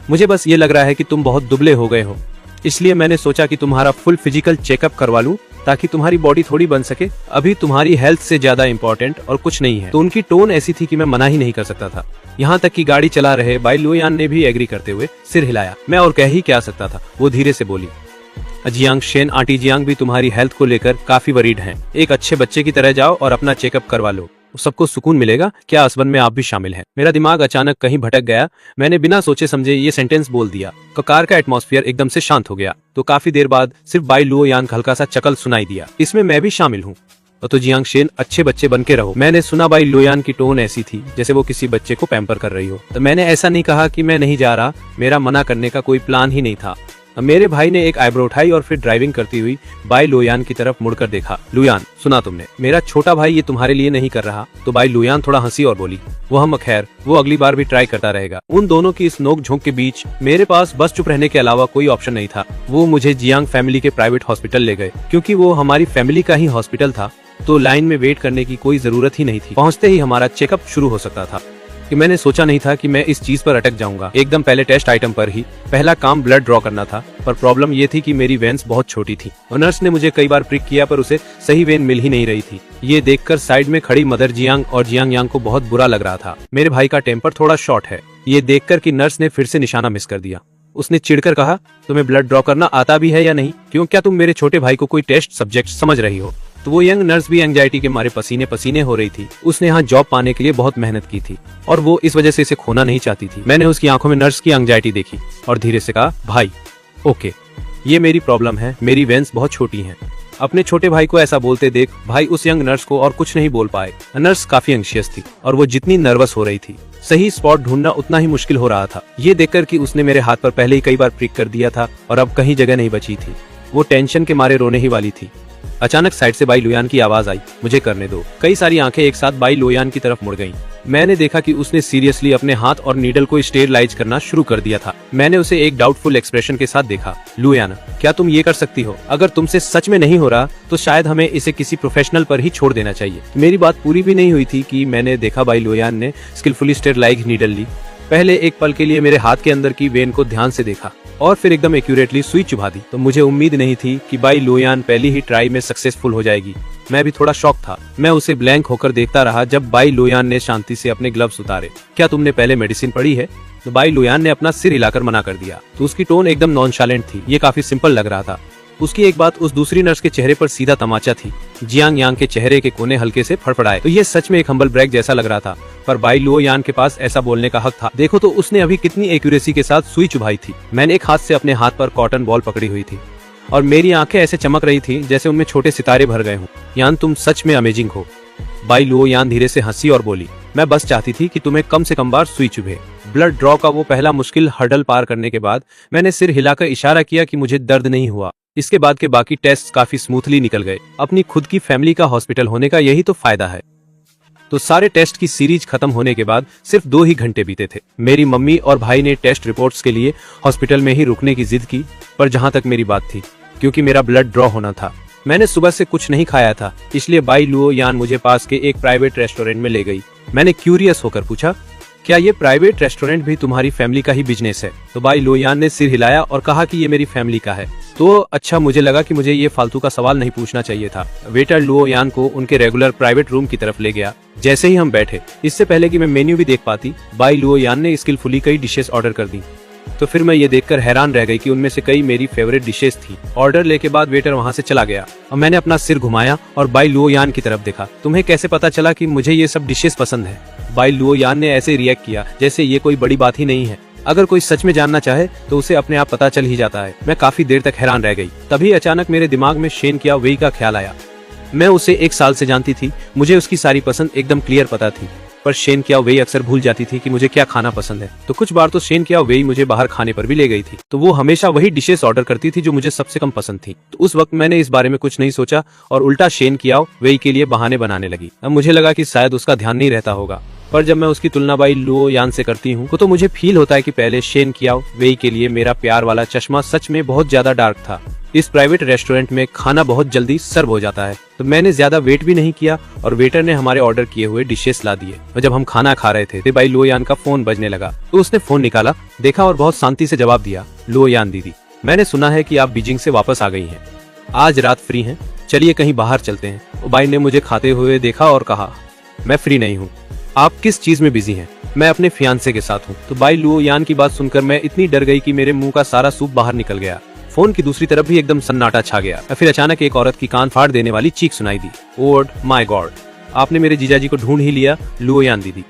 मुझे बस ये लग रहा है कि तुम बहुत दुबले हो गए हो, इसलिए मैंने सोचा कि तुम्हारा फुल फिजिकल चेकअप करवा लूं ताकि तुम्हारी बॉडी थोड़ी बन सके। अभी तुम्हारी हेल्थ से ज्यादा इम्पोर्टेंट और कुछ नहीं है। तो उनकी टोन ऐसी थी कि मैं मना ही नहीं कर सकता था। यहाँ तक कि गाड़ी चला रहे बाई लुयान ने भी एग्री करते हुए सिर हिलाया। मैं और कह ही क्या सकता था। वो धीरे से बोली, जियांग शेन आंटी जियांग भी तुम्हारी हेल्थ को लेकर काफी वरीड हैं। एक अच्छे बच्चे की तरह जाओ और अपना चेकअप करवा लो, सबको सुकून मिलेगा। क्या असबन में आप भी शामिल हैं? मेरा दिमाग अचानक कहीं भटक गया। मैंने बिना सोचे समझे ये सेंटेंस बोल दिया। कार का एटमॉस्फेयर एकदम से शांत हो गया। तो काफी देर बाद सिर्फ बाई लुयान का हल्का सा चकल सुनाई दिया, इसमें मैं भी शामिल हूँ। तो जियांग शेन अच्छे बच्चे बन के रहो। मैंने सुना बाई लुयान की टोन ऐसी थी जैसे वो किसी बच्चे को पैम्पर कर रही हो। तो मैंने ऐसा नहीं कहा कि मैं नहीं जा रहा, मेरा मना करने का कोई प्लान ही नहीं था। मेरे भाई ने एक आईब्रो उठाई और फिर ड्राइविंग करती हुई बाई लुयान की तरफ मुड़कर देखा। लुयान, सुना तुमने, मेरा छोटा भाई ये तुम्हारे लिए नहीं कर रहा। तो बाई लुयान थोड़ा हंसी और बोली, वो हम खैर, वो अगली बार भी ट्राई करता रहेगा। उन दोनों की इस नोक झोंक के बीच मेरे पास बस चुप रहने के अलावा कोई ऑप्शन नहीं था। वो मुझे जियांग फैमिली के प्राइवेट हॉस्पिटल ले गए। क्योंकि वो हमारी फैमिली का ही हॉस्पिटल था तो लाइन में वेट करने की कोई जरूरत ही नहीं थी। पहुँचते ही हमारा चेकअप शुरू हो सकता था। कि मैंने सोचा नहीं था कि मैं इस चीज पर अटक जाऊंगा। एकदम पहले टेस्ट आइटम पर ही पहला काम ब्लड ड्रॉ करना था, पर प्रॉब्लम ये थी कि मेरी वेन्स बहुत छोटी थी और नर्स ने मुझे कई बार प्रिक किया पर उसे सही वेन मिल ही नहीं रही थी। ये देखकर साइड में खड़ी मदर जियांग और जियांग यांग को बहुत बुरा लग रहा था। मेरे भाई का टेम्पर थोड़ा शॉर्ट है। ये देखकर कि नर्स ने फिर से निशाना मिस कर दिया। उसने चिढ़कर कहा, तुम्हें ब्लड ड्रॉ करना आता भी है या नहीं? क्यों, क्या तुम मेरे छोटे भाई को कोई टेस्ट सब्जेक्ट समझ रही हो? तो वो यंग नर्स भी एंजाइटी के मारे पसीने पसीने हो रही थी। उसने यहाँ जॉब पाने के लिए बहुत मेहनत की थी और वो इस वजह से इसे खोना नहीं चाहती थी। मैंने उसकी आंखों में नर्स की एंजाइटी देखी और धीरे से कहा, भाई ओके, ये मेरी प्रॉब्लम है, मेरी वेन्स बहुत छोटी हैं। अपने छोटे भाई को ऐसा बोलते देख भाई उस यंग नर्स को और कुछ नहीं बोल पाए। नर्स काफी एंशियस थी और वो जितनी नर्वस हो रही थी, सही स्पॉट ढूंढना उतना ही मुश्किल हो रहा था। ये देखकर कि उसने मेरे हाथ पर पहले ही कई बार प्रिक कर दिया था और अब कहीं जगह नहीं बची थी, वो टेंशन के मारे रोने ही वाली थी। अचानक साइड से बाई लुयान की आवाज आई, मुझे करने दो। कई सारी आंखें एक साथ बाई लुयान की तरफ मुड़ गईं। मैंने देखा कि उसने सीरियसली अपने हाथ और नीडल को स्टेरिलाइज करना शुरू कर दिया था। मैंने उसे एक डाउटफुल एक्सप्रेशन के साथ देखा। लुयान, क्या तुम ये कर सकती हो? अगर तुमसे सच में नहीं हो रहा तो शायद हमें इसे किसी प्रोफेशनल पर ही छोड़ देना चाहिए। मेरी बात पूरी भी नहीं हुई थी कि मैंने देखा बाई लुयान ने स्किलफुली स्टेरिलाइज नीडल ली। पहले एक पल के लिए मेरे हाथ के अंदर की वेन को ध्यान से देखा और फिर एकदम एक्यूरेटली सुई चुभा दी। तो मुझे उम्मीद नहीं थी कि बाई लुयान पहली ही ट्राई में सक्सेसफुल हो जाएगी। मैं भी थोड़ा शॉक था। मैं उसे ब्लैंक होकर देखता रहा जब बाई लुयान ने शांति से अपने ग्लव्स उतारे। क्या तुमने पहले मेडिसिन पढ़ी है? तो बाई लुयान ने अपना सिर हिलाकर मना कर दिया। तो उसकी टोन एकदम नॉनशालेंट थी। ये काफी सिंपल लग रहा था। उसकी एक बात उस दूसरी नर्स के चेहरे पर सीधा तमाचा थी। जियांग यांग के चेहरे के कोने हल्के से फड़फड़ाए। तो ये सच में एक हम्बल ब्रेक जैसा लग रहा था, पर बाई लुयान के पास ऐसा बोलने का हक था। देखो तो उसने अभी कितनी एक्यूरेसी के साथ सुई चुभाई थी। मैंने एक हाथ से अपने हाथ पर कॉटन बॉल पकड़ी हुई थी और मेरी आंखें ऐसे चमक रही थी जैसे उनमें छोटे सितारे भर गए हों। यान, तुम सच में अमेजिंग हो। बाई लुयान धीरे से हंसी और बोली, मैं बस चाहती थी कि तुम्हें कम से कम बार सुई चुभे। ब्लड ड्रॉ का वो पहला मुश्किल हर्डल पार करने के बाद मैंने सिर हिलाकर इशारा किया कि मुझे दर्द नहीं हुआ। इसके बाद के बाकी टेस्ट काफी स्मूथली निकल गए। अपनी खुद की फैमिली का हॉस्पिटल होने का यही तो फायदा है। तो सारे टेस्ट की सीरीज खत्म होने के बाद सिर्फ 2 ही घंटे बीते थे। मेरी मम्मी और भाई ने टेस्ट रिपोर्ट्स के लिए हॉस्पिटल में ही रुकने की जिद की, पर जहां तक मेरी बात थी, क्योंकि मेरा ब्लड ड्रॉ होना था, मैंने सुबह से कुछ नहीं खाया था, इसलिए बाई लुओ यान मुझे पास के एक प्राइवेट रेस्टोरेंट में ले गई। मैंने क्यूरियस होकर पूछा, क्या ये प्राइवेट रेस्टोरेंट भी तुम्हारी फैमिली का ही बिजनेस है? तो बाई लुओ यान ने सिर हिलाया और कहा कि ये मेरी फैमिली का है। तो अच्छा, मुझे लगा कि मुझे ये फालतू का सवाल नहीं पूछना चाहिए था। वेटर लुओ यान को उनके रेगुलर प्राइवेट रूम की तरफ ले गया। जैसे ही हम बैठे, इससे पहले कि मैं मेन्यू भी देख पाती, बाई लुओ यान ने स्किलफुली कई डिशेस ऑर्डर कर दी। तो फिर मैं ये देखकर हैरान रह गई कि उनमें से कई मेरी फेवरेट डिशेस थी। ऑर्डर लेके बाद वेटर वहाँ से चला गया और मैंने अपना सिर घुमाया और बाई लुओ यान की तरफ देखा। तुम्हें कैसे पता चला कि मुझे ये सब डिशेस पसंद है? बाई लुओ यान ने ऐसे रिएक्ट किया जैसे ये कोई बड़ी बात ही नहीं है। अगर कोई सच में जानना चाहे तो उसे अपने आप पता चल ही जाता है। मैं काफी देर तक हैरान रह गई। तभी अचानक मेरे दिमाग में शेन किया वेई का ख्याल आया। मैं उसे 1 साल से जानती थी, मुझे उसकी सारी पसंद एकदम क्लियर पता थी, पर शेन किया वेई अक्सर भूल जाती थी कि मुझे क्या खाना पसंद है। तो कुछ बार तो शेन किया वेई मुझे बाहर खाने पर भी ले गई थी, तो वो हमेशा वही डिशेस ऑर्डर करती थी जो मुझे सबसे कम पसंद थी। तो उस वक्त मैंने इस बारे में कुछ नहीं सोचा और उल्टा शेन किया वेई के लिए बहाने बनाने लगी। अब मुझे लगा कि शायद उसका ध्यान नहीं रहता होगा, पर जब मैं उसकी तुलना बाई लुओ यान से करती हूँ तो मुझे फील होता है कि पहले शेन किया वेई के लिए मेरा प्यार वाला चश्मा सच में बहुत ज्यादा डार्क था। इस प्राइवेट रेस्टोरेंट में खाना बहुत जल्दी सर्व हो जाता है, तो मैंने ज्यादा वेट भी नहीं किया और वेटर ने हमारे ऑर्डर किए हुए डिशेस ला दिए। और जब हम खाना खा रहे थे तो बाई लुओ यान का फोन बजने लगा, तो उसने फोन निकाला, देखा और बहुत शांति से जवाब दिया, लुओ यान दीदी, मैंने सुना है कि आप बीजिंग से वापस आ गई हैं। आज रात फ्री हैं? चलिए कहीं बाहर चलते हैं। बाई ने मुझे खाते हुए देखा और कहा, मैं फ्री नहीं हूँ। आप किस चीज में बिजी हैं? मैं अपने फियांसे के साथ हूँ। तो बाई लुओ यान की बात सुनकर मैं इतनी डर गई कि मेरे मुंह का सारा सूप बाहर निकल गया। फोन की दूसरी तरफ भी एकदम सन्नाटा छा गया। फिर अचानक एक औरत की कान फाड़ देने वाली चीख सुनाई दी, ओड माय गॉड, आपने मेरे जीजाजी को ढूंढ ही लिया लुओ यान दीदी।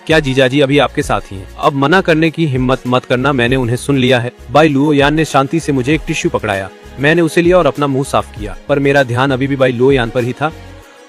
क्या जीजाजी अभी आपके साथ ही हैं? अब मना करने की हिम्मत मत करना, मैंने उन्हें सुन लिया है। बाई लुओ यान ने शांति से मुझे एक टिश्यू पकड़ाया। मैंने उसे लिया और अपना मुंह साफ किया, पर मेरा ध्यान अभी भी बाई लुओ यान पर ही था।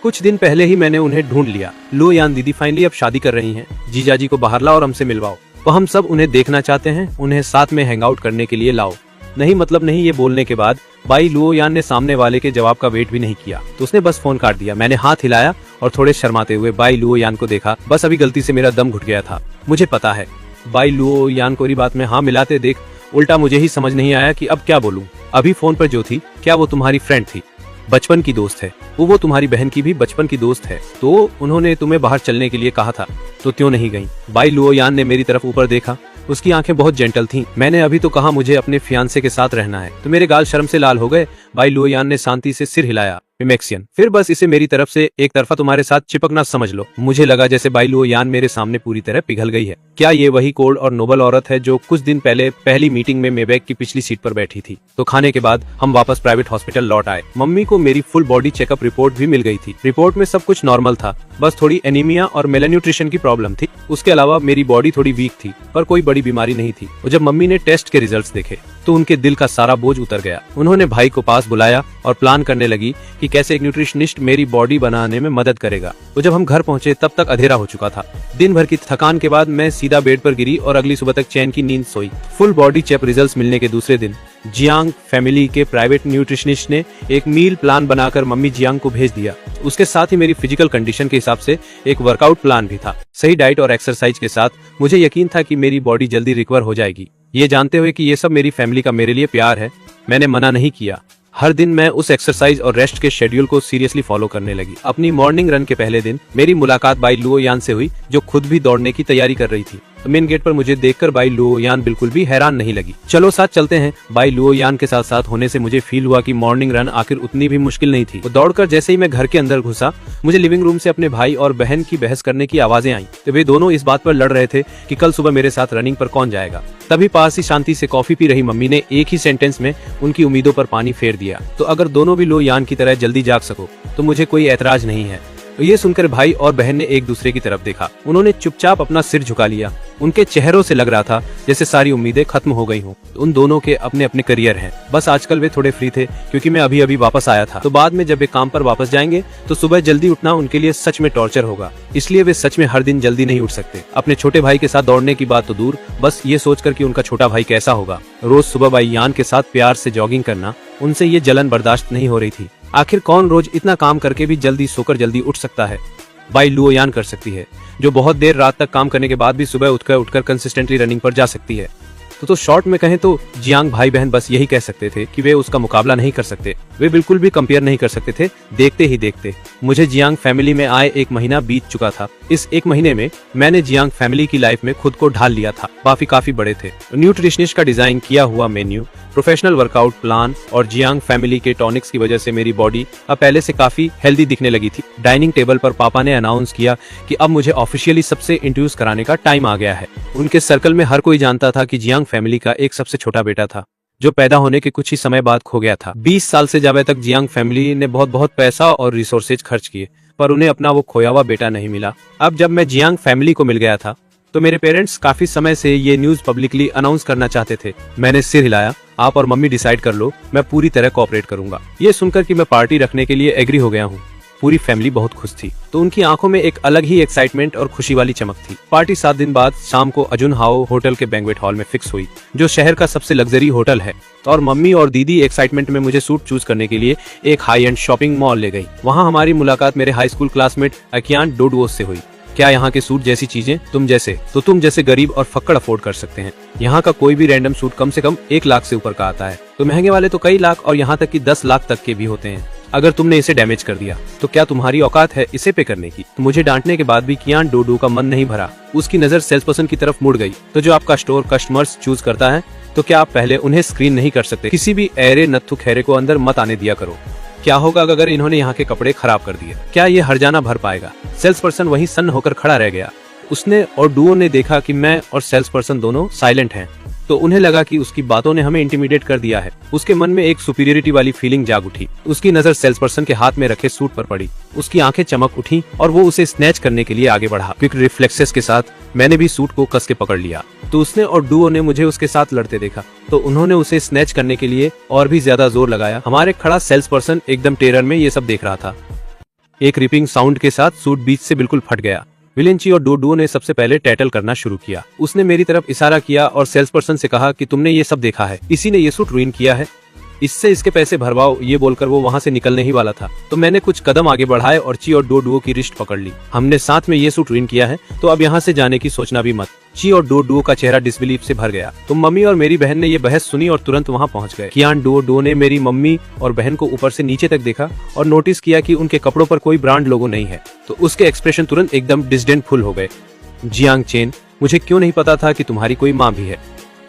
कुछ दिन पहले ही मैंने उन्हें ढूंढ लिया। लुओ यान दीदी फाइनली अब शादी कर रही हैं। जीजाजी को बाहर लाओ और हमसे मिलवाओ। तो हम सब उन्हें देखना चाहते हैं, उन्हें साथ में हैंग आउट करने के लिए लाओ। नहीं मतलब नहीं, ये बोलने के बाद बाई लुओ यान ने सामने वाले के जवाब का वेट भी नहीं किया, तो उसने बस फोन काट दिया। मैंने हाथ हिलाया और थोड़े शर्माते हुए बाई लुओ यान को देखा। बस अभी गलती से मेरा दम घुट गया था। मुझे पता है बाई लुओ यान को बात में हाँ मिलाते देख उल्टा मुझे ही समझ नहीं आया कि अब क्या बोलूं। अभी फोन पर जो थी, क्या वो तुम्हारी फ्रेंड थी? बचपन की दोस्त है वो तुम्हारी बहन की भी बचपन की दोस्त है। तो उन्होंने तुम्हें बाहर चलने के लिए कहा था, तो क्यों नहीं गई? बाई लुओ यान ने मेरी तरफ ऊपर देखा। उसकी आंखें बहुत जेंटल थीं। मैंने अभी तो कहा मुझे अपने फियांसे के साथ रहना है, तो मेरे गाल शर्म से लाल हो गए। बाई लुओ यान ने शांति से सिर हिलाया, मिमेक्सियन। फिर बस इसे मेरी तरफ से एक तरफा तुम्हारे साथ चिपकना समझ लो। मुझे लगा जैसे बाई लुओ यान मेरे सामने पूरी तरह पिघल गई है। क्या ये वही कोल्ड और नोबल औरत है जो कुछ दिन पहले पहली मीटिंग में मेबैक की पिछली सीट पर बैठी थी? तो खाने के बाद हम वापस प्राइवेट हॉस्पिटल लौट आए। मम्मी को मेरी फुल बॉडी चेकअप रिपोर्ट भी मिल गई थी। रिपोर्ट में सब कुछ नॉर्मल था, बस थोड़ी एनीमिया और मेलान्यूट्रिशन की प्रॉब्लम थी। उसके अलावा मेरी बॉडी थोड़ी वीक थी, पर कोई बड़ी बीमारी नहीं थी। और जब मम्मी ने टेस्ट के रिजल्ट्स देखे तो उनके दिल का सारा बोझ उतर गया। उन्होंने भाई को पास बुलाया और प्लान करने लगी कि कैसे एक न्यूट्रिशनिस्ट मेरी बॉडी बनाने में मदद करेगा। तो जब हम घर पहुंचे तब तक अंधेरा हो चुका था। दिन भर की थकान के बाद मैं सीधा बेड पर गिरी और अगली सुबह तक चैन की नींद सोई। फुल बॉडी चेक रिजल्ट्स मिलने के दूसरे दिन जियांग फैमिली के प्राइवेट न्यूट्रिशनिस्ट ने एक मील प्लान बनाकर मम्मी जियांग को भेज दिया। उसके साथ ही मेरी फिजिकल कंडीशन के हिसाब से एक वर्कआउट प्लान भी था। सही डाइट और एक्सरसाइज के साथ मुझे यकीन था कि मेरी बॉडी जल्दी रिकवर हो जाएगी। ये जानते हुए कि ये सब मेरी फैमिली का मेरे लिए प्यार है, मैंने मना नहीं किया। हर दिन मैं उस एक्सरसाइज और रेस्ट के शेड्यूल को सीरियसली फॉलो करने लगी। अपनी मॉर्निंग रन के पहले दिन मेरी मुलाकात बाई लुओ यान से हुई, जो खुद भी दौड़ने की तैयारी कर रही थी। मेन गेट पर मुझे देखकर बाई लुओ यान बिल्कुल भी हैरान नहीं लगी। चलो साथ चलते हैं। बाई लुओ यान के साथ साथ होने से मुझे फील हुआ कि मॉर्निंग रन आखिर उतनी भी मुश्किल नहीं थी। वो दौड़कर जैसे ही मैं घर के अंदर घुसा, मुझे लिविंग रूम से अपने भाई और बहन की बहस करने की आवाजें आई। तो वे दोनों इस बात पर लड़ रहे थे कि कल सुबह मेरे साथ रनिंग पर कौन जाएगा। तभी पास ही शांति से कॉफी पी रही मम्मी ने एक ही सेंटेंस में उनकी उम्मीदों पर पानी फेर दिया। तो अगर दोनों भी लुओ यान की तरह जल्दी जाग सको तो मुझे कोई ऐतराज नहीं है, ये सुनकर भाई और बहन ने एक दूसरे की तरफ देखा। उन्होंने चुपचाप अपना सिर झुका लिया। उनके चेहरों से लग रहा था जैसे सारी उम्मीदें खत्म हो गई हों। उन दोनों के अपने अपने करियर हैं। बस आजकल वे थोड़े फ्री थे क्योंकि मैं अभी अभी वापस आया था। तो बाद में जब वे काम पर वापस जाएंगे तो सुबह जल्दी उठना उनके लिए सच में टॉर्चर होगा। इसलिए वे सच में हर दिन जल्दी नहीं उठ सकते। अपने छोटे भाई के साथ दौड़ने की बात तो दूर, बस ये सोचकर कि उनका छोटा भाई कैसा होगा। रोज सुबह भाई यान के साथ प्यार से जॉगिंग करना, उनसे ये जलन बर्दाश्त नहीं हो रही थी। आखिर कौन रोज इतना काम करके भी जल्दी सोकर जल्दी उठ सकता है? बाई लुओ यान कर सकती है, जो बहुत देर रात तक काम करने के बाद भी सुबह उठकर कंसिस्टेंटली रनिंग पर जा सकती है। तो शॉर्ट में कहें तो जियांग भाई बहन बस यही कह सकते थे कि वे उसका मुकाबला नहीं कर सकते। वे बिल्कुल भी कंपेयर नहीं कर सकते थे। देखते ही देखते मुझे जियांग फैमिली में आए 1 महीना बीत चुका था। इस 1 महीने में मैंने जियांग फैमिली की लाइफ में खुद को ढाल लिया था। काफी बड़े थे। न्यूट्रिशनिस्ट का डिजाइन किया हुआ मेन्यू, प्रोफेशनल वर्कआउट प्लान और जियांग फैमिली के टॉनिक्स की वजह से मेरी बॉडी अब पहले से काफी हेल्दी दिखने लगी थी। डाइनिंग टेबल पर पापा ने अनाउंस किया कि अब मुझे ऑफिशियली सबसे इंट्रोड्यूस कराने का टाइम आ गया है। उनके सर्कल में हर कोई जानता था कि जियांग फैमिली का एक सबसे छोटा बेटा था, जो पैदा होने के कुछ ही समय बाद खो गया था। 20 साल से ज्यादा तक जियांग फैमिली ने बहुत पैसा और रिसोर्सेज खर्च किए, पर उन्हें अपना वो खोया हुआ बेटा नहीं मिला। अब जब मैं जियांग फैमिली को मिल गया था तो मेरे पेरेंट्स काफी समय से ये न्यूज पब्लिकली अनाउंस करना चाहते थे। मैंने सिर हिलाया। आप और मम्मी डिसाइड कर लो, मैं पूरी तरह कोऑपरेट करूंगा। ये सुनकर कि मैं पार्टी रखने के लिए एग्री हो गया हूँ, पूरी फैमिली बहुत खुश थी। तो उनकी आंखों में एक अलग ही एक्साइटमेंट और खुशी वाली चमक थी। पार्टी 7 दिन बाद शाम को अजुन हाओ होटल के बैंक्वेट हॉल में फिक्स हुई, जो शहर का सबसे लग्जरी होटल है। और मम्मी और दीदी एक्साइटमेंट में मुझे सूट चूज करने के लिए एक हाई एंड शॉपिंग मॉल ले गई। वहाँ हमारी मुलाकात मेरे हाई स्कूल क्लासमेट अकियान डोडुओस से हुई। क्या यहाँ के सूट जैसी चीजें तुम जैसे गरीब और फक्कड़ अफोर्ड कर सकते हैं? यहाँ का कोई भी रैंडम सूट कम से कम 1 लाख से ऊपर का आता है। तो महंगे वाले तो कई लाख और यहाँ तक कि 10 लाख तक के भी होते हैं। अगर तुमने इसे डैमेज कर दिया तो क्या तुम्हारी औकात है इसे पे करने की? तो मुझे डांटने के बाद भी कियान डोडू का मन नहीं भरा। उसकी नजर सेल्स पर्सन की तरफ मुड़ गई। तो जो आपका स्टोर कस्टमर्स चूज करता है, तो क्या आप पहले उन्हें स्क्रीन नहीं कर सकते? किसी भी ऐरे नत्थु खैरे को अंदर मत आने दिया करो। क्या होगा अगर इन्होंने यहाँ के कपड़े खराब कर दिए? क्या ये हर्जाना भर पाएगा? सेल्स पर्सन वहीं सन्न होकर खड़ा रह गया। उसने और डुओ ने देखा कि मैं और सेल्स पर्सन दोनों साइलेंट हैं, तो उन्हें लगा कि उसकी बातों ने हमें इंटिमिडेट कर दिया है। उसके मन में एक सुपीरियरिटी वाली फीलिंग जाग उठी। उसकी नजर सेल्स पर्सन के हाथ में रखे सूट पर पड़ी। उसकी आंखें चमक उठी और वो उसे स्नैच करने के लिए आगे बढ़ा। क्विक रिफ्लेक्सेस के साथ मैंने भी सूट को कस के पकड़ लिया। तो उसने और डुओ ने मुझे उसके साथ लड़ते देखा, तो उन्होंने उसे स्नैच करने के लिए और भी ज्यादा जोर लगाया। हमारे खड़ा सेल्स पर्सन एकदम टेरर में ये सब देख रहा था। एक रिपिंग साउंड के साथ सूट बीच से बिल्कुल फट गया। विलेंची और डोडुओ ने सबसे पहले टैटल करना शुरू किया। उसने मेरी तरफ इशारा किया और सेल्स पर्सन से कहा कि तुमने ये सब देखा है, इसी ने ये सूट रुइन किया है, इससे इसके पैसे भरवाओ। ये बोलकर वो वहाँ से निकलने ही वाला था, तो मैंने कुछ कदम आगे बढ़ाए और ची और डोडुओ की रिस्ट पकड़ ली। हमने साथ में ये सूट रुइन किया है, तो अब यहाँ से जाने की सोचना भी मत। ची और डोडुओ का चेहरा डिसबिलीफ से भर गया। तो मम्मी और मेरी बहन ने ये बहस सुनी और तुरंत वहाँ पहुँच गए। कियान डोडुओ ने मेरी मम्मी और बहन को ऊपर से नीचे तक देखा और नोटिस किया कि उनके कपड़ों पर कोई ब्रांड लोगो नहीं है, तो उसके एक्सप्रेशन तुरंत एकदम डिसडेंटफुल हो गए। जियांग चेन, मुझे क्यों नहीं पता था कि तुम्हारी कोई माँ भी है?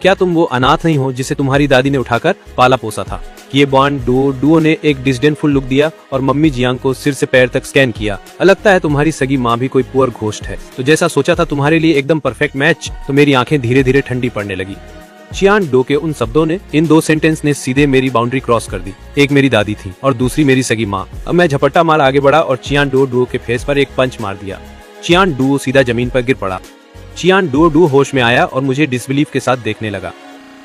क्या तुम वो अनाथ नहीं हो जिसे तुम्हारी दादी ने उठाकर पाला पोसा था? ये बॉन्ड डुओ ने एक डिसडेंटफुल लुक दिया और मम्मी जियांग को सिर से पैर तक स्कैन किया। लगता है तुम्हारी सगी माँ भी कोई पुअर घोस्ट है। तो जैसा सोचा था तुम्हारे लिए एकदम परफेक्ट मैच। तो मेरी आंखें धीरे धीरे ठंडी पड़ने लगी। चियान डो के उन शब्दों ने, इन 2 सेंटेंस ने सीधे मेरी बाउंड्री क्रॉस कर दी। एक मेरी दादी थी और दूसरी मेरी सगी माँ। अब मैं झपट्टा मार आगे बढ़ा और चियान डुओ के फेस पर एक पंच मार दिया। चियान डुओ सीधा जमीन पर गिर पड़ा। चियान डुओ होश में आया और मुझे डिसबिलीफ के साथ देखने लगा।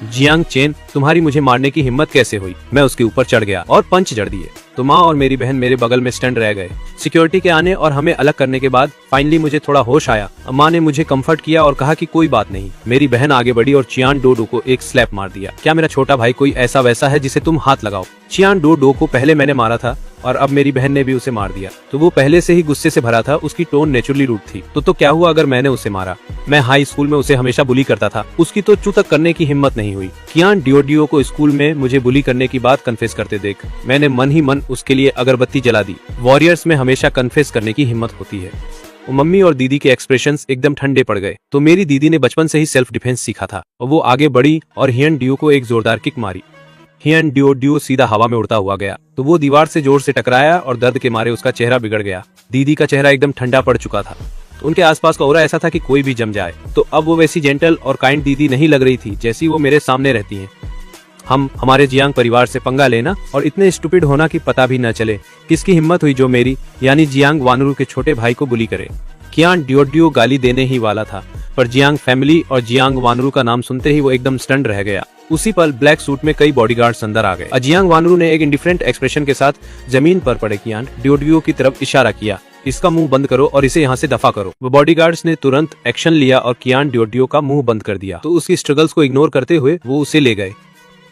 जियांग चेन, तुम्हारी मुझे मारने की हिम्मत कैसे हुई? मैं उसके ऊपर चढ़ गया और पंच जड़ दिए। तो माँ और मेरी बहन मेरे बगल में स्टैंड रह गए। सिक्योरिटी के आने और हमें अलग करने के बाद फाइनली मुझे थोड़ा होश आया। माँ ने मुझे कंफर्ट किया और कहा कि कोई बात नहीं। मेरी बहन आगे बढ़ी और चियान डोडो को एक स्लैप मार दिया। क्या मेरा छोटा भाई कोई ऐसा वैसा है जिसे तुम हाथ लगाओ? चियान डोडो को पहले मैंने मारा था और अब मेरी बहन ने भी उसे मार दिया। तो वो पहले से ही गुस्से से भरा था। उसकी टोन नेचुरली रूड थी। तो क्या हुआ अगर मैंने उसे मारा? मैं हाई स्कूल में उसे हमेशा बुली करता था। उसकी तो चू तक करने की हिम्मत नहीं हुई। कियान डिओडियो को स्कूल में मुझे बुली करने की बात कन्फेस करते देख मैंने मन ही मन उसके लिए अगरबत्ती जला दी। वॉरियर्स में हमेशा कन्फेस करने की हिम्मत होती है। मम्मी और दीदी के एक्सप्रेशंस एकदम ठंडे पड़ गए। तो मेरी दीदी ने बचपन से ही सेल्फ डिफेंस सीखा था और वो आगे बढ़ी और हियन डियो को एक जोरदार किक मारी। हियन डियो सीधा हवा में उड़ता हुआ गया। तो वो दीवार से जोर से टकराया और दर्द के मारे उसका चेहरा बिगड़ गया। दीदी का चेहरा एकदम ठंडा पड़ चुका था। उनके आसपास का ऑरा ऐसा था कि कोई भी जम जाए। तो अब वो वैसी जेंटल और काइंड दीदी नहीं लग रही थी जैसी वो मेरे सामने रहती हैं। हम हमारे जियांग परिवार से पंगा लेना और इतने स्टूपिड होना कि पता भी न चले किसकी हिम्मत हुई जो मेरी यानी जियांग वानरू के छोटे भाई को बुली करे। कियान ड्योड्यो गाली देने ही वाला था, पर जियांग फैमिली और जियांग वानरू का नाम सुनते ही वो एकदम स्टंड रह गया। उसी पल ब्लैक सूट में कई बॉडीगार्ड्स अंदर आ गए। जियांग वानरू ने एक इंडिफरेंट एक्सप्रेशन के साथ जमीन पर पड़े कियान ड्योड्यो की तरफ इशारा किया, इसका मुंह बंद करो और इसे यहाँ से दफा करो। वो बॉडीगार्ड्स ने तुरंत एक्शन लिया और कियान ड्योड्यो का मुंह बंद कर दिया, तो उसकी स्ट्रगल्स को इग्नोर करते हुए वो उसे ले गए।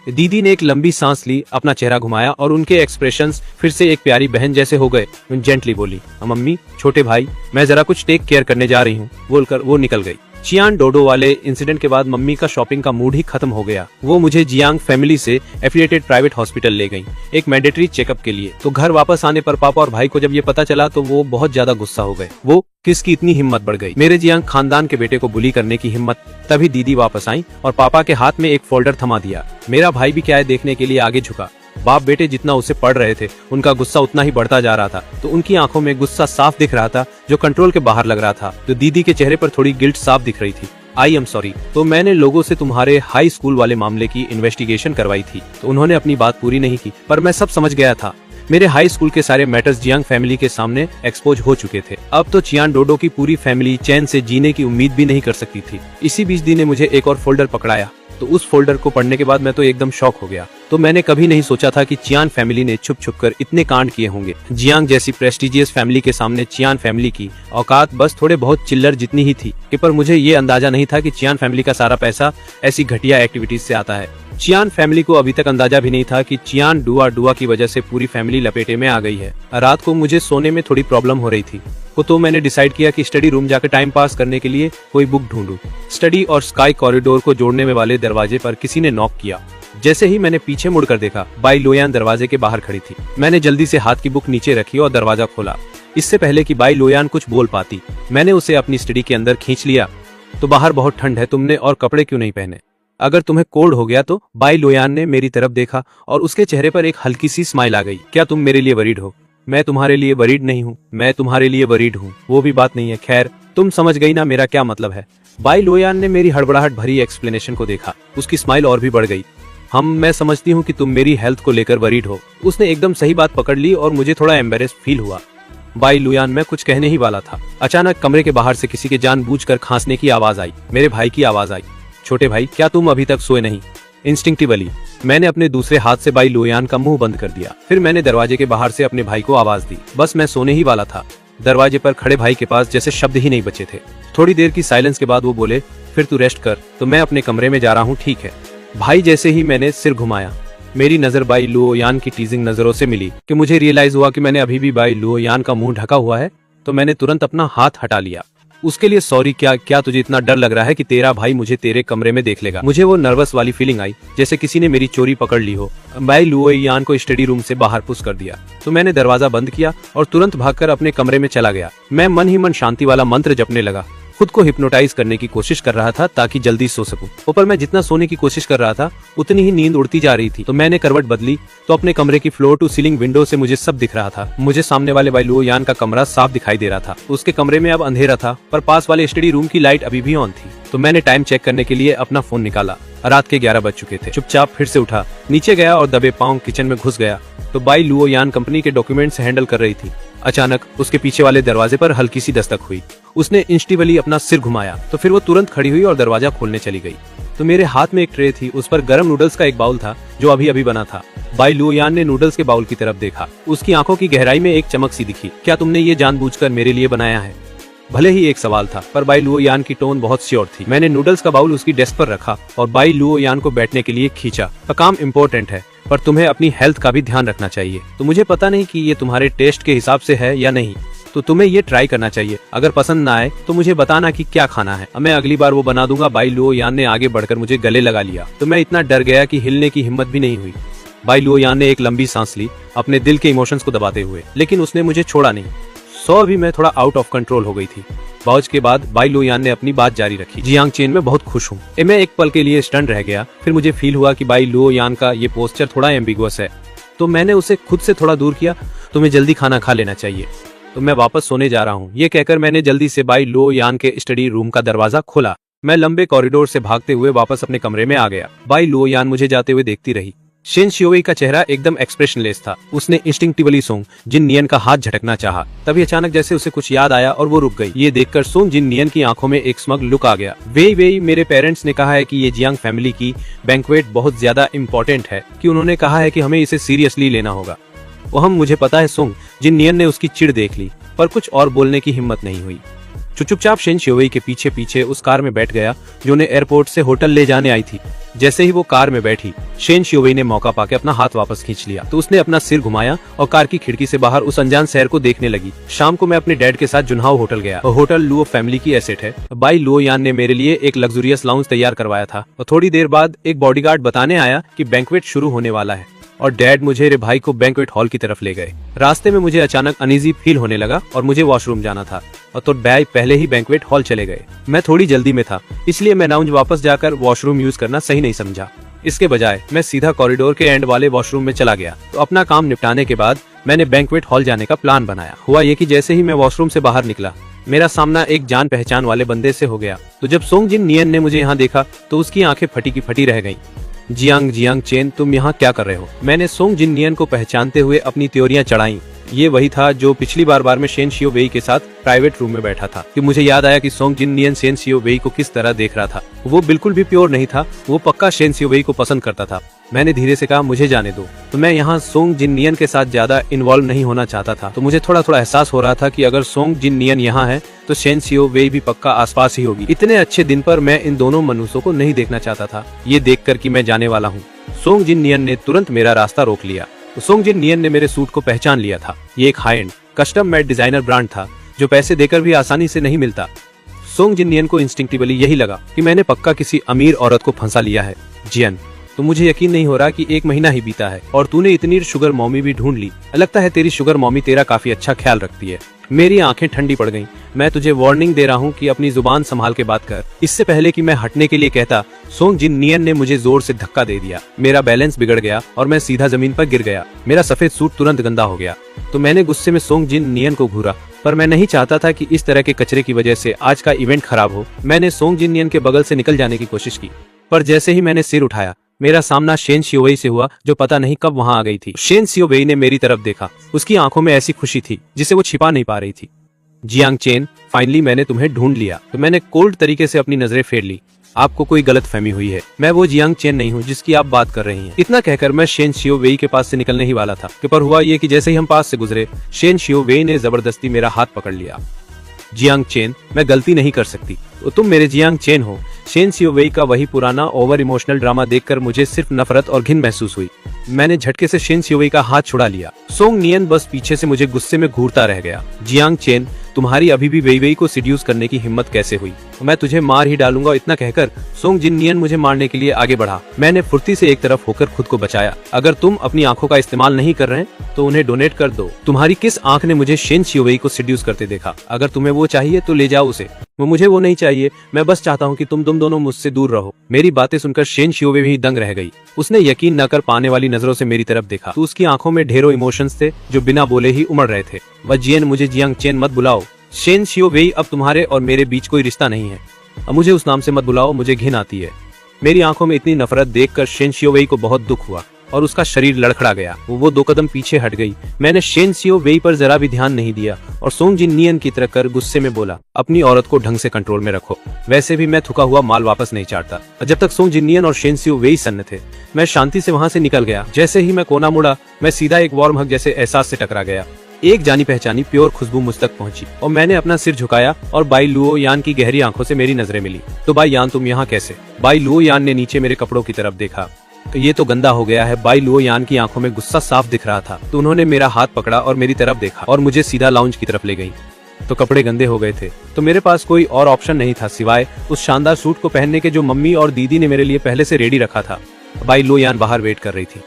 दीदी ने एक लंबी सांस ली, अपना चेहरा घुमाया और उनके एक्सप्रेशंस फिर से एक प्यारी बहन जैसे हो गए। जेंटली बोली, मम्मी, छोटे भाई, मैं जरा कुछ टेक केयर करने जा रही हूँ, बोलकर वो निकल गई। चियान डोडो वाले इंसिडेंट के बाद मम्मी का शॉपिंग का मूड ही खत्म हो गया। वो मुझे जियांग फैमिली से एफिलिएटेड प्राइवेट हॉस्पिटल ले गई एक मैंडेटरी चेकअप के लिए। तो घर वापस आने पर पापा और भाई को जब ये पता चला तो वो बहुत ज्यादा गुस्सा हो गए। वो किसकी इतनी हिम्मत बढ़ गई, मेरे जियांग खानदान के बेटे को बुली करने की हिम्मत। तभी दीदी वापस आई और पापा के हाथ में एक फोल्डर थमा दिया। मेरा भाई भी क्या है देखने के लिए आगे झुका। बाप बेटे जितना उसे पढ़ रहे थे उनका गुस्सा उतना ही बढ़ता जा रहा था, तो उनकी आंखों में गुस्सा साफ दिख रहा था जो कंट्रोल के बाहर लग रहा था। तो दीदी के चेहरे पर थोड़ी गिल्ट साफ दिख रही थी। I am sorry. तो मैंने लोगों से तुम्हारे हाई स्कूल वाले मामले की इन्वेस्टिगेशन करवाई थी, तो उन्होंने अपनी बात पूरी नहीं की, पर मैं सब समझ गया था। मेरे हाई स्कूल के सारे मैटर्स जियांग फैमिली के सामने एक्सपोज हो चुके थे। अब तो चियान डोडो की पूरी फैमिली चैन से जीने की उम्मीद भी नहीं कर सकती थी। इसी बीच दी ने मुझे एक और फोल्डर पकड़ाया, तो उस फोल्डर को पढ़ने के बाद मैं तो एकदम शॉक हो गया। तो मैंने कभी नहीं सोचा था कि चियान फैमिली ने छुप छुप कर इतने कांड किए होंगे। जियांग जैसी प्रेस्टिजियस फैमिली के सामने चियान फैमिली की औकात बस थोड़े बहुत चिल्लर जितनी ही थी, पर मुझे ये अंदाजा नहीं था कि चियान फैमिली का सारा पैसा ऐसी घटिया एक्टिविटीज से आता है। चियान फैमिली को अभी तक अंदाजा भी नहीं था कि चियान डुआ की वजह से पूरी फैमिली लपेटे में आ गई है। रात को मुझे सोने में थोड़ी प्रॉब्लम हो रही थी, तो मैंने डिसाइड किया कि स्टडी रूम जाकर टाइम पास करने के लिए कोई बुक ढूंढूं। स्टडी और स्काई कॉरिडोर को जोड़ने में वाले दरवाजे पर किसी ने नॉक किया। जैसे ही मैंने पीछे मुड़कर देखा, बाई लोयान दरवाजे के बाहर खड़ी थी। मैंने जल्दी से हाथ की बुक नीचे रखी और दरवाजा खोला। इससे पहले कि बाई लोयान कुछ बोल पाती, मैंने उसे अपनी स्टडी के अंदर खींच लिया। तो बाहर बहुत ठंड है, तुमने और कपड़े क्यों नहीं पहने? अगर तुम्हें कोल्ड हो गया तो? बाई लोयान ने मेरी तरफ देखा और उसके चेहरे पर एक हल्की सी स्माइल आ गई। क्या तुम मेरे लिए वरीड हो? मैं तुम्हारे लिए वरीड नहीं हूँ, मैं तुम्हारे लिए वरीड हूँ। वो भी बात नहीं है, खैर तुम समझ गई ना मेरा क्या मतलब है। बाई लोयान ने मेरी हड़बड़ाहट भरी एक्सप्लेनेशन को देखा, उसकी स्माइल और भी बढ़ गई। मैं समझती हूँ कि तुम मेरी हेल्थ को लेकर वरीड हो। उसने एकदम सही बात पकड़ ली और मुझे थोड़ा एम्बेरेस फील हुआ। बाई लोयान, मैं कुछ कहने ही वाला था। अचानक कमरे के बाहर से किसी के जानबूझकर खांसने की आवाज आई। मेरे भाई की आवाज आई। छोटे भाई, क्या तुम अभी तक सोए नहीं? इंस्टिंक्टिवली मैंने अपने दूसरे हाथ से बाई लोयान का मुंह बंद कर दिया। फिर मैंने दरवाजे के बाहर से अपने भाई को आवाज दी। बस मैं सोने ही वाला था। दरवाजे पर खड़े भाई के पास जैसे शब्द ही नहीं बचे थे। थोड़ी देर की साइलेंस के बाद वो बोले, फिर तू रेस्ट कर। तो मैं अपने कमरे में जा रहा हूँ, ठीक है भाई? जैसे ही मैंने सिर घुमाया, मेरी नजर बाई लोयान की टीजिंग नजरों से मिली कि मुझे रियलाइज हुआ कि मैंने अभी भी बाई लोयान का मुंह ढका हुआ है। तो मैंने तुरंत अपना हाथ हटा लिया। उसके लिए सॉरी। क्या तुझे इतना डर लग रहा है कि तेरा भाई मुझे तेरे कमरे में देख लेगा? मुझे वो नर्वस वाली फीलिंग आई, जैसे किसी ने मेरी चोरी पकड़ ली हो। बाई लोयान को स्टडी रूम से बाहर पुश कर दिया। तो मैंने दरवाजा बंद किया और तुरंत भागकर अपने कमरे में चला गया। मैं मन ही मन शांति वाला मंत्र जपने लगा। खुद को हिप्नोटाइज करने की कोशिश कर रहा था ताकि जल्दी सो सकूं। ऊपर मैं जितना सोने की कोशिश कर रहा था उतनी ही नींद उड़ती जा रही थी। तो मैंने करवट बदली तो अपने कमरे की फ्लोर टू सीलिंग विंडो से मुझे सब दिख रहा था। मुझे सामने वाले बाई लोयान का कमरा साफ दिखाई दे रहा था। उसके कमरे में अब अंधेरा था, पर पास वाले स्टडी रूम की लाइट अभी भी ऑन थी। तो मैंने टाइम चेक करने के लिए अपना फोन निकाला। रात के 11 बज चुके थे। चुपचाप फिर से उठा, नीचे गया और दबे पांव किचन में घुस गया। तो बाई लोयान कंपनी के डॉक्यूमेंट्स हैंडल कर रही थी। अचानक उसके पीछे वाले दरवाजे पर हल्की सी दस्तक हुई। उसने इंस्टिंक्टिवली अपना सिर घुमाया, तो फिर वो तुरंत खड़ी हुई और दरवाजा खोलने चली गई। तो मेरे हाथ में एक ट्रे थी, उस पर गर्म नूडल्स का एक बाउल था जो अभी अभी बना था। बाई लोयान ने नूडल्स के बाउल की तरफ देखा। उसकी आंखों की गहराई में एक चमक सी दिखी। क्या तुमने ये जानबूझकर मेरे लिए बनाया है? भले ही एक सवाल था, पर बाई लोयान की टोन बहुत श्योर थी। मैंने नूडल्स का बाउल उसकी डेस्क पर रखा और बाई लोयान को बैठने के लिए खींचा। काम इम्पोर्टेंट है, पर तुम्हें अपनी हेल्थ का भी ध्यान रखना चाहिए। तो मुझे पता नहीं कि ये तुम्हारे टेस्ट के हिसाब से है या नहीं, तो तुम्हें ये ट्राई करना चाहिए। अगर पसंद ना आए तो मुझे बताना कि क्या खाना है, मैं अगली बार वो बना दूंगा। बाई लोयान ने आगे बढ़कर मुझे गले लगा लिया। तो मैं इतना डर गया कि हिलने की हिम्मत भी नहीं हुई। बाई लोयान ने एक लंबी सांस ली, अपने दिल के इमोशंस को दबाते हुए, लेकिन उसने मुझे छोड़ा नहीं। अभी मैं थोड़ा आउट ऑफ कंट्रोल हो गई थी। बाउच के बाद बाई लोयान ने अपनी बात जारी रखी। जियांग चेन में बहुत खुश हूँ। मैं एक पल के लिए स्टन रह गया। फिर मुझे फील हुआ कि बाई लोयान का ये पोस्चर थोड़ा एम्बिगुअस है। तो मैंने उसे खुद से थोड़ा दूर किया। तुम्हें जल्दी खाना खा लेना चाहिए। तो मैं वापस सोने जा रहा हूँ, ये कहकर मैंने जल्दी से बाई लोयान के स्टडी रूम का दरवाजा खोला। मैं लंबे कॉरिडोर से भागते हुए वापस अपने कमरे में आ गया। बाई लुओ यान मुझे जाते हुए देखती रही। शेन शियोवेई का चेहरा एकदम एक्सप्रेशनलेस था। उसने इंस्टिंक्टिवली सोंग जिन नियन का हाथ झटकना चाहा, तभी अचानक जैसे उसे कुछ याद आया और वो रुक गई। ये देखकर सोंग जिन नियन की आंखों में एक स्मग लुक आ गया। वेई वेई, मेरे पेरेंट्स ने कहा है कि ये जियांग फैमिली की बैंक्वेट बहुत ज्यादा इम्पोर्टेंट है, कि उन्होंने कहा है कि हमें इसे सीरियसली लेना होगा। वो मुझे पता है सोंग जिन नियन ने उसकी चिढ़ देख ली, पर कुछ और बोलने की हिम्मत नहीं हुई। चुपचाप शेन शियोवेई के पीछे पीछे उस कार में बैठ गया जो उन्हें एयरपोर्ट से होटल ले जाने आई थी। जैसे ही वो कार में बैठी, शेन शियोवेई ने मौका पाके अपना हाथ वापस खींच लिया तो उसने अपना सिर घुमाया और कार की खिड़की से बाहर उस अनजान शहर को देखने लगी। शाम को मैं अपने डैड के साथ जुनहाओ होटल गया और होटल लुओ फैमिली की एसेट है। बाई लुओ यान ने मेरे लिए एक लग्जरियस लाउंज तैयार करवाया था और थोड़ी देर बाद एक बॉडीगार्ड बताने आया कि बैंक्वेट शुरू होने वाला है और डैड मुझे मेरे भाई को बैंक्वेट हॉल की तरफ ले गए। रास्ते में मुझे अचानक अनईजी फील होने लगा और मुझे वॉशरूम जाना था और तो डैड पहले ही बैंक्वेट हॉल चले गए। मैं थोड़ी जल्दी में था, इसलिए मैं लाउंज वापस जाकर वॉशरूम यूज करना सही नहीं समझा। इसके बजाय मैं सीधा कॉरिडोर के एंड वाले वॉशरूम में चला गया। तो अपना काम निपटाने के बाद मैंने बैंक्वेट हॉल जाने का प्लान बनाया। हुआ ये कि जैसे ही मैं वॉशरूम से बाहर निकला, मेरा सामना एक जान पहचान वाले बंदे से हो गया। तो जब सोंग जिन नियन ने मुझे यहाँ देखा तो उसकी आंखें फटी की फटी रह गईं। जियांग चेन, तुम यहाँ क्या कर रहे हो? मैंने सोंग जिन नियन को पहचानते हुए अपनी थ्योरियां चढ़ाई। ये वही था जो पिछली बार में शेन शियोवेई के साथ प्राइवेट रूम में बैठा था। कि मुझे याद आया कि सोंग जिन नियन शेन शियोवेई को किस तरह देख रहा था। वो बिल्कुल भी प्योर नहीं था, वो पक्का शेन शियोवेई को पसंद करता था। मैंने धीरे से कहा, मुझे जाने दो। तो मैं यहाँ सोंग जिन नियन के साथ ज्यादा इन्वॉल्व नहीं होना चाहता था। तो मुझे थोड़ा एहसास हो रहा था कि अगर सोंग जिन नियन यहाँ है तो शेन शियोवेई भी पक्का आसपास ही होगी। इतने अच्छे दिन पर मैं इन दोनों मनुष्यों को नहीं देखना चाहता था। ये देखकर कि मैं जाने वाला हूँ, सोंग जिन नियन ने तुरंत मेरा रास्ता रोक लिया। सोंग जिन नियन ने मेरे सूट को पहचान लिया था। ये एक high and custom made designer brand था जो पैसे देकर भी आसानी से नहीं मिलता। सोंग जिन नियन को इंस्टिंक्टिवली यही लगा कि मैंने पक्का किसी अमीर औरत को फंसा लिया है। जियन, तो मुझे यकीन नहीं हो रहा कि 1 महीना ही बीता है और तूने इतनी शुगर मॉमी भी ढूंढ ली। लगता है तेरी शुगर मॉमी तेरा काफी अच्छा ख्याल रखती है। मेरी आंखें ठंडी पड़ गईं। मैं तुझे वार्निंग दे रहा हूँ कि अपनी जुबान संभाल के बात कर। इससे पहले कि मैं हटने के लिए कहता, सोंग जिन नियन ने मुझे जोर से धक्का दे दिया। मेरा बैलेंस बिगड़ गया और मैं सीधा जमीन पर गिर गया। मेरा सफेद सूट तुरंत गंदा हो गया। तो मैंने गुस्से में सोंग जिन नियन को घूरा, पर मैं नहीं चाहता था कि इस तरह के कचरे की वजह से आज का इवेंट खराब हो। मैंने सोंग जिन नियन के बगल से निकल जाने की कोशिश की, पर जैसे ही मैंने सिर उठाया, मेरा सामना शेन शियोवेई से हुआ जो पता नहीं कब वहाँ आ गई थी। शेन शियोवेई ने मेरी तरफ देखा। उसकी आंखों में ऐसी खुशी थी जिसे वो छिपा नहीं पा रही थी। जियांग चेन, फाइनली मैंने तुम्हें ढूंढ लिया। तो मैंने कोल्ड तरीके से अपनी नजरें फेर ली। आपको कोई गलत फहमी हुई है, मैं वो जियांग चेन नहीं हूँ जिसकी आप बात कर रही हैं। इतना कहकर मैं शेन शियोवेई के पास से निकलने ही वाला था कि पर हुआ ये कि जैसे ही हम पास से गुजरे, शेन शियोवेई ने जबरदस्ती मेरा हाथ पकड़ लिया। जियांग चेन, मैं गलती नहीं कर सकती, तो तुम मेरे जियांग चेन हो। शेन शियोवेई का वही पुराना ओवर इमोशनल ड्रामा देखकर मुझे सिर्फ नफरत और घिन महसूस हुई। मैंने झटके से शेन शियोवेई का हाथ छुड़ा लिया। सोंग नियन बस पीछे से मुझे गुस्से में घूरता रह गया। जियांग चेन, तुम्हारी अभी भी वेई वेई को सिड्यूस करने की हिम्मत कैसे हुई? मैं तुझे मार ही डालूंगा। इतना कहकर सोंग जिन नियन मुझे मारने के लिए आगे बढ़ा। मैंने फुर्ती से एक तरफ होकर खुद को बचाया। अगर तुम अपनी आंखों का इस्तेमाल नहीं कर रहे तो उन्हें डोनेट कर दो। तुम्हारी किस आंख ने मुझे शेन शियोवेई को सिड्यूस करते देखा? अगर तुम्हें वो चाहिए तो ले जाओ उसे। मुझे वो नहीं चाहिए। मैं बस चाहता हूँ कि तुम दोनों मुझसे दूर रहो। मेरी बातें सुनकर शेन शियोवेई भी दंग रह गई। उसने यकीन न कर पाने वाली नजरों से मेरी तरफ देखा तो उसकी आंखों में ढेरों इमोशंस थे जो बिना बोले ही उमड़ रहे थे। वह जियन, मुझे जियांग चेन मत बुलाओ। शेन शियोवेई, अब तुम्हारे और मेरे बीच कोई रिश्ता नहीं है। अब मुझे उस नाम से मत बुलाओ, मुझे घिन आती है। मेरी आंखों में इतनी नफरत देखकर शेन शियोवेई को बहुत दुख हुआ और उसका शरीर लड़खड़ा गया। वो 2 कदम पीछे हट गई। मैंने शेन शियोवेई पर जरा भी ध्यान नहीं दिया और सोंग जिन नियन की तरह कर गुस्से में बोला, अपनी औरत को ढंग से कंट्रोल में रखो। वैसे भी मैं थुका हुआ माल वापस नहीं चाहता। जब तक सोंग जिन नियन और शेन शियोवेई सन्न थे, मैं शांति से वहाँ से निकल गया। जैसे ही मैं कोना मुड़ा, मैं सीधा एक वार्म हग जैसे एहसास से टकरा गया। एक जानी पहचानी प्योर खुशबू मुझ तक पहुंची और मैंने अपना सिर झुकाया और बाई लुओ यान की गहरी आंखों से मेरी नजरें मिली। तो बाई यान, तुम यहाँ कैसे? बाई लुओ यान ने नीचे मेरे कपड़ों की तरफ देखा। तो ये तो गंदा हो गया है। बाई लुओ यान की आंखों में गुस्सा साफ दिख रहा था। तो उन्होंने मेरा हाथ पकड़ा और मेरी तरफ देखा और मुझे सीधा लाउंज की तरफ ले गई। तो कपड़े गंदे हो गए थे, तो मेरे पास कोई और ऑप्शन नहीं था सिवाय उस शानदार सूट को पहनने के जो मम्मी और दीदी ने मेरे लिए पहले से रेडी रखा था। बाई लुओ यान बाहर वेट कर रही थी।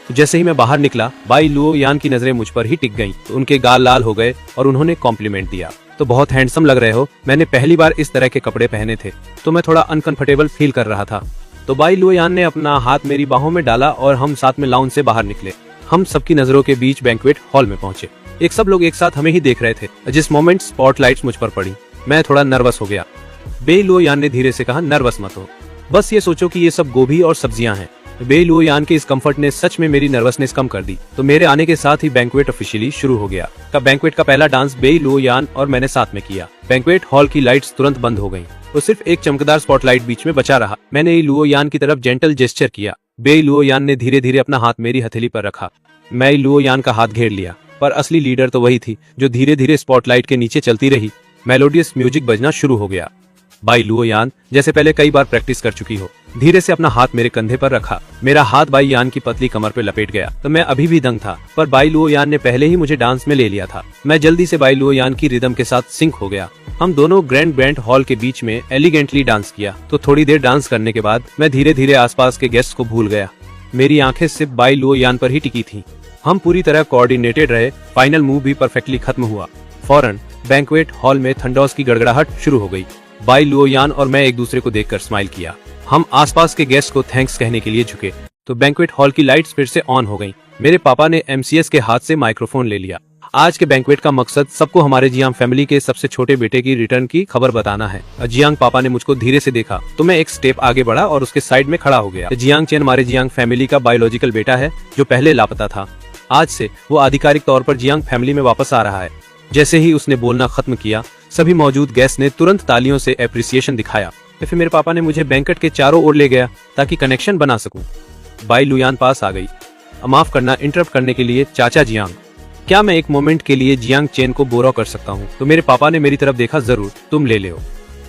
तो जैसे ही मैं बाहर निकला, बाई लुओ यान की नजरें मुझ पर ही टिक गईं। तो उनके गाल लाल हो गए और उन्होंने कॉम्प्लीमेंट दिया। तो बहुत हैंडसम लग रहे हो। मैंने पहली बार इस तरह के कपड़े पहने थे तो मैं थोड़ा अनकंफर्टेबल फील कर रहा था। तो बाई लुओ यान ने अपना हाथ मेरी बाहों में डाला और हम साथ में लाउंज से बाहर निकले। हम सबकी नजरों के बीच बैंक्वेट हॉल में पहुंचे। सब लोग एक साथ हमें ही देख रहे थे। जिस मोमेंट स्पॉटलाइट्स मुझ पर पड़ी, मैं थोड़ा नर्वस हो गया। बेई लुओयान ने धीरे से कहा, नर्वस मत हो, बस ये सोचो कि ये सब गोभी और सब्जियां हैं। बेई लुओयान के इस कंफर्ट ने सच में मेरी नर्वसनेस कम कर दी। तो मेरे आने के साथ ही बैंक्वेट ऑफिशियली शुरू हो गया। बैंक्वेट का पहला डांस बेई लुओयान और मैंने साथ में किया। बैंक्वेट हॉल की लाइट्स तुरंत बंद हो गईं। तो सिर्फ एक चमकदार स्पॉटलाइट बीच में बचा रहा। मैंने लुओयान की तरफ जेंटल जेस्चर किया। बेई लुओयान ने धीरे धीरे अपना हाथ मेरी हथेली पर रखा। मैं लुओयान का हाथ घेर लिया, पर असली लीडर तो वही थी जो धीरे धीरे स्पॉटलाइट के नीचे चलती रही। मेलोडियस म्यूजिक बजना शुरू हो गया। बाई लुओयान जैसे पहले कई बार प्रैक्टिस कर चुकी हो, धीरे से अपना हाथ मेरे कंधे पर रखा। मेरा हाथ बाई यान की पतली कमर पे लपेट गया। तो मैं अभी भी दंग था, पर बाई लुओयान ने पहले ही मुझे डांस में ले लिया था। मैं जल्दी से बाई लुओयान की रिदम के साथ सिंक हो गया। हम दोनों ग्रैंड बैंड हॉल के बीच में एलिगेंटली डांस किया। तो थोड़ी देर डांस करने के बाद मैं धीरे धीरे आसपास के गेस्ट को भूल गया। मेरी आंखें सिर्फ बाई लुओयान पर ही टिकी थी। हम पूरी तरह कोऑर्डिनेटेड रहे। फाइनल मूव भी परफेक्टली खत्म हुआ। फौरन बैंक्वेट हॉल में थंडर्स की गड़गड़ाहट शुरू हो गई। बाई लुओयान और मैं एक दूसरे को देखकर स्माइल किया। हम आसपास के गेस्ट को थैंक्स कहने के लिए झुके। तो बैंक्वेट हॉल की लाइट्स फिर से ऑन हो गईं। मेरे पापा ने एमसीएस के हाथ से माइक्रोफोन ले लिया। आज के बैंक्वेट का मकसद सबको हमारे जियांग फैमिली के सबसे छोटे बेटे की रिटर्न की खबर बताना है। जियांग पापा ने मुझको धीरे से देखा तो मैं एक स्टेप आगे बढ़ा और उसके साइड में खड़ा हो गया। जियांग चेन हमारे जियांग फैमिली का बायोलॉजिकल बेटा है जो पहले लापता था। आज से वो आधिकारिक तौर पर जियांग फैमिली में वापस आ रहा है। जैसे ही उसने बोलना खत्म किया, सभी मौजूद गेस्ट ने तुरंत तालियों से एप्रिसिएशन दिखाया। फिर मेरे पापा ने मुझे बैंकेट के चारों ओर ले गया ताकि कनेक्शन बना सकूं। बाई लुओयान पास आ गई। माफ करना इंटरप्ट करने के लिए चाचा जियांग, क्या मैं एक मोमेंट के लिए जियांग चेन को बोरो कर सकता हूँ? तो मेरे पापा ने मेरी तरफ देखा। जरूर, तुम ले लो।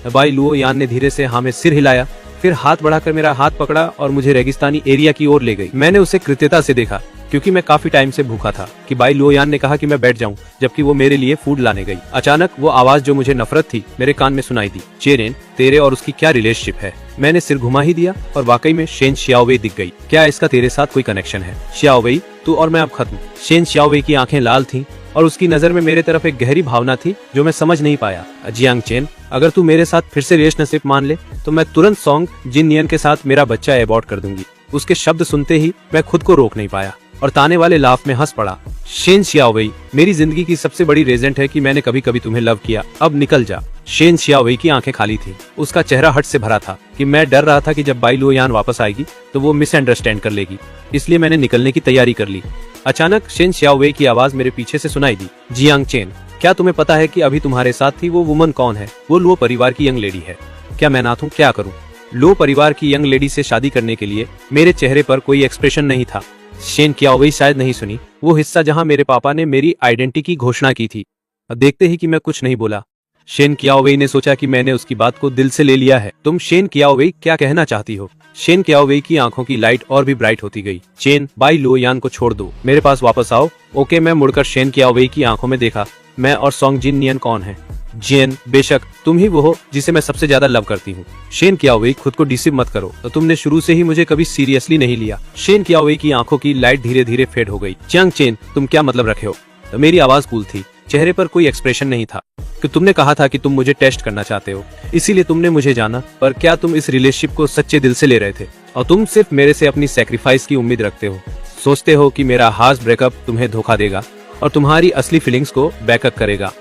बाई लुओयान ने धीरे से हाँ में सिर हिलाया, फिर हाथ बढ़ाकर मेरा हाथ पकड़ा और मुझे रेगिस्तानी एरिया की ओर ले गई। मैंने उसे कृतज्ञता से देखा क्योंकि मैं काफी टाइम से भूखा था कि बाई लुओयान ने कहा कि मैं बैठ जाऊं, जबकि वो मेरे लिए फूड लाने गई। अचानक वो आवाज जो मुझे नफरत थी मेरे कान में सुनाई दी। चेरेन, तेरे और उसकी क्या रिलेशनशिप है? मैंने सिर घुमा ही दिया और वाकई में शेन शियाओवेई दिख गई। क्या इसका तेरे साथ कोई कनेक्शन है? शियाओवेई, तू और मैं अब खत्म। शेन शियाओवेई की आंखें लाल थीं और उसकी नजर में मेरे तरफ एक गहरी भावना थी जो मैं समझ नहीं पाया। जियांग चेन, अगर तू मेरे साथ फिर से रिलेशनशिप मान ले तो मैं तुरंत सॉन्ग जिन नियन के साथ मेरा बच्चा एबॉर्ट कर दूंगी। उसके शब्द सुनते ही मैं खुद को रोक नहीं पाया और ताने वाले लाफ में हंस पड़ा। शेन शियाओवेई, मेरी जिंदगी की सबसे बड़ी रीजन है कि मैंने कभी कभी तुम्हें लव किया, अब निकल जा। शेन शियाओवेई की आंखें खाली थी। उसका चेहरा हट से भरा था कि मैं डर रहा था कि जब बाई लुओयान वापस आएगी तो वो मिसअंडरस्टैंड कर लेगी, इसलिए मैंने निकलने की तैयारी कर ली। अचानक शेन शियाओवेई की आवाज मेरे पीछे से सुनाई दी। जियांग चेन, क्या तुम्हें पता है कि अभी तुम्हारे साथ थी वो वुमन कौन है? वो लुओ परिवार की यंग लेडी है। क्या मैं नाथ हूँ? क्या करूँ? लुओ परिवार की यंग लेडी से शादी करने के लिए मेरे चेहरे पर कोई एक्सप्रेशन नहीं था। शेन शियाओवेई शायद नहीं सुनी वो हिस्सा जहां मेरे पापा ने मेरी आइडेंटिटी की घोषणा की थी। देखते ही कि मैं कुछ नहीं बोला। शेन शियाओवेई ने सोचा कि मैंने उसकी बात को दिल से ले लिया है। तुम शेन शियाओवेई क्या कहना चाहती हो? शेन शियाओवेई की आंखों की लाइट और भी ब्राइट होती गई। चेन, बाई लुओयान को छोड़ दो, मेरे पास वापस आओ। ओके। मैं मुड़कर शेन शियाओवेई की आंखों में देखा। मैं और सॉन्ग जिन नियन कौन है? जेन, बेशक तुम ही वो हो जिसे मैं सबसे ज्यादा लव करती हूँ। शेन शियाओवेई, खुद को डिसीव मत करो, तो तुमने शुरू से ही मुझे कभी सीरियसली नहीं लिया। शेन शियाओवेई की आंखों की लाइट धीरे धीरे फेड हो गई। जियांग चेन, तुम क्या मतलब रखे हो? तो मेरी आवाज कूल थी, चेहरे पर कोई एक्सप्रेशन नहीं था। कि तुमने कहा था कि तुम मुझे टेस्ट करना चाहते हो, इसीलिए तुमने मुझे जाना, पर क्या तुम इस रिलेशनशिप को सच्चे दिल से ले रहे थे? और तुम सिर्फ मेरे से अपनी सैक्रिफाइस की उम्मीद रखते हो? सोचते हो कि मेरा हार्श ब्रेकअप तुम्हें धोखा देगा और तुम्हारी असली फीलिंग्स को बैकअप करेगा?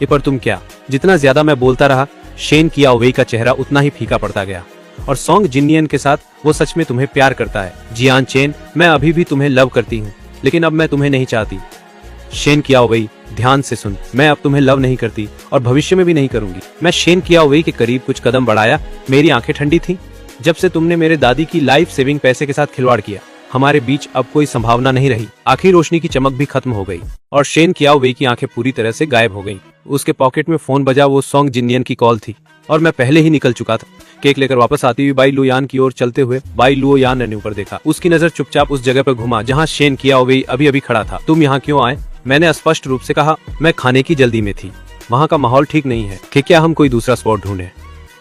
ये पर तुम क्या? जितना ज्यादा मैं बोलता रहा, शेन शियाओवेई का चेहरा उतना ही फीका पड़ता गया। और सॉन्ग जिनियन के साथ वो सच में तुम्हें प्यार करता है। जियांग चेन, मैं अभी भी तुम्हें लव करती हूँ, लेकिन अब मैं तुम्हें नहीं चाहती। शेन शियाओवेई, ध्यान से सुन, मैं अब तुम्हें लव नहीं करती और भविष्य में भी नहीं करूंगी। मैं शेन शियाओवेई के करीब कुछ कदम बढ़ाया। मेरी आंखें ठंडी थीं। जब से तुमने मेरे दादी की लाइफ सेविंग पैसे के साथ खिलवाड़ किया, हमारे बीच अब कोई संभावना नहीं रही। आखिरी रोशनी की चमक भी खत्म हो गई और शेन शियाओवेई की आंखें पूरी तरह से गायब हो गईं। उसके पॉकेट में फोन बजा। वो सॉन्ग जिनियन की कॉल थी और मैं पहले ही निकल चुका था। केक लेकर वापस आती हुई बाई लुओयान की ओर चलते हुए बाई लुओयान ने ऊपर देखा। उसकी नजर चुपचाप उस जगह पर घुमा जहाँ शेन शियाओवेई अभी अभी खड़ा था। तुम यहाँ क्यों आए? मैंने स्पष्ट रूप से कहा। मैं खाने की जल्दी में थी, वहाँ का माहौल ठीक नहीं है। कि क्या हम कोई दूसरा स्पॉट ढूंढे?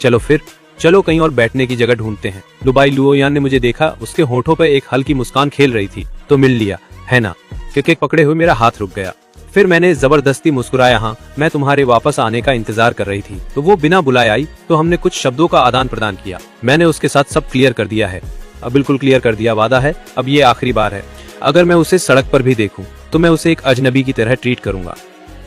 चलो फिर, चलो कहीं और बैठने की जगह ढूंढते हैं। बाई लुओयान ने मुझे देखा। उसके होठों पर एक हल्की मुस्कान खेल रही थी। तो मिल लिया है ना? क्योंकि पकड़े हुए मेरा हाथ रुक गया। फिर मैंने जबरदस्ती मुस्कुराया। हाँ, मैं तुम्हारे वापस आने का इंतजार कर रही थी। तो वो बिना बुलाए आई। तो हमने कुछ शब्दों का आदान प्रदान किया। मैंने उसके साथ सब क्लियर कर दिया है। अब बिल्कुल क्लियर कर दिया, वादा है। अब ये आखिरी बार है। अगर मैं उसे सड़क पर भी देखूं तो मैं उसे एक अजनबी की तरह ट्रीट करूंगा।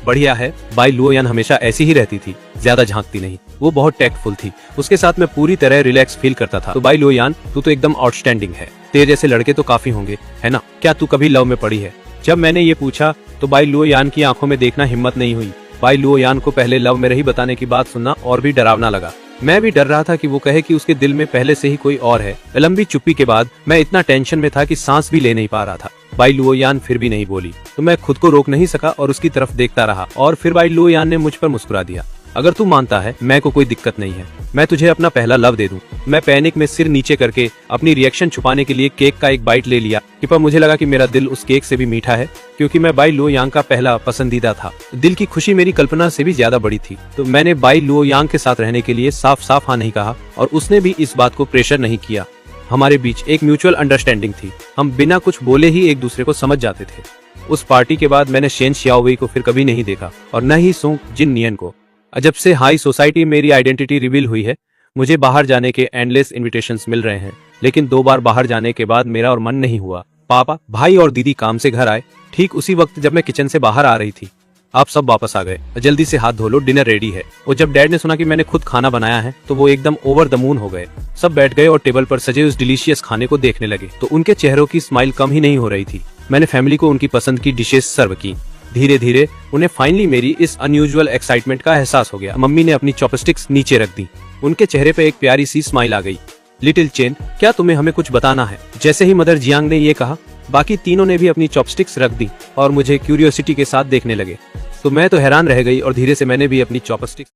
बढ़िया है। बाई लुओयान हमेशा ऐसी ही रहती थी। ज्यादा झांकती नहीं, वो बहुत टैक्टफुल थी। उसके साथ मैं पूरी तरह रिलैक्स फील करता था। तो बाई लो यान, तू तो एकदम आउटस्टैंडिंग है। तेरे जैसे लड़के तो काफी होंगे, है ना? क्या तू कभी लव में पड़ी है? जब मैंने ये पूछा तो बाई लो यान की आंखों में देखना हिम्मत नहीं हुई। बाई लो यान को पहले लव में रही बताने की बात सुनना और भी डरावना लगा। मैं भी डर रहा था कि वो कहे कि उसके दिल में पहले से ही कोई और है। लंबी चुप्पी के बाद मैं इतना टेंशन में था कि सांस भी ले नहीं पा रहा था। बाई लुओ यान फिर भी नहीं बोली, तो मैं खुद को रोक नहीं सका और उसकी तरफ देखता रहा। और फिर बाई लुओ यान ने मुझ पर मुस्कुरा दिया। अगर तू मानता है, मैं को कोई दिक्कत नहीं है, मैं तुझे अपना पहला लव दे दूं। मैं पैनिक में सिर नीचे करके अपनी रिएक्शन छुपाने के लिए केक का एक बाइट ले लिया, पर मुझे लगा कि मेरा दिल उस केक से भी मीठा है, क्योंकि मैं बाई लुओ यांग का पहला पसंदीदा था। दिल की खुशी मेरी कल्पना से भी ज्यादा बड़ी थी। तो मैंने बाई लुओ यांग के साथ रहने के लिए साफ साफ हाँ नहीं कहा और उसने भी इस बात को प्रेशर नहीं किया। हमारे बीच एक म्यूचुअल अंडरस्टैंडिंग थी, हम बिना कुछ बोले ही एक दूसरे को समझ जाते थे। उस पार्टी के बाद मैंने शेन शियाओवेई को फिर कभी नहीं देखा और न ही सोंग जिन नियन को। जब से हाई सोसाइटी में मेरी आइडेंटिटी रिवील हुई है, मुझे बाहर जाने के एंडलेस इनविटेशंस मिल रहे हैं, लेकिन 2 बार बाहर जाने के बाद मेरा और मन नहीं हुआ। पापा, भाई और दीदी काम से घर आए ठीक उसी वक्त जब मैं किचन से बाहर आ रही थी। आप सब वापस आ गए, जल्दी से हाथ धो लो, डिनर रेडी है। और जब डैड ने सुना कि मैंने खुद खाना बनाया है तो वो एकदम ओवर द मून हो गए। सब बैठ गए और टेबल पर सजे उस डिलीशियस खाने को देखने लगे, तो उनके चेहरों की स्माइल कम ही नहीं हो रही थी। मैंने फैमिली को उनकी पसंद की डिशेस सर्व की। धीरे धीरे उन्हें फाइनली मेरी इस अनयूजुअल एक्साइटमेंट का एहसास हो गया। मम्मी ने अपनी चॉपस्टिक्स नीचे रख दी, उनके चेहरे पे एक प्यारी सी स्माइल आ गई। लिटिल चेन, क्या तुम्हें हमें कुछ बताना है? जैसे ही मदर जियांग ने ये कहा, बाकी तीनों ने भी अपनी चॉपस्टिक्स रख दी और मुझे क्यूरियोसिटी के साथ देखने लगे। तो मैं तो हैरान रह गई और धीरे से मैंने भी अपनी चॉपस्टिक्स